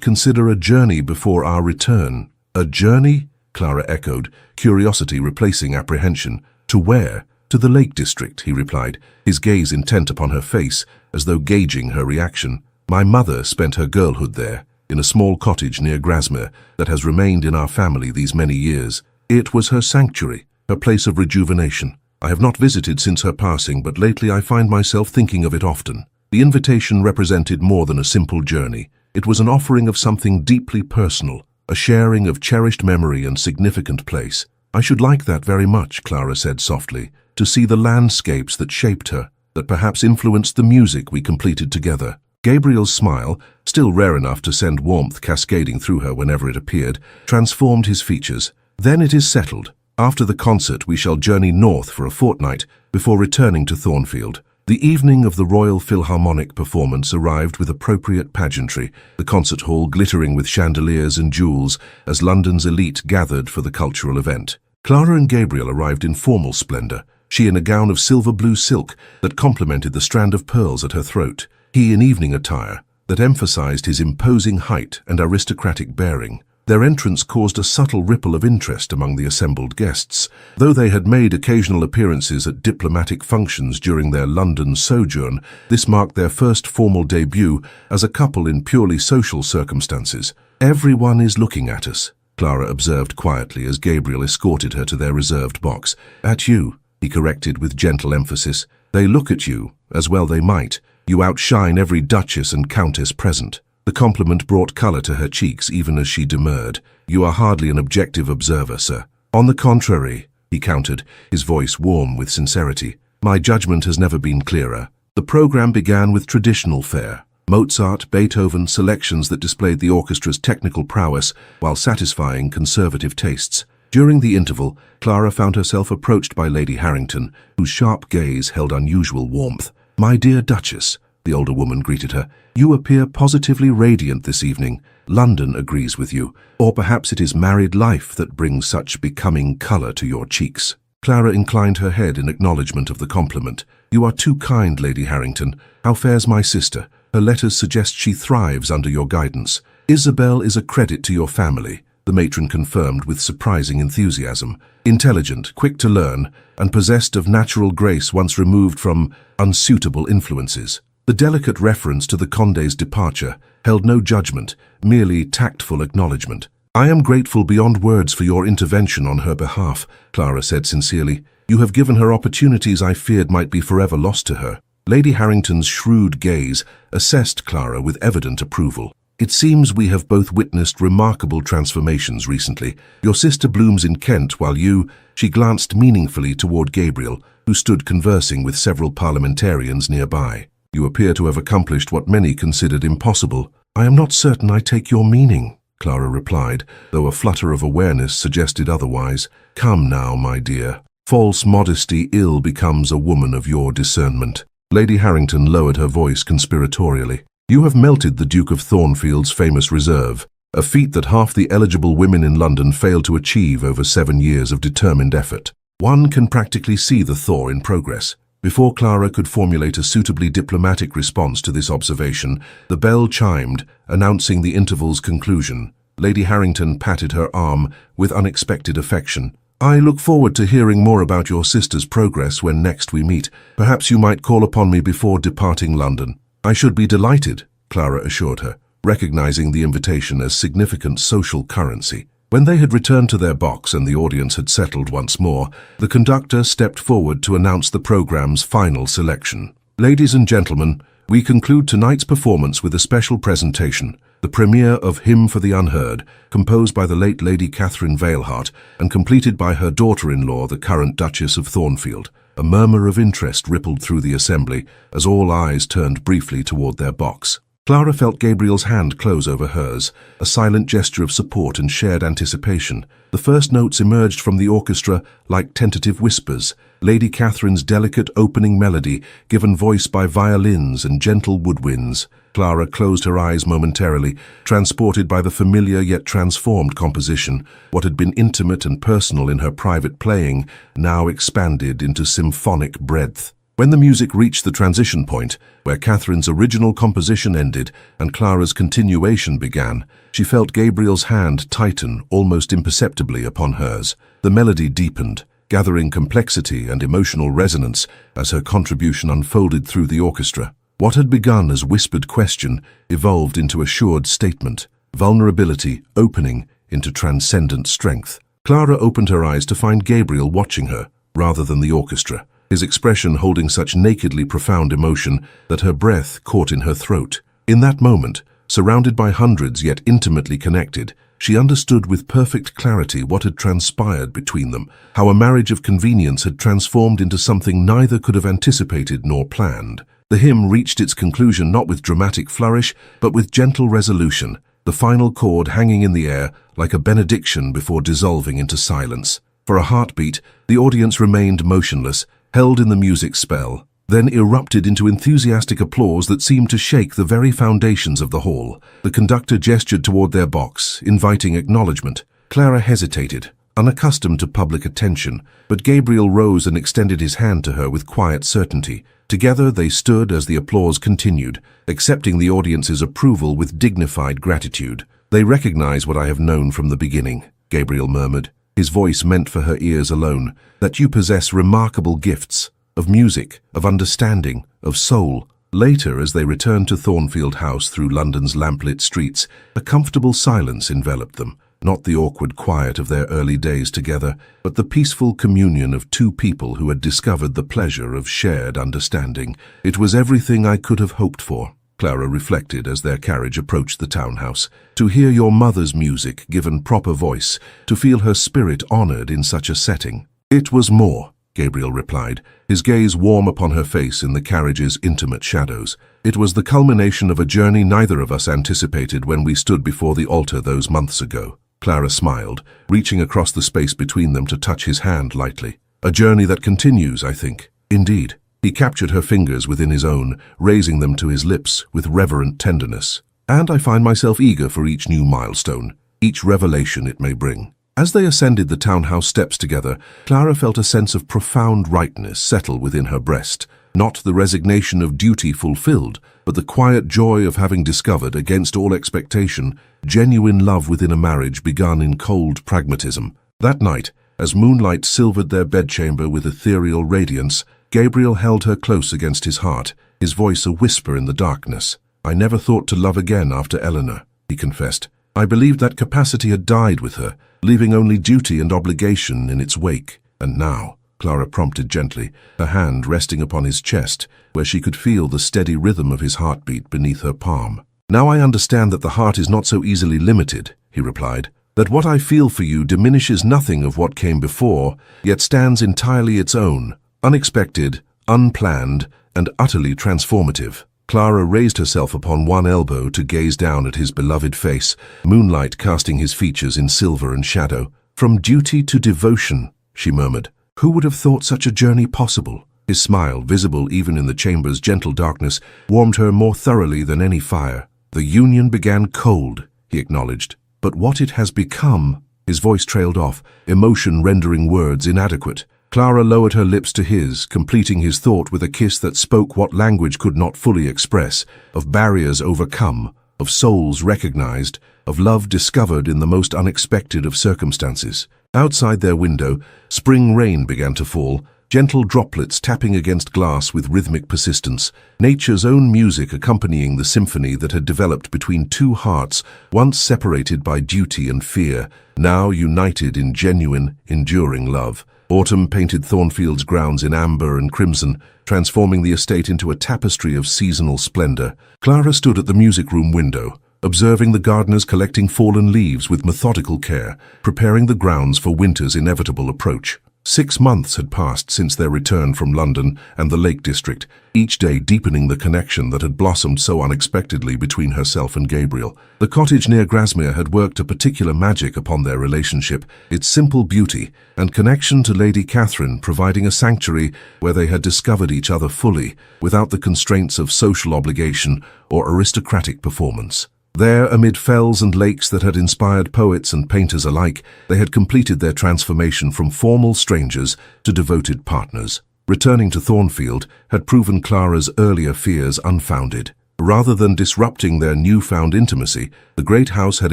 consider a journey before our return." "A journey?" Clara echoed, curiosity replacing apprehension. "To where?" "To the Lake District," he replied, his gaze intent upon her face, as though gauging her reaction. "My mother spent her girlhood there, in a small cottage near Grasmere that has remained in our family these many years. It was her sanctuary, her place of rejuvenation. I have not visited since her passing, but lately I find myself thinking of it often." The invitation represented more than a simple journey. It was an offering of something deeply personal, a sharing of cherished memory and significant place. "I should like that very much," Clara said softly, "to see the landscapes that shaped her, that perhaps influenced the music we completed together." Gabriel's smile, still rare enough to send warmth cascading through her whenever it appeared, transformed his features. "Then it is settled. After the concert we shall journey north for a fortnight before returning to Thornfield." The evening of the Royal Philharmonic performance arrived with appropriate pageantry, the concert hall glittering with chandeliers and jewels as London's elite gathered for the cultural event. Clara and Gabriel arrived in formal splendor, she in a gown of silver-blue silk that complemented the strand of pearls at her throat, he in evening attire that emphasized his imposing height and aristocratic bearing. Their entrance caused a subtle ripple of interest among the assembled guests. Though they had made occasional appearances at diplomatic functions during their London sojourn, this marked their first formal debut as a couple in purely social circumstances. "Everyone is looking at us," Clara observed quietly as Gabriel escorted her to their reserved box. "At you," he corrected with gentle emphasis. "They look at you, as well they might. You outshine every duchess and countess present." The compliment brought colour to her cheeks even as she demurred. "You are hardly an objective observer, sir." "On the contrary," he countered, his voice warm with sincerity. "My judgment has never been clearer." The program began with traditional fare. Mozart, Beethoven, selections that displayed the orchestra's technical prowess while satisfying conservative tastes. During the interval, Clara found herself approached by Lady Harrington, whose sharp gaze held unusual warmth. "My dear Duchess," the older woman greeted her, "you appear positively radiant this evening. London agrees with you. Or perhaps it is married life that brings such becoming colour to your cheeks." Clara inclined her head in acknowledgement of the compliment. "You are too kind, Lady Harrington. How fares my sister? Her letters suggest she thrives under your guidance." "Isabel is a credit to your family," the matron confirmed with surprising enthusiasm. "Intelligent, quick to learn, and possessed of natural grace once removed from unsuitable influences." The delicate reference to the Condé's departure held no judgment, merely tactful acknowledgement. "I am grateful beyond words for your intervention on her behalf," Clara said sincerely. "You have given her opportunities I feared might be forever lost to her." Lady Harrington's shrewd gaze assessed Clara with evident approval. "It seems we have both witnessed remarkable transformations recently. Your sister blooms in Kent while you—" She glanced meaningfully toward Gabriel, who stood conversing with several parliamentarians nearby. "You appear to have accomplished what many considered impossible." "I am not certain I take your meaning," Clara replied, though a flutter of awareness suggested otherwise. "Come now, my dear. False modesty ill becomes a woman of your discernment." Lady Harrington lowered her voice conspiratorially. "You have melted the Duke of Thornfield's famous reserve, a feat that half the eligible women in London failed to achieve over 7 years of determined effort. One can practically see the thaw in progress." Before Clara could formulate a suitably diplomatic response to this observation, the bell chimed, announcing the interval's conclusion. Lady Harrington patted her arm with unexpected affection. I look forward to hearing more about your sister's progress when next we meet. Perhaps you might call upon me before departing London. I should be delighted, Clara assured her, recognizing the invitation as significant social currency. When they had returned to their box and the audience had settled once more, the conductor stepped forward to announce the program's final selection. Ladies and gentlemen, we conclude tonight's performance with a special presentation, the premiere of Hymn for the Unheard, composed by the late Lady Catherine Veilhart and completed by her daughter-in-law, the current Duchess of Thornfield. A murmur of interest rippled through the assembly as all eyes turned briefly toward their box. Clara felt Gabriel's hand close over hers, a silent gesture of support and shared anticipation. The first notes emerged from the orchestra like tentative whispers, Lady Catherine's delicate opening melody given voice by violins and gentle woodwinds. Clara closed her eyes momentarily, transported by the familiar yet transformed composition. What had been intimate and personal in her private playing now expanded into symphonic breadth. When the music reached the transition point, where Catherine's original composition ended and Clara's continuation began, she felt Gabriel's hand tighten almost imperceptibly upon hers. The melody deepened, gathering complexity and emotional resonance as her contribution unfolded through the orchestra. What had begun as whispered question evolved into assured statement, vulnerability opening into transcendent strength. Clara opened her eyes to find Gabriel watching her, rather than the orchestra, his expression holding such nakedly profound emotion that her breath caught in her throat. In that moment, surrounded by hundreds yet intimately connected, she understood with perfect clarity what had transpired between them, how a marriage of convenience had transformed into something neither could have anticipated nor planned. The hymn reached its conclusion not with dramatic flourish, but with gentle resolution, the final chord hanging in the air like a benediction before dissolving into silence. For a heartbeat, the audience remained motionless, held in the music's spell, then erupted into enthusiastic applause that seemed to shake the very foundations of the hall. The conductor gestured toward their box, inviting acknowledgement. Clara hesitated, unaccustomed to public attention, but Gabriel rose and extended his hand to her with quiet certainty. Together they stood as the applause continued, accepting the audience's approval with dignified gratitude. "They recognize what I have known from the beginning," Gabriel murmured, his voice meant for her ears alone, "that you possess remarkable gifts, of music, of understanding, of soul." Later, as they returned to Thornfield House through London's lamplit streets, a comfortable silence enveloped them, not the awkward quiet of their early days together, but the peaceful communion of two people who had discovered the pleasure of shared understanding. "It was everything I could have hoped for," Clara reflected as their carriage approached the townhouse. "To hear your mother's music given proper voice, to feel her spirit honored in such a setting." "It was more," Gabriel replied, his gaze warm upon her face in the carriage's intimate shadows. "It was the culmination of a journey neither of us anticipated when we stood before the altar those months ago." Clara smiled, reaching across the space between them to touch his hand lightly. "A journey that continues, I think." "Indeed." He captured her fingers within his own, raising them to his lips with reverent tenderness. "And I find myself eager for each new milestone, each revelation it may bring." As they ascended the townhouse steps together, Clara felt a sense of profound rightness settle within her breast, not the resignation of duty fulfilled, but the quiet joy of having discovered, against all expectation, genuine love within a marriage begun in cold pragmatism. That night, as moonlight silvered their bedchamber with ethereal radiance, Gabriel held her close against his heart, his voice a whisper in the darkness. "I never thought to love again after Eleanor," he confessed. "I believed that capacity had died with her, leaving only duty and obligation in its wake. And now," Clara prompted gently, her hand resting upon his chest, where she could feel the steady rhythm of his heartbeat beneath her palm. "Now I understand that the heart is not so easily limited," he replied, "that what I feel for you diminishes nothing of what came before, yet stands entirely its own, unexpected, unplanned, and utterly transformative." Clara raised herself upon one elbow to gaze down at his beloved face, moonlight casting his features in silver and shadow. "From duty to devotion," she murmured. "Who would have thought such a journey possible?" His smile, visible even in the chamber's gentle darkness, warmed her more thoroughly than any fire. "The union began cold," he acknowledged, "but what it has become—" His voice trailed off, emotion rendering words inadequate. Clara lowered her lips to his, completing his thought with a kiss that spoke what language could not fully express, of barriers overcome, of souls recognized, of love discovered in the most unexpected of circumstances. Outside their window, spring rain began to fall, gentle droplets tapping against glass with rhythmic persistence, nature's own music accompanying the symphony that had developed between two hearts, once separated by duty and fear, now united in genuine, enduring love. Autumn painted Thornfield's grounds in amber and crimson, transforming the estate into a tapestry of seasonal splendor. Clara stood at the music room window, observing the gardeners collecting fallen leaves with methodical care, preparing the grounds for winter's inevitable approach. 6 months had passed since their return from London and the Lake District, each day deepening the connection that had blossomed so unexpectedly between herself and Gabriel. The cottage near Grasmere had worked a particular magic upon their relationship, its simple beauty and connection to Lady Catherine providing a sanctuary where they had discovered each other fully, without the constraints of social obligation or aristocratic performance. There, amid fells and lakes that had inspired poets and painters alike, they had completed their transformation from formal strangers to devoted partners. Returning to Thornfield had proven Clara's earlier fears unfounded. Rather than disrupting their newfound intimacy, the great house had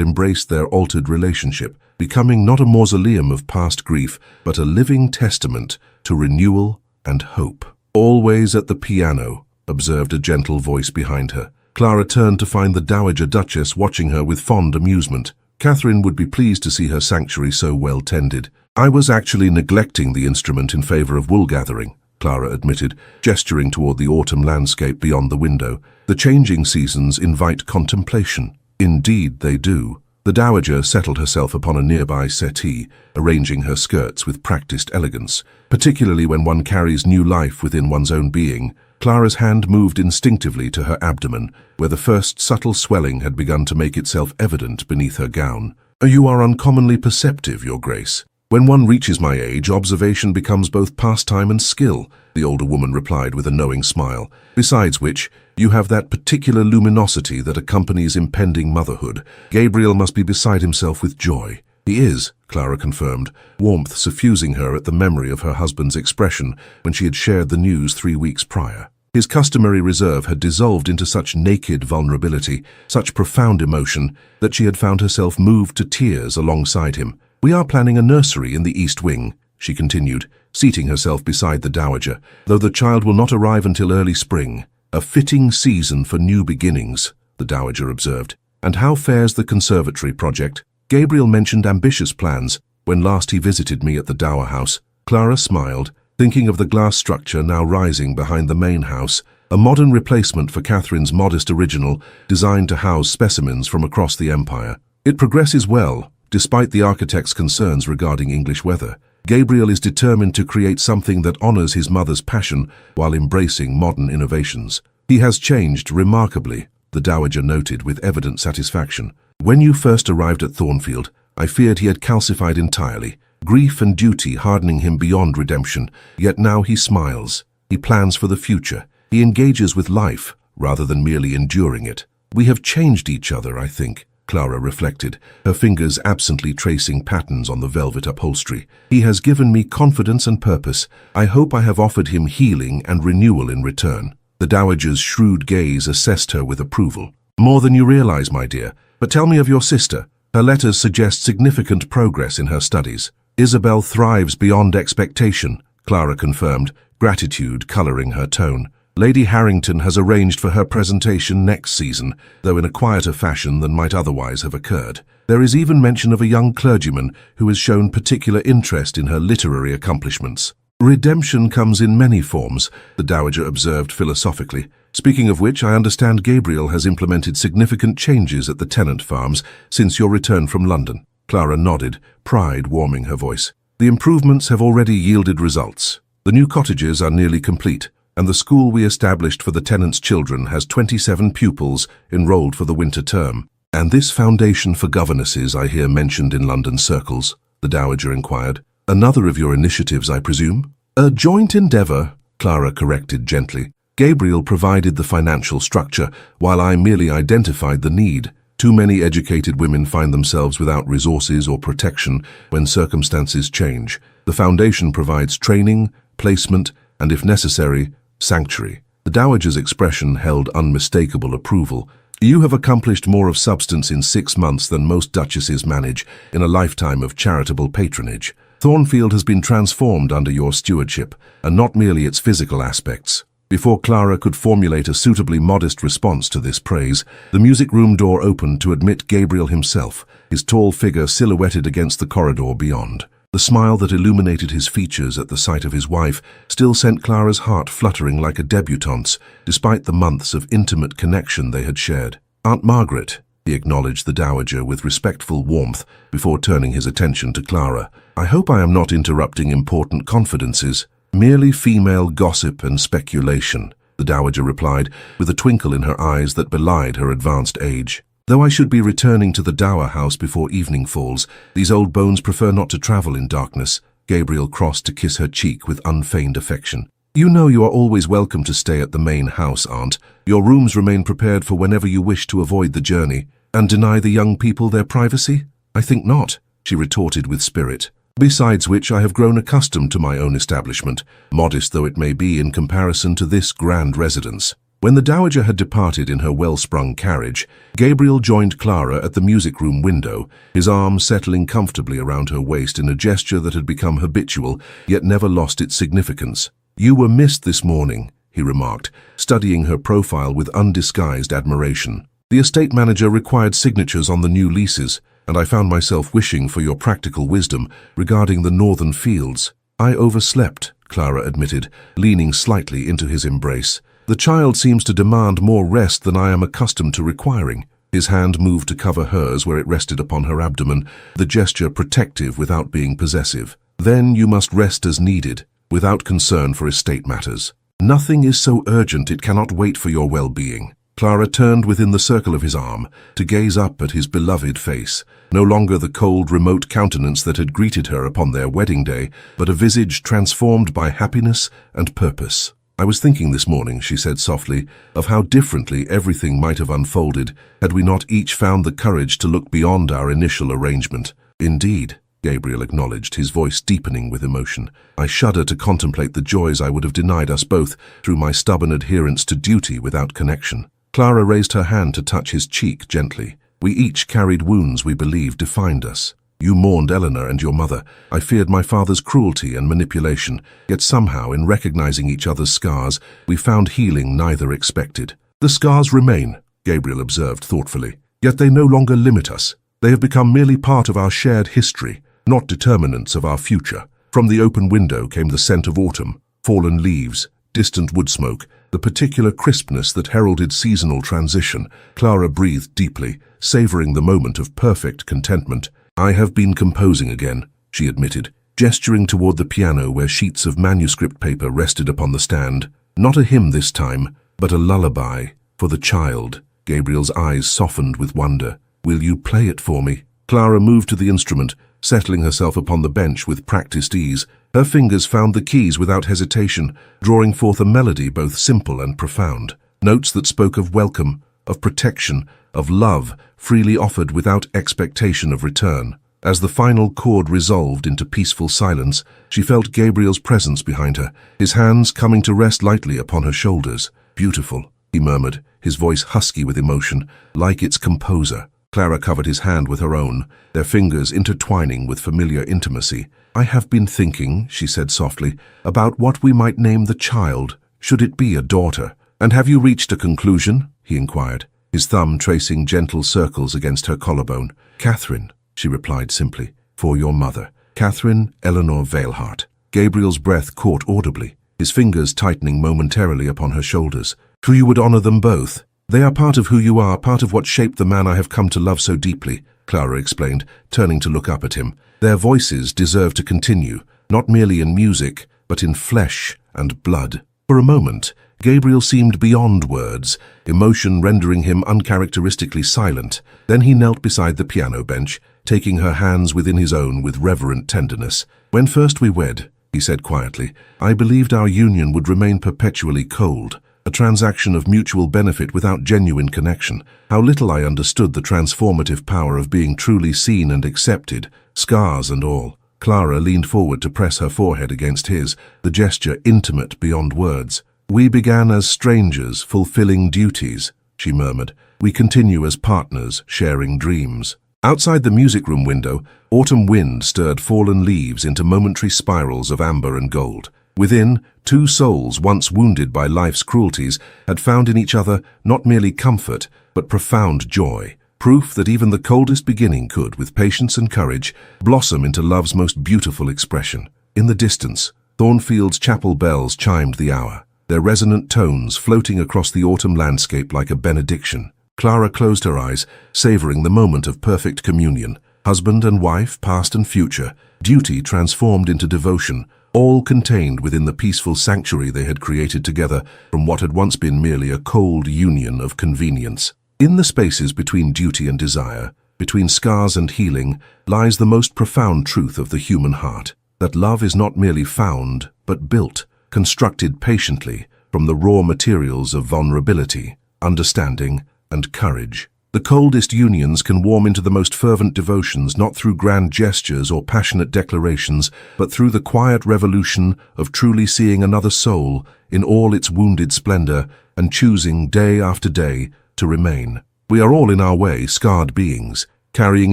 embraced their altered relationship, becoming not a mausoleum of past grief, but a living testament to renewal and hope. "Always at the piano," observed a gentle voice behind her. Clara turned to find the Dowager Duchess watching her with fond amusement. Catherine would be pleased to see her sanctuary so well tended. "I was actually neglecting the instrument in favor of wool gathering," Clara admitted, gesturing toward the autumn landscape beyond the window. "The changing seasons invite contemplation." "Indeed they do." The Dowager settled herself upon a nearby settee, arranging her skirts with practiced elegance. Particularly when one carries new life within one's own being, Clara's hand moved instinctively to her abdomen, where the first subtle swelling had begun to make itself evident beneath her gown. "You are uncommonly perceptive, Your Grace. When one reaches my age, observation becomes both pastime and skill," the older woman replied with a knowing smile. "Besides which, you have that particular luminosity that accompanies impending motherhood. Gabriel must be beside himself with joy." "He is," Clara confirmed, warmth suffusing her at the memory of her husband's expression when she had shared the news 3 weeks prior. His customary reserve had dissolved into such naked vulnerability, such profound emotion, that she had found herself moved to tears alongside him. "We are planning a nursery in the East Wing," she continued, seating herself beside the Dowager, "though the child will not arrive until early spring. A fitting season for new beginnings," the Dowager observed. "And how fares the conservatory project? Gabriel mentioned ambitious plans when last he visited me at the Dower House." Clara smiled, thinking of the glass structure now rising behind the main house, a modern replacement for Catherine's modest original designed to house specimens from across the empire. "It progresses well, despite the architect's concerns regarding English weather. Gabriel is determined to create something that honors his mother's passion while embracing modern innovations. He has changed remarkably," the Dowager noted with evident satisfaction. "When you first arrived at Thornfield, I feared he had calcified entirely, grief and duty hardening him beyond redemption, yet now he smiles. He plans for the future. He engages with life, rather than merely enduring it. We have changed each other, I think," Clara reflected, her fingers absently tracing patterns on the velvet upholstery. "He has given me confidence and purpose. I hope I have offered him healing and renewal in return." The Dowager's shrewd gaze assessed her with approval. "More than you realize, my dear. But tell me of your sister. Her letters suggest significant progress in her studies." "Isabel thrives beyond expectation," Clara confirmed, gratitude coloring her tone. "Lady Harrington has arranged for her presentation next season, though in a quieter fashion than might otherwise have occurred. There is even mention of a young clergyman who has shown particular interest in her literary accomplishments." "Redemption comes in many forms," the Dowager observed philosophically. "Speaking of which, I understand Gabriel has implemented significant changes at the tenant farms since your return from London." Clara nodded, pride warming her voice. "The improvements have already yielded results. The new cottages are nearly complete, and the school we established for the tenants' children has 27 pupils enrolled for the winter term." "And this foundation for governesses I hear mentioned in London circles?" the Dowager inquired. "Another of your initiatives, I presume?" "A joint endeavor," Clara corrected gently. "Gabriel provided the financial structure, while I merely identified the need. Too many educated women find themselves without resources or protection when circumstances change. The foundation provides training, placement, and if necessary, sanctuary." The Dowager's expression held unmistakable approval, You have accomplished more of substance in 6 months than most duchesses manage in a lifetime of charitable patronage. Thornfield has been transformed under your stewardship, and not merely its physical aspects. Before Clara could formulate a suitably modest response to this praise, the music room door opened to admit Gabriel himself, his tall figure silhouetted against the corridor beyond. The smile that illuminated his features at the sight of his wife still sent Clara's heart fluttering like a debutante's, despite the months of intimate connection they had shared. "Aunt Margaret," he acknowledged the dowager with respectful warmth before turning his attention to Clara. "I hope I am not interrupting important confidences." "Merely female gossip and speculation," the dowager replied, with a twinkle in her eyes that belied her advanced age. "Though I should be returning to the dower house before evening falls, these old bones prefer not to travel in darkness." Gabriel crossed to kiss her cheek with unfeigned affection. "You know you are always welcome to stay at the main house, Aunt. Your rooms remain prepared for whenever you wish to avoid the journey." "And deny the young people their privacy?" "I think not," she retorted with spirit. "Besides which, I have grown accustomed to my own establishment, modest though it may be in comparison to this grand residence." When the dowager had departed in her well-sprung carriage, Gabriel joined Clara at the music room window, his arm settling comfortably around her waist in a gesture that had become habitual, yet never lost its significance. "You were missed this morning," he remarked, studying her profile with undisguised admiration. "The estate manager required signatures on the new leases, and I found myself wishing for your practical wisdom regarding the northern fields." "I overslept," Clara admitted, leaning slightly into his embrace. "The child seems to demand more rest than I am accustomed to requiring." His hand moved to cover hers where it rested upon her abdomen, the gesture protective without being possessive. "Then you must rest as needed, without concern for estate matters. Nothing is so urgent it cannot wait for your well-being." Clara turned within the circle of his arm to gaze up at his beloved face, no longer the cold, remote countenance that had greeted her upon their wedding day, but a visage transformed by happiness and purpose. "I was thinking this morning," she said softly, "of how differently everything might have unfolded had we not each found the courage to look beyond our initial arrangement." "Indeed," Gabriel acknowledged, his voice deepening with emotion. "I shudder to contemplate the joys I would have denied us both through my stubborn adherence to duty without connection." Clara raised her hand to touch his cheek gently. "We each carried wounds we believed defined us. You mourned Eleanor and your mother. I feared my father's cruelty and manipulation, yet somehow, in recognizing each other's scars, we found healing neither expected." "The scars remain," Gabriel observed thoughtfully, "yet they no longer limit us. They have become merely part of our shared history, not determinants of our future." From the open window came the scent of autumn, fallen leaves, distant wood smoke, the particular crispness that heralded seasonal transition. Clara breathed deeply, savoring the moment of perfect contentment. "I have been composing again," she admitted, gesturing toward the piano where sheets of manuscript paper rested upon the stand. "Not a hymn this time, but a lullaby for the child." Gabriel's eyes softened with wonder. "Will you play it for me?" Clara moved to the instrument, settling herself upon the bench with practiced ease. Her fingers found the keys without hesitation, drawing forth a melody both simple and profound. Notes that spoke of welcome, of protection, of love, freely offered without expectation of return. As the final chord resolved into peaceful silence, she felt Gabriel's presence behind her, his hands coming to rest lightly upon her shoulders. "Beautiful," he murmured, his voice husky with emotion, like its composer. Clara covered his hand with her own, their fingers intertwining with familiar intimacy. "I have been thinking," she said softly, "about what we might name the child. Should it be a daughter?" "And have you reached a conclusion?" he inquired, his thumb tracing gentle circles against her collarbone. "Catherine," she replied simply, "for your mother. Catherine Eleanor Veilhart." Gabriel's breath caught audibly, his fingers tightening momentarily upon her shoulders. "Who you would honor them both? They are part of who you are, part of what shaped the man I have come to love so deeply," Clara explained, turning to look up at him. "Their voices deserve to continue, not merely in music, but in flesh and blood." For a moment, Gabriel seemed beyond words, emotion rendering him uncharacteristically silent. Then he knelt beside the piano bench, taking her hands within his own with reverent tenderness. "When first we wed," he said quietly, "I believed our union would remain perpetually cold. A transaction of mutual benefit without genuine connection. How little I understood the transformative power of being truly seen and accepted, scars and all." Clara leaned forward to press her forehead against his, the gesture intimate beyond words. "We began as strangers, fulfilling duties," she murmured, we continue as partners, sharing dreams. Outside the music room window, autumn wind stirred fallen leaves into momentary spirals of amber and gold. Within, two souls once wounded by life's cruelties had found in each other not merely comfort, but profound joy. Proof that even the coldest beginning could, with patience and courage, blossom into love's most beautiful expression. In the distance, Thornfield's chapel bells chimed the hour, their resonant tones floating across the autumn landscape like a benediction. Clara closed her eyes, savoring the moment of perfect communion. Husband and wife, past and future, duty transformed into devotion, all contained within the peaceful sanctuary they had created together from what had once been merely a cold union of convenience. In the spaces between duty and desire, between scars and healing, lies the most profound truth of the human heart, that love is not merely found, but built, constructed patiently from the raw materials of vulnerability, understanding, and courage. The coldest unions can warm into the most fervent devotions not through grand gestures or passionate declarations, but through the quiet revolution of truly seeing another soul in all its wounded splendor and choosing day after day to remain. We are all in our way scarred beings, carrying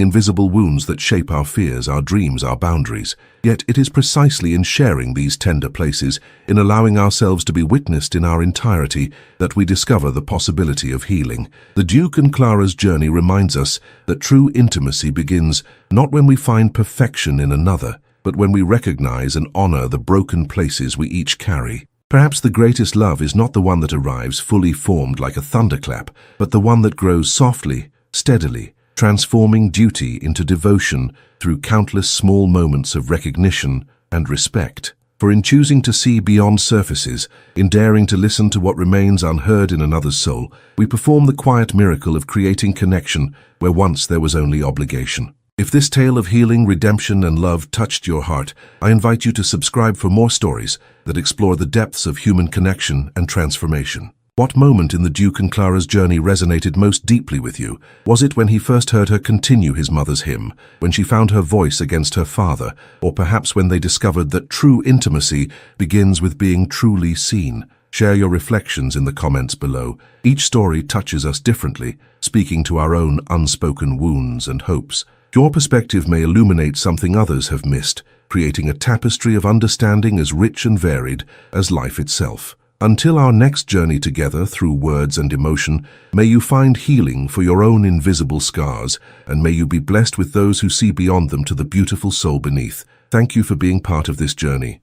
invisible wounds that shape our fears, our dreams, our boundaries. Yet it is precisely in sharing these tender places, in allowing ourselves to be witnessed in our entirety, that we discover the possibility of healing. The Duke and Clara's journey reminds us that true intimacy begins not when we find perfection in another, but when we recognize and honor the broken places we each carry. Perhaps the greatest love is not the one that arrives fully formed like a thunderclap, but the one that grows softly, steadily, transforming duty into devotion through countless small moments of recognition and respect. For in choosing to see beyond surfaces, in daring to listen to what remains unheard in another's soul, we perform the quiet miracle of creating connection where once there was only obligation. If this tale of healing, redemption, and love touched your heart, I invite you to subscribe for more stories that explore the depths of human connection and transformation. What moment in the Duke and Clara's journey resonated most deeply with you? Was it when he first heard her continue his mother's hymn, when she found her voice against her father, or perhaps when they discovered that true intimacy begins with being truly seen? Share your reflections in the comments below. Each story touches us differently, speaking to our own unspoken wounds and hopes. Your perspective may illuminate something others have missed, creating a tapestry of understanding as rich and varied as life itself. Until our next journey together through words and emotion, may you find healing for your own invisible scars, and may you be blessed with those who see beyond them to the beautiful soul beneath. Thank you for being part of this journey.